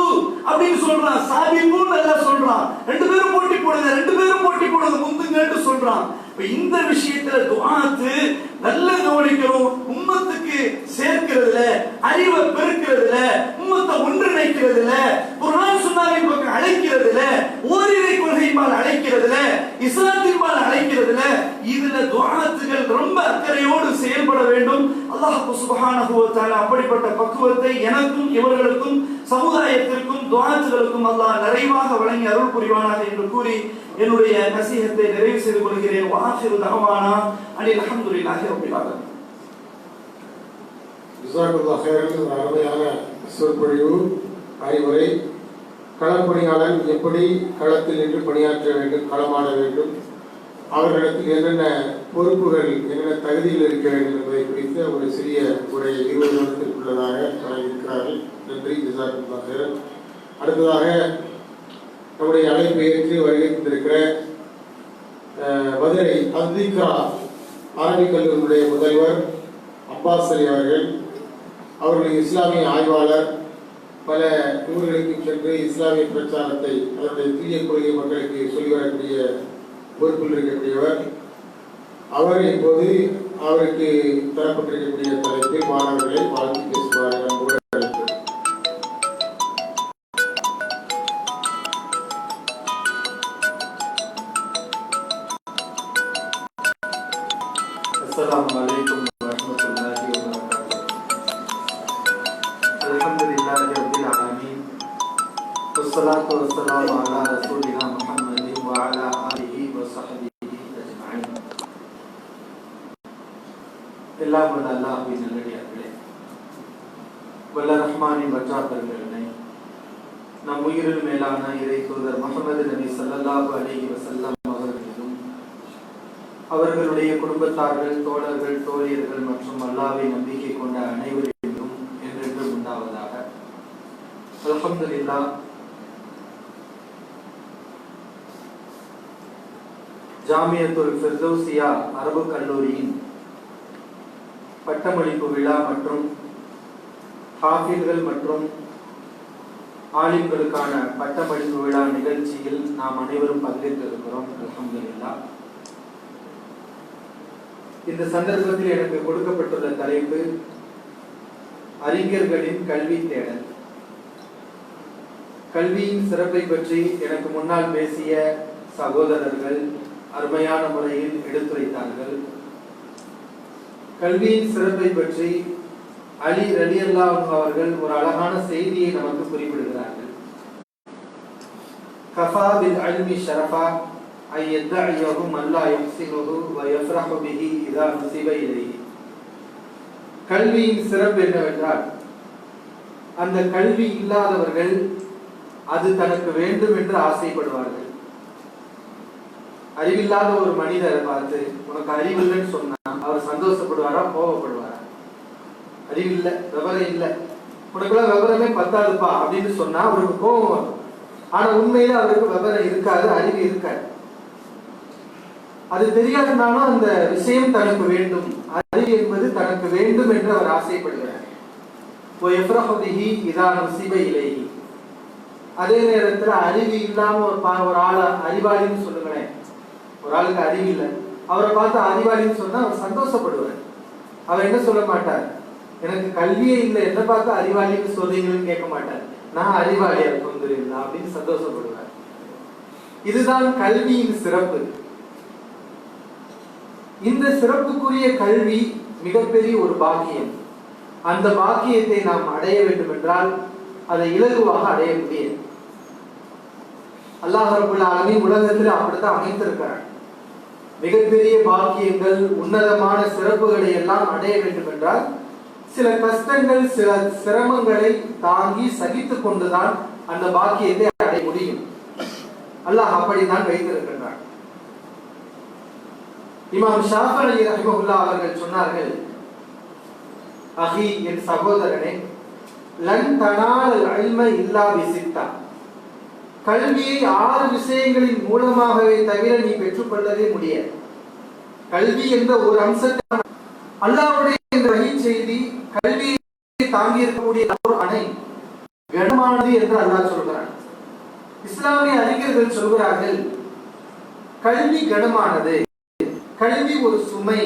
அப்படின்னு சொல்றான், சாபிகூன் அல்லாஹ் சொல்றான். 2 பேரும் போட்டி போடுங்க, 2 பேரும் போட்டி போடுங்க, முந்துங்கன்னு சொல்றான். இந்த விஷயத்துல துஆத்து நல்ல கவனிக்கணும். உம்மத்துக்கு சேர்க்கிறதுல, அறிவை பெருக்கிறதுல, உம்மத்தை ஒன்றிணைக்கிறதுல, குர்ஆன் சுன்னாவின் பக்கம் அழைக்கிறதுல, ஓரிரை கொள்கையின்பால் அழைக்கிறதுல, இஸ்லாத்தின்பால் அழைக்கிறதுல, இதுல துஆத்துகள் ரொம்ப அக்கறையோடு செயல்பட வேண்டும். அல்லாஹ் சுப்ஹானஹு வ தஆலா அப்படிப்பட்ட பக்குவத்தை எனக்கும் இவர்களுக்கும் சமுதாயத்திற்கும் துஆத்துகளுக்கும் அல்லாஹ் நிறைவாக வழங்கி அருள் புரிவானாக என்று கூறி என்னுடைய நசீஹத்தை நிறைவு செய்து கொள்கிறேன். வாஹிரு தஅவானா அனில் ஹம்துலில்லாஹி ரப்பில் ஆலமீன். ஜஸாக்கல்லாஹு ஹைரன். அருமையான சொற்பொழிவு, அறிவுரை. களப்பணியாளன் எப்படி களத்தில் நின்று பணியாற்ற வேண்டும், களமாட வேண்டும், அவர்களிடத்தில் என்னென்ன பொறுப்புகள், என்னென்ன தகுதிகள் இருக்க வேண்டும் என்பதை குறித்து ஒரு சிறிய உரையை 20 நிமிடத்திற்குள்ளதாக வழங்கியிருக்கிறார்கள். நன்றி, ஜஸாக்கல்லாஹு ஹைரன். அடுத்ததாக நம்முடைய அழைப்பை ஏற்று வருகை தந்திருக்கிற மதுரை அத்திகா அரபிக் கல்லூரியுடைய முதல்வர் அப்பாஸ் அலி அவர்கள் இஸ்லாமிய ஆய்வாளர், பல ஊர்களுக்கு சென்று இஸ்லாமிய பிரச்சாரத்தை, அதனுடைய தூய கொள்கை மக்களுக்கு சொல்லி வரக்கூடிய பொறுப்பில் இருக்கக்கூடியவர். அவர் இப்போது அவருக்கு தரப்பட்டிருக்கக்கூடிய தலைப்பில் மாணவர்களை வாழ்த்து பேசுவார்கள். அஸ்ஸலாமு அலைக்கும் வரஹ்மத்துல்லாஹி வபரகாத்துஹு. அல்ஹம்துலில்லாஹி ரப்பில் ஆலமீன். வஸ்ஸலாத்து வஸ்ஸலாமு அலா ரசூலினா முஹம்மதின் வ அலா ஆலிஹி வ ஸஹ்பிஹி அஜ்மஈன். எல்லாம் வல்ல அல்லாஹ்வின் நல்லடியார்களே, வல்ல ரஹ்மானின் வற்றாப்பர்களே, நம் உயிரில் மேலான இறை தூதர் முஹம்மது நபி ஸல்லல்லாஹு அலைஹி வஸல்லம் அவர்களிலும், அவர்களுடைய குடும்பத்தார்கள், தோழர்கள், தோழியர்கள் மற்றும் அல்லாஹ்வை நம்பிக்கை கொண்ட அனைவரிலும் என்றென்றும் உண்டாவதாக. அல்ஹம்துலில்லாஹ். ஜாமியத்துல் ஃபிர்தௌசியா அரபு கல்லூரியின் பட்டமளிப்பு விழா மற்றும் ஹாஃபில்கள் மற்றும் ஆலிம்களுக்கான பட்டமளிப்பு விழா நிகழ்ச்சியில் நாம் அனைவரும் பங்கேற்றிருக்கிறோம். அல்ஹம்துலில்லாஹ். இந்த சந்தர்ப்பத்தில் எனக்கு கொடுக்கப்பட்டுள்ள தலைப்பு அறிஞர்களின் கல்வி தேடல். கல்வியின் சிறப்பை பற்றி எனக்கு முன்னால் பேசிய சகோதரர்கள் அருமையான முறையில் எடுத்துரைத்தார்கள். கல்வியின் சிறப்பை பற்றி அலி ரலியல்லாஹு அன்ஹு அவர்கள் ஒரு அழகான செய்தியை நமக்கு குறிப்பிடுகிறார்கள். கஃபா பில் இல்மி ஷரஃபா ஐ யதஇயஹு மன் லா யுஹ்சினுஹு வ யஃப்ரஹு பிஹி இதா நுஸிப இலைஹி. கல்வியின் சிறப்பு என்னவென்றால், அந்த கல்வி இல்லாதவர்கள் அது தனக்கு வேண்டும் என்று ஆசைப்படுவார்கள். அறிவில்லாத ஒரு மனிதரை பார்த்து உனக்கு அறிவில்லைன்னு சொன்னா அவர் சந்தோஷப்படுவாரா, கோபப்படுவாரா? அறிவில்லை, விவரம் இல்லை, உனக்குள்ள விவரமே பத்தாதுப்பா அப்படின்னு சொன்னா அவருக்கு கோபம் வரும். ஆனா உண்மையில அவருக்கு விவரம் இருக்காது, அறிவு இருக்காது. அது தெரியாதனாலும் அந்த விஷயம் தனக்கு வேண்டும், அறிவு என்பது தனக்கு வேண்டும் என்று அவர் ஆசைப்படுகிறார். அதே நேரத்தில் அறிவு இல்லாம ஒரு ஆளை அறிவாளின்னு சொல்லுங்களேன். ஒரு ஆளுக்கு அறிவு இல்லை, அவரை பார்த்து அறிவாளின்னு சொன்னா அவர் சந்தோஷப்படுவார். அவர் என்ன சொல்ல மாட்டார், எனக்கு கல்வியே இல்லை, என்ன பார்த்து அறிவாளின்னு சொல்றீங்கன்னு கேட்க மாட்டார். நான் அறிவாளியா கொண்டுருந்தா அப்படின்னு சந்தோஷப்படுவார். இதுதான் கல்வியின் சிறப்பு. இந்த சிறப்புக்குரிய கல்வி மிகப்பெரிய ஒரு பாக்கியம். அந்த பாக்கியத்தை நாம் அடைய வேண்டும் என்றால் அதை இலகுவாக அடைய முடியாது. அல்லாஹ் ரப்பல் ஆலமீன் உலகத்தில் அப்படித்தான் அமைத்திருக்கிறார். மிகப்பெரிய பாக்கியங்கள், உன்னதமான சிறப்புகளை எல்லாம் அடைய வேண்டும் என்றால் சில கஷ்டங்கள், சில சிரமங்களை தாங்கி சகித்துக் கொண்டுதான் அந்த பாக்கியத்தை அடைய முடியும். அல்லாஹ் அப்படித்தான் வைத்திருக்கின்றார். இமாம் ஷாஃபிஈ ரஹிமஹுல்லாஹ் அவர்கள் சொன்னார்கள், அஹி, என் சகோதரனே, லன் தனாலல் இல்ம இல்லா பிசித்தா, கல்வியை 6 விஷயங்களின் மூலமாகவே தவிர நீ பெற்றுக்கொள்ளவே முடியாது. கல்வி என்ற ஒரு அம்சத்தை அல்லாஹ்வுடைய இந்த வஹி செய்தி கல்வியை தாங்கி இருக்கக்கூடிய ஒரு அணை கனமானது என்று அல்லாஹ் சொல்கிறான். இஸ்லாமிய அறிஞர்கள் சொல்கிறார்கள், கல்வி கனமானது, கல்வி ஒரு சுமை,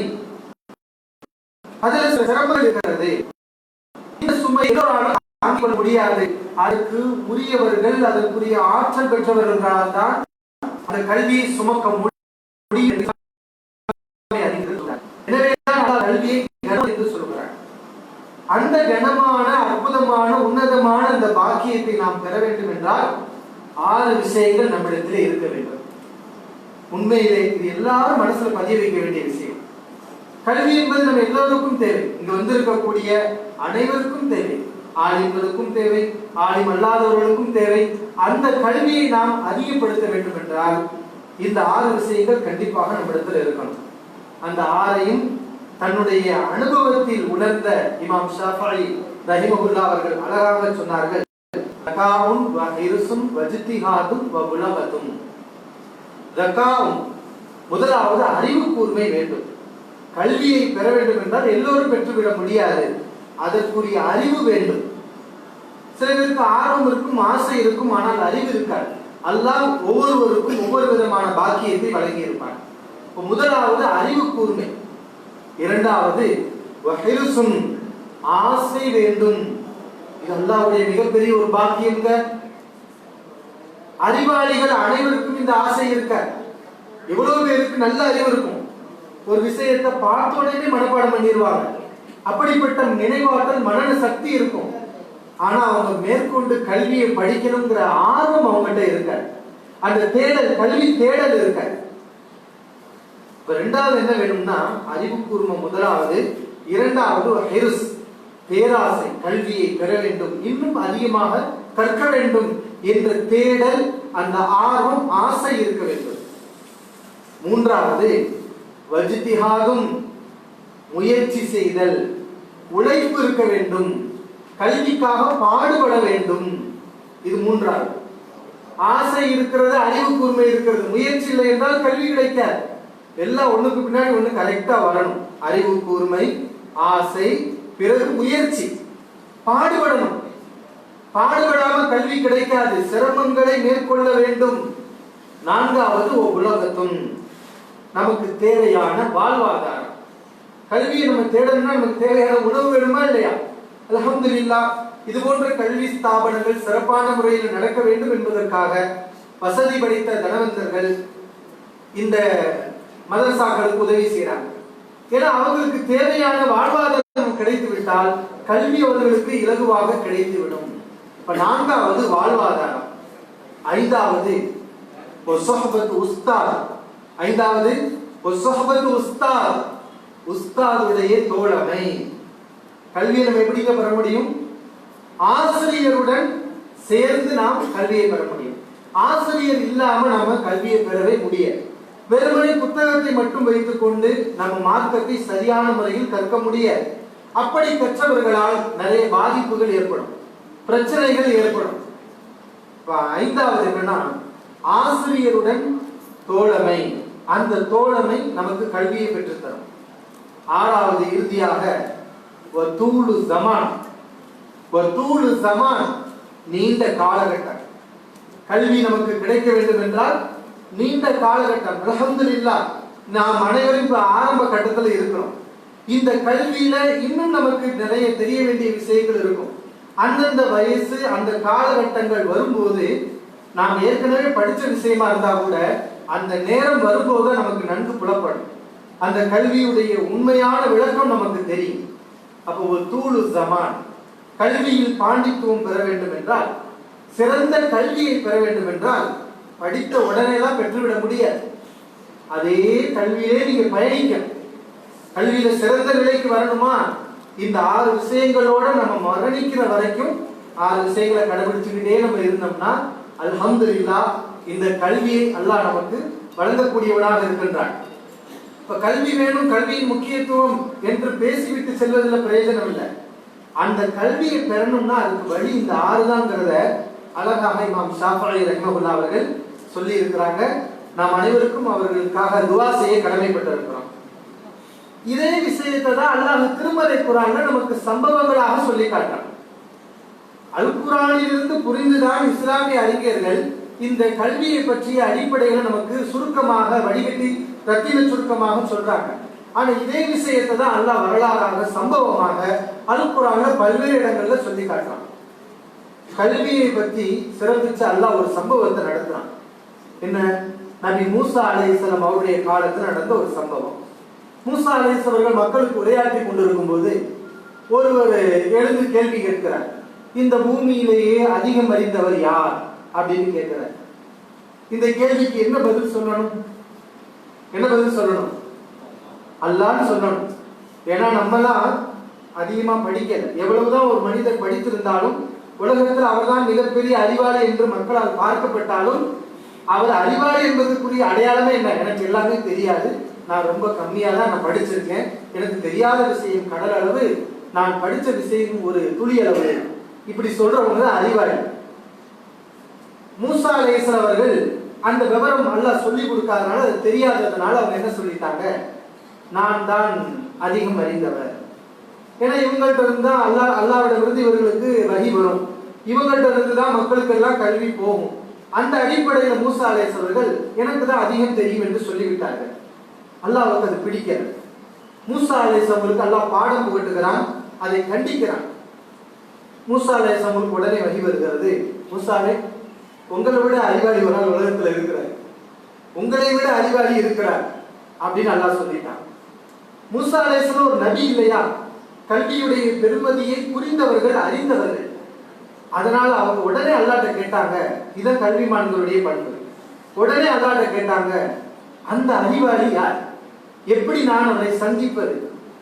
அதில் சிரமங்கள் இருக்கிறது. இந்த சுமை தாங்கிக் கொள்ள முடியாது. அதற்கு உரியவர்கள், அதற்குரிய ஆற்றல் பெற்றவர்களால் தான் அந்த கல்வியை சுமக்க முடியும். எனவே கல்வியை கனம் என்று சொல்கிறார். அந்த கனமான, அற்புதமான, உன்னதமான அந்த பாக்கியத்தை நாம் பெற வேண்டும் என்றால் 6 விஷயங்கள் நம்மிடத்தில் இருக்க வேண்டும். உண்மையிலே இது எல்லாரும் மனசுல பதிய வைக்க வேண்டிய விஷயம். கல்வி என்பது நம்ம எல்லோருக்கும் தேவை. இங்க வந்திருக்கக்கூடிய அனைவருக்கும் தேவை. ஆலிம்களுக்கும் தேவை, ஆலிம் அல்லாதவர்களுக்கும் தேவை. அந்த கல்வியை நாம் அதிகப்படுத்த வேண்டும் என்றால் இந்த 6 விஷயங்கள் கண்டிப்பாக நம்மிடத்தில் இருக்கணும். அந்த 6ஐயும் தன்னுடைய அனுபவத்தில் உணர்ந்த இமாம் ஷாஃபிஈ ரஹிமஹுல்லாஹ் அவர்கள் அழகாக சொன்னார்கள், தகாவுன் வ ஹிர்சுன் வ இஜ்திஹாதுன் வ புலகத்துன். தகாவுன், முதலாவது அறிவு கூர்மை வேண்டும். கல்வியை பெற வேண்டும் என்றால் எல்லோரும் பெற்றுவிட முடியாது. அதற்குரிய அறிவு வேண்டும். சில பேருக்கு ஆர்வம் இருக்கும், ஆசை இருக்கும், ஆனால் அறிவு இருக்காது. அல்லாஹ் ஒவ்வொருவருக்கும் ஒவ்வொரு விதமான பாக்கியத்தை வழங்கி இருப்பார். முதலாவது அறிவு கூர்மை. இரண்டாவது வஹிருசுன், ஆசை வேண்டும். இது அல்லாஹ்வுடைய மிகப்பெரிய ஒரு பாக்கியம்ங்க. அறிவாளிகள் அனைவருக்கும் இந்த ஆசை இருக்க. எவ்வளவு பேருக்கு நல்ல அறிவு இருக்கும், ஒரு விஷயத்தை பார்த்த உடனே மனப்பாடம் பண்ணிடுவாங்க. அப்படிப்பட்ட நினைவாற்றல், மனன சக்தி இருக்கும். ஆனா அவங்க மேற்கொண்டு கல்வியை படிக்கணுங்கிற ஆர்வம் அவங்ககிட்ட இருக்க. அந்த தேடல், கல்வி தேடல் இருக்க. இப்ப ரெண்டாவது என்ன வேணும்னா அறிவு கூர்மம் முதலாவது. இரண்டாவது ஹிர்ஸ், பேராசை, கல்வியை பெற வேண்டும், இன்னும் அதிகமாக கற்க வேண்டும் என்ற தேடல், அந்த ஆர்வம், ஆசை இருக்க வேண்டும். மூன்றாவது வஜ்திஹாதும், முயற்சி செய்தல், உழைப்பு இருக்க வேண்டும், கல்விக்காக பாடுபட வேண்டும். இது மூன்றாவது. ஆசை இருக்கிறது, அறிவு கூர்மை இருக்கிறது, முயற்சி இல்லை என்றால் கல்வி கிடைக்காது. எல்லாம் ஒண்ணுக்கு பின்னாடி ஒண்ணு கரெக்டா வரணும். அறிவு கூர்மை, ஆசை, பிறகு முயற்சி, பாடுபடணும். பாடுபடாம கல்வி கிடைக்காது. சிரமங்களை மேற்கொள்ள வேண்டும். நான்காவது உலகத்தும், நமக்கு தேவையான வாழ்வாதாரம். கல்வியை நம்ம தேடணும்னா நமக்கு தேவையான உணவு வேணுமா இல்லையா? அல்ஹம்துலில்லாஹ், இது போன்ற கல்வி ஸ்தாபனங்கள் சிறப்பான முறையில் நடக்க வேண்டும் என்பதற்காக வசதி படைத்த தனவந்தர்கள் இந்த மதரசாக்களுக்கு உதவி செய்யறாங்க. ஏன்னா அவங்களுக்கு தேவையான வாழ்வாதாரம் கிடைத்து விட்டால் கல்வி அவர்களுக்கு இலகுவாக கிடைத்துவிடும். இப்ப நான்காவது வாழ்வாதாரம். ஐந்தாவது உஸ்தாத். ஐந்தாவது உஸ்தாத், உஸ்தாதுடைய தோழமை. கல்வியை நம்ம எப்படிங்க பெற முடியும்? ஆசிரியருடன் சேர்ந்து நாம் கல்வியை பெற முடியும். ஆசிரியர் இல்லாம நாம கல்வியை பெறவே முடியாது. வெறுமனே புத்தகத்தை மட்டும் வைத்துக் கொண்டு நம்ம மார்க்கத்தை சரியான முறையில் கற்க முடியாது. அப்படி கற்றவர்களால் நிறைய பாதிப்புகள் ஏற்படும், பிரச்சனைகள் ஏற்படும். ஐந்தாவது என்னன்னா ஆசிரியருடன் தோழமை. அந்த தோழமை நமக்கு கல்வியை பெற்றுத்தரும். ஆறாவது இறுதியாக வதூலு ஸமான். வதூலு ஸமான், நீண்ட காலகட்டம். கல்வி நமக்கு கிடைக்க வேண்டும் என்றால் நீண்ட காலகட்டம். அல்ஹம்துலில்லாஹ், நாம் அனைவரும் இப்ப ஆரம்ப கட்டத்தில் இருக்கிறோம். இந்த கல்வியில இன்னும் நமக்கு நிறைய தெரிய வேண்டிய விஷயங்கள் இருக்கும். அந்தந்த வயசு, அந்த காலகட்டங்கள் வரும்போது நாம் ஏற்கனவே படிச்ச விஷயமா இருந்தா கூட அந்த நேரம் வரும்போது நமக்கு நன்கு புலப்படும். அந்த கல்வியுடைய உண்மையான விளக்கம் நமக்கு தெரியும். அப்போ ஒரு தூளு ஸமான், கல்வியில் பாண்டித்துவம் பெற வேண்டும் என்றால், சிறந்த கல்வியை பெற வேண்டும் என்றால் படித்த உடனே எல்லாம் பெற்றுவிட முடியாது. அதே கல்வியிலே நீங்க பயணிக்கணும். கல்வியில சிறந்த நிலைக்கு வரணுமா, இந்த 6 விஷயங்களோட நம்ம மரணிக்கிற வரைக்கும் 6 விஷயங்களை கடைபிடிச்சுக்கிட்டே நம்ம இருந்தோம்னா அல்ஹம்துலில்லாஹ் இந்த கல்வியை அல்லாஹ் நமக்கு வழங்கக்கூடியவனாக இருக்கின்றான். இப்ப கல்வி வேணும், கல்வியின் முக்கியத்துவம் என்று பேசிவிட்டு செல்வதில் பிரயோஜனம் இல்லை. அந்த கல்வியை பெறணும்னா அதுக்கு வழி இந்த 6 தான்ங்கிறத அழகாக இமாம் ஷாஃபிஈ ரஹ்மத்துல்லாஹி அவர்கள் சொல்லி இருக்கிறாங்க. நாம் அனைவருக்கும் அவர்களுக்காக துஆ செய்ய கடமைப்பட்டிருக்கிறோம். இதே விஷயத்தை தான் அல்லாஹ் திருமறை குர்ஆன்ல நமக்கு சம்பவங்களாக சொல்லி காட்டுறான். அல் குர்ஆனிலிருந்து புரிந்துதான் இஸ்லாமிய அறிஞர்கள் இந்த கல்வியை பற்றிய அடிப்படைகளை நமக்கு சுருக்கமாக வடிகட்டி ரத்தின சுருக்கமாக சொல்றாங்க. ஆனா இதே விஷயத்தை தான் அல்லாஹ் வரலாறாக சம்பவமாக அல் குர்ஆன்ல பல்வேறு இடங்கள்ல சொல்லி காட்டுறான். கல்வியை பற்றி சிறப்பிச்சு அல்லாஹ் ஒரு சம்பவத்தை நடத்துறான். என்ன? நபி மூசா அலைஹிஸ்ஸலாம் அவருடைய காலத்தில் நடந்த ஒரு சம்பவம். மூசா அலைஹிஸ்ஸலாம் அவர்கள் மக்களுக்கு உரையாற்றி கொண்டிருக்கும் போது ஒருவர் எழுந்து கேள்வி கேட்கிறார். இந்த பூமியிலேயே அதிகம் அறிந்தவர் யார் அப்படின்னு கேட்கிறார். இந்த கேள்விக்கு என்ன பதில் சொல்லணும்? என்ன பதில் சொல்லணும்? அல்லாஹ்னு சொல்லணும். ஏன்னா நம்மலாம் அதிகமா படிக்கல. எவ்வளவுதான் ஒரு மனிதர் படித்திருந்தாலும் உலகத்தில் அவர்தான் மிகப்பெரிய அறிவாளி என்று மக்களால் பார்க்கப்பட்டாலும் அவர் அறிவாளி என்பதற்குரிய அடையாளமே என்ன? எனக்கு எல்லாமே தெரியாது, நான் ரொம்ப கம்மியா தான் நான் படிச்சிருக்கேன், எனக்கு தெரியாத விஷயம் கடல் அளவு, நான் படிச்ச விஷயம் ஒரு துளி அளவு, இப்படி சொல்றவங்க தான் அறிவாளி. மூசா அலைஹிஸ்ஸலாம் அவர்கள் அந்த விவரம் அல்லாஹ் சொல்லி கொடுக்காதனால அது தெரியாததுனால அவங்க என்ன சொல்லிட்டாங்க? நான் தான் அதிகம் அறிந்தவர். ஏன்னா இவங்கள்ட்ட இருந்து தான் அல்லாஹ்விடமிருந்து இவர்களுக்கு வஹி வரும், இவங்கள்ட்ட இருந்து தான் மக்களுக்கு எல்லாம் கல்வி போகும். அந்த அடிப்படையில் மூசா அலைஹிஸ்ஸலாம் அவர்கள் எனக்கு தான் அதிகம் தெரியும் என்று சொல்லிவிட்டார்கள். அல்லாஹ்வுக்கு அது பிடிக்கல. மூசா அலைஹிஸ்ஸலாம் அவர்களுக்கு அல்லாஹ் பாடம் புகட்டுகிறான், அதை கண்டிக்கிறான். மூசா அலைஹிஸ்ஸலாம் அவர்களுக்கு உடனே வஹி வருகிறது. மூசாவே, உங்களை விட அறிவாளி ஒரு ஆள் உலகத்துல இருக்கிறார், உங்களை விட அறிவாளி இருக்கிறார் அப்படின்னு அல்லாஹ் சொல்லிட்டான். மூசா அலைஹிஸ்ஸலாம் ஒரு நபி இல்லையா? கல்வியுடைய பெருமதியை புரிந்தவர்கள், அறிந்தவர்கள். அதனால அவங்க உடனே அல்லாஹ்ட்ட கேட்டாங்க, இதான் கல்விமான்களுடைய பண்பு. உடனே அல்லாஹ்ட்ட கேட்டாங்க, அந்த அறிவாளி யார்? எப்படி நான் அவரை சந்திப்பது?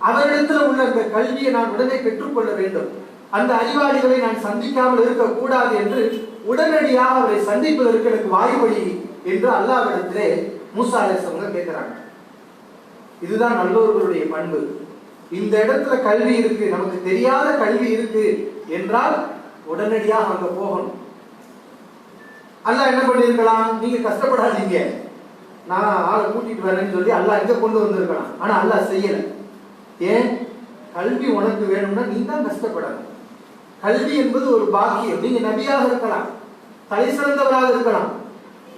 அவரிடத்துல உள்ள அந்த கல்வியை நான் உடனே பெற்றுக்கொள்ள வேண்டும், அந்த அறிவாளிகளை நான் சந்திக்காமல் இருக்க கூடாது என்று உடனடியாக அவரை சந்திப்பதற்கு எனக்கு வாய்வழி என்று அல்லாஹ்விடத்திலே மூசா அலைஹிஸ்ஸலாம் கேட்கிறாங்க. இதுதான் நல்லோர்களுடைய பண்பு. இந்த இடத்துல கல்வி இருக்கு, நமக்கு தெரியாத கல்வி இருக்கு என்றால் உடனடியாக அங்க போகணும். அல்லாஹ் என்ன பண்ணிருக்கலாம்? நீங்க கஷ்டப்படாதீங்க, நான் ஆளை கூட்டிட்டு வரேன்னு சொல்லி அல்லாஹ் இங்க கொண்டு வந்திருக்கலாம். ஆனா அல்லாஹ் செய்யல. ஏன்? கல்வி உனக்கு வேணும்னா நீ தான் கஷ்டப்படணும். கல்வி என்பது ஒரு பாக்கியம். நீங்க நபியாக இருக்கலாம், தலை சிறந்தவராக இருக்கலாம்,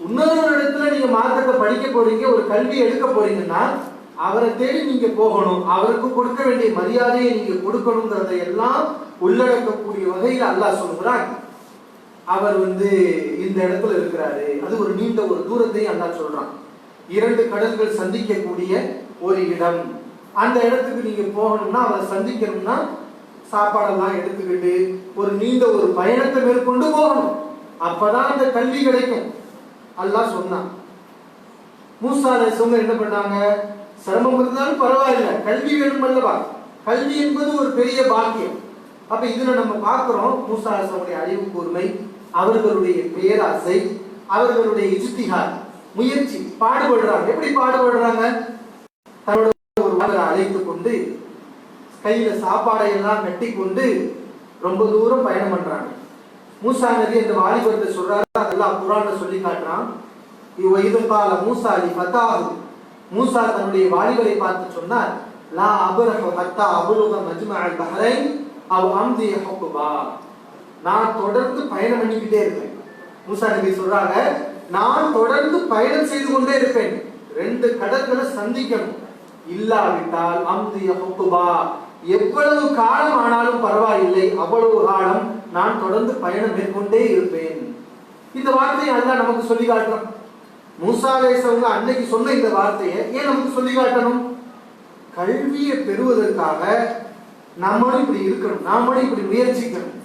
இன்னொரு இடத்துல நீங்க மார்க்கத்தை படிக்க போறீங்க, ஒரு கல்வி எடுக்க போறீங்கன்னா அவரை தேடி நீங்க போகணும், அவருக்கு கொடுக்க வேண்டிய மரியாதையை நீங்க கொடுக்கணுங்கிறதை எல்லாம் உள்ளடக்கக்கூடிய வகையில் அல்லாஹ் சொல்கிறான். அவர் இந்த இடத்துல இருக்கிறாரு, அது ஒரு நீண்ட ஒரு தூரத்தை அல்லாஹ் சொல்றான். 2 கடல்கள் சந்திக்கக்கூடிய ஒரு இடம், அந்த இடத்துக்கு நீங்க போகணும்னா அவரை சந்திக்கணும்னா சாப்பாடெல்லாம் எடுத்துக்கிட்டு ஒரு நீண்ட ஒரு பயணத்தை மேற்கொண்டு போகணும், அப்பதான் அந்த கல்வி கிடைக்கும் அல்லாஹ் சொன்னான். மூசா அலைஹிஸ்ஸலாம் என்ன பண்ணாங்க? சிரமம் இருந்தாலும் பரவாயில்ல, கல்வி வேணும் அல்லவா? கல்வி என்பது ஒரு பெரிய பாக்கியம். அப்ப இதுல நம்ம பார்க்கிறோம் மூசா அலைஹிஸ்ஸலாமுடைய அறிவு கூர்மை, அவர்களுடைய பேராசை, அவர்களுடைய இஜ்திஹாத், முயற்சி, பாடுபடுறாங்க. எப்படி பாடுபடுறாங்க? தன்னோட ஒரு வாளரை அழைத்துக் கொண்டு கையில சாப்பாடை எல்லாம் கட்டி கொண்டு ரொம்ப தூரம் பயணம் பண்றாங்க. மூசா நபி அந்த வாலிபத்தை சொல்றாரு, அதெல்லாம் குர்ஆன்ல சொல்லி காட்டுறான். இவயிதுகால மூசா லி ஃபதாஹு, மூசா தன்னுடைய வாலிபரை பார்த்து சொன்னார், லா அப்ரஹு ஹத்தா அப்லுக மஜ்மஅல் பஹ்ரைன் அவ் அம்தி ஹுக்பா, நான் தொடர்ந்து பயணம் பண்ணிக்கிட்டே இருப்பேன். மூசா நபி சொல்றாங்க, நான் தொடர்ந்து பயணம் செய்து கொண்டே இருப்பேன், 2 கடல்களை சந்திக்கணும், இல்லாவிட்டால் அம்தி ஹுக்பா, எவ்வளவு காலம் ஆனாலும் பரவாயில்லை, அவ்வளவு காலம் நான் தொடர்ந்து பயணம் மேற்கொண்டே இருப்பேன். இந்த வார்த்தையை அல்லாஹ் நமக்கு சொல்லி காட்டணும். மூசா அலைஹிஸ்ஸலாம் அன்னைக்கு சொன்ன இந்த வார்த்தையை ஏன் நமக்கு சொல்லி காட்டணும்? கல்வியை பெறுவதற்காக நம்மளும் இப்படி இருக்கணும், நாமளும் இப்படி முயற்சிக்கணும்.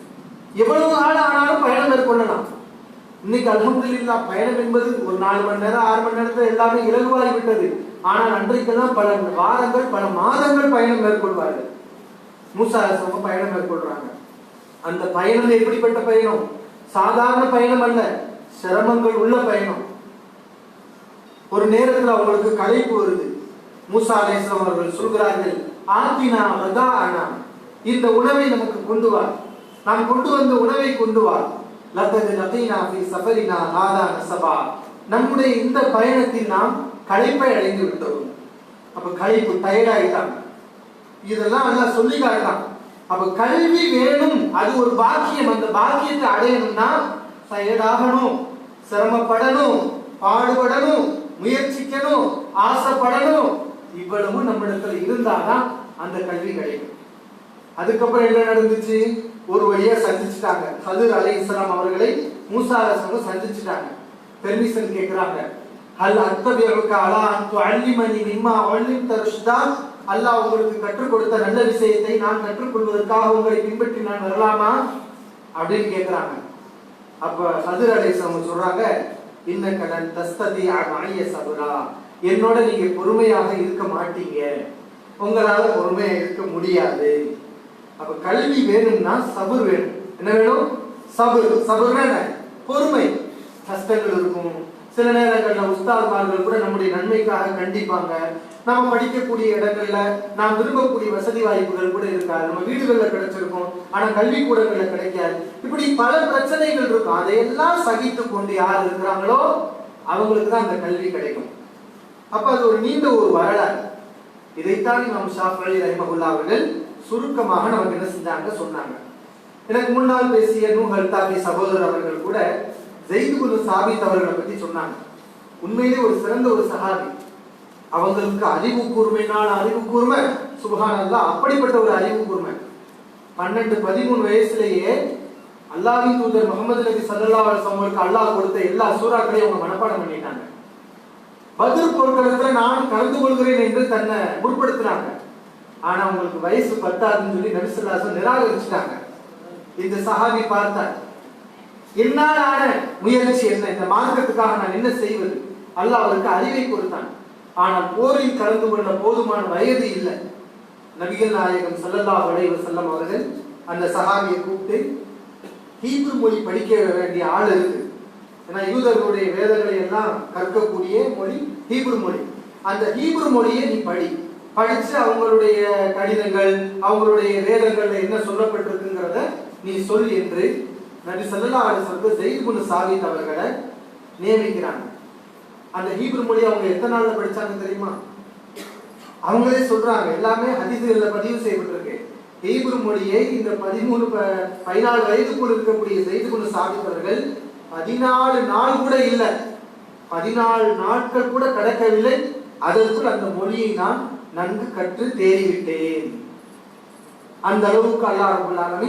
எவ்வளவு காலம் ஆனாலும் பயணம் மேற்கொள்ளலாம். இன்னைக்கு அல்ஹம்துலில்லாஹ் பயணம் என்பது ஒரு 4 மணி நேரம் 6 மணி நேரத்துல எல்லாமே இலகுவாகி விட்டது. ஆனால் அன்றைக்கெல்லாம் பல வாரங்கள் பல மாதங்கள் பயணம் மேற்கொள்வார்கள். மூசா அலைஹிஸ்ஸலாம் பயணம் மேற்கொள்றாங்க. அந்த பயணம் எப்படிப்பட்ட பயணம்? சாதாரண பயணம் அல்ல, சிரமங்கள் உள்ள பயணம். ஒரு நேரத்தில் அவங்களுக்கு களைப்பு வருது. மூசா அலைஹிஸ்ஸலாம் அவர்கள் சொல்கிறார்கள், ஆத்தினா வதாஅனா, இந்த உணவை நமக்கு கொண்டு வா, நாம் கொண்டு வந்த உணவை கொண்டு வா. லகத் லகீனா ஃபீ சஃபரினா ஹாதா நஸபா, நம்முடைய இந்த பயணத்தில் நாம் களைப்பை அடைந்து விட்டோம். அப்ப களைப்பு, டயர்ட் ஆயிட்டாங்க. இதெல்லாம் அல்லாஹ் சொல்லி காட்டான். அப்ப கல்வி வேணும், அது ஒரு பாக்கியம். அந்த பாக்கியத்தை அடையணும்னா டயர்டாகணும், சிரமப்படணும், பாடுபடணும், முயற்சிக்கணும், ஆசைப்படணும். இவ்வளவு நம்மிடத்துல இருந்தாதான் அந்த கல்வி கிடைக்கும். அதுக்கப்புறம் என்ன நடந்துச்சு? ஒரு வழியா சந்திச்சுட்டாங்க. ஹதர் அலைஹிஸ்ஸலாம் அவர்களை மூசா அலைஹிஸ்ஸலாம் சந்திச்சுட்டாங்க. பெர்மிஷன் கேக்குறாங்க. ஹல் அத்தபியுக அலா அன் துஅல்லிமனி மிம்மா உல்லிம்த ருஷ்தா, அல்லாஹ் உங்களுக்கு கற்றுக் கொடுத்த நல்ல விஷயத்தை நான் கற்றுக்கொள்வதற்காக உங்களை பின்பற்றி நான் வரலாமா அப்படின்னு கேக்குறாங்க. அப்ப ஹதர் அலைஹிஸ்ஸலாம் சொல்றாங்க, இன்னக லன் தஸ்ததிஅ மஅய சப்ரா, என்னோட நீங்க பொறுமையாக இருக்க மாட்டீங்க, உங்களால பொறுமையா இருக்க முடியாது. அப்ப கல்வி வேணும்னா சபர் வேணும். என்ன வேணும்? சபர். சபர்னா என்ன? பொறுமை. கஷ்டங்கள் இருக்கும். சில நேரங்கள்ல உஸ்தாத்மார்கள் கூட நம்முடைய நன்மைக்காக கண்டிப்பாங்க. நாம படிக்கக்கூடிய இடங்கள்ல நாம் விரும்பக்கூடிய வசதி வாய்ப்புகள் கூட இருக்காது, நம்ம வீடுகள்ல கிடைச்சிருக்கும், ஆனா கல்வி கூடங்கள்ல கிடைக்காது. இப்படி பல பிரச்சனைகள் இருக்கும். அதையெல்லாம் சகித்து கொண்டு யார் இருக்கிறாங்களோ அவங்களுக்கு தான் அந்த கல்வி கிடைக்கும். அப்ப அது ஒரு நீண்ட ஒரு வரலாறு. இதைத்தான் இமாம் ஷாஃபிஈ ரஹிமஹுல்லாஹ் அவர்கள் சுருக்கமாக நமக்கு என்ன செஞ்சாங்க சொன்னாங்க. எனக்கு முன்னால் பேசிய நூஹ் அல்தாபி சகோதரர் அவர்கள் கூட ஸைத் இப்னு சாபித் அவர்களை பற்றி சொன்னாங்க. உண்மையிலே ஒரு சிறந்த ஒரு சஹாபி. அவங்களுக்கு அறிவு கூர்மைனால அறிவு கூர்மை, சுப்ஹானல்லாஹ், அப்படிப்பட்ட ஒரு அறிவு கூர்மை. 12-13 வயசுலேயே அல்லாஹ்வின் தூதர் முஹம்மது நபி ஸல்லல்லாஹு அலைஹி வஸல்லம் அல்லாஹ் கொடுத்த எல்லா சூறாக்களையும் அவங்க மனப்பாடம் பண்ணிட்டாங்க. பத்ர் போர்க்களத்துல நான் கலந்து கொள்கிறேன் என்று தன்னை முற்படுத்தினாங்க. ஆனா அவங்களுக்கு வயசு 10 சொல்லி நபி ஸல்லல்லாஹு அலைஹி வஸல்லம் நிராகரிச்சிட்டாங்க. இந்த சஹாபி பார்த்தார், என்னால் ஆன முயற்சி என்ன, இந்த மார்க்கத்துக்காக நான் என்ன செய்வது? அல்லாஹ் அவருக்கு அறிவை கொடுத்தான். ஆனால் போரில் கலந்து கொள்ள போதுமான வயது இல்லை. நபிகள் நாயகம் ஸல்லல்லாஹு அலைஹி வஸல்லம் அவர்கள் அந்த சஹாபியை கூப்பிட்டு, ஹீப்ரு மொழி படிக்க வேண்டிய ஆள் இருக்கு, ஏன்னா யூதர்களுடைய வேதங்களை எல்லாம் கற்கக்கூடிய மொழி ஹீப்ரு மொழி, அந்த ஹீப்ரு மொழியை நீ படிச்சு அவங்களுடைய கடிதங்கள் அவங்களுடைய வேதங்கள்ல என்ன சொல்லப்பட்டிருக்குங்கிறத நீ சொல் என்று நபி ஸல்லல்லாஹு அலைஹி வஸல்லம் ஸைத் இப்னு சாபித் அவர்களை நியமிக்கிறாங்க. அந்த ஹீப்ரு மொழி அவங்க எத்தனை நாள்ல படிச்சாங்க தெரியுமா? அவங்களே சொல்றாங்க, எல்லாமே ஹதீஸ்கள்ல பதிவு செய்யப்பட்டிருக்கு. ஹீப்ரு மொழியை இந்த 13-14 வயதுக்குள் இருக்கக்கூடிய ஸைத் இப்னு சாபித் அவர்கள் 14 நாள் கூட இல்லை, 14 நாட்கள் கூட கடக்கவில்லை, அதற்குள் அந்த மொழியை நான் நன்கு கற்று தேறிவிட்டேன். அந்த அளவுக்கு அல்லாஹ் ரப்பல் ஆலமீன்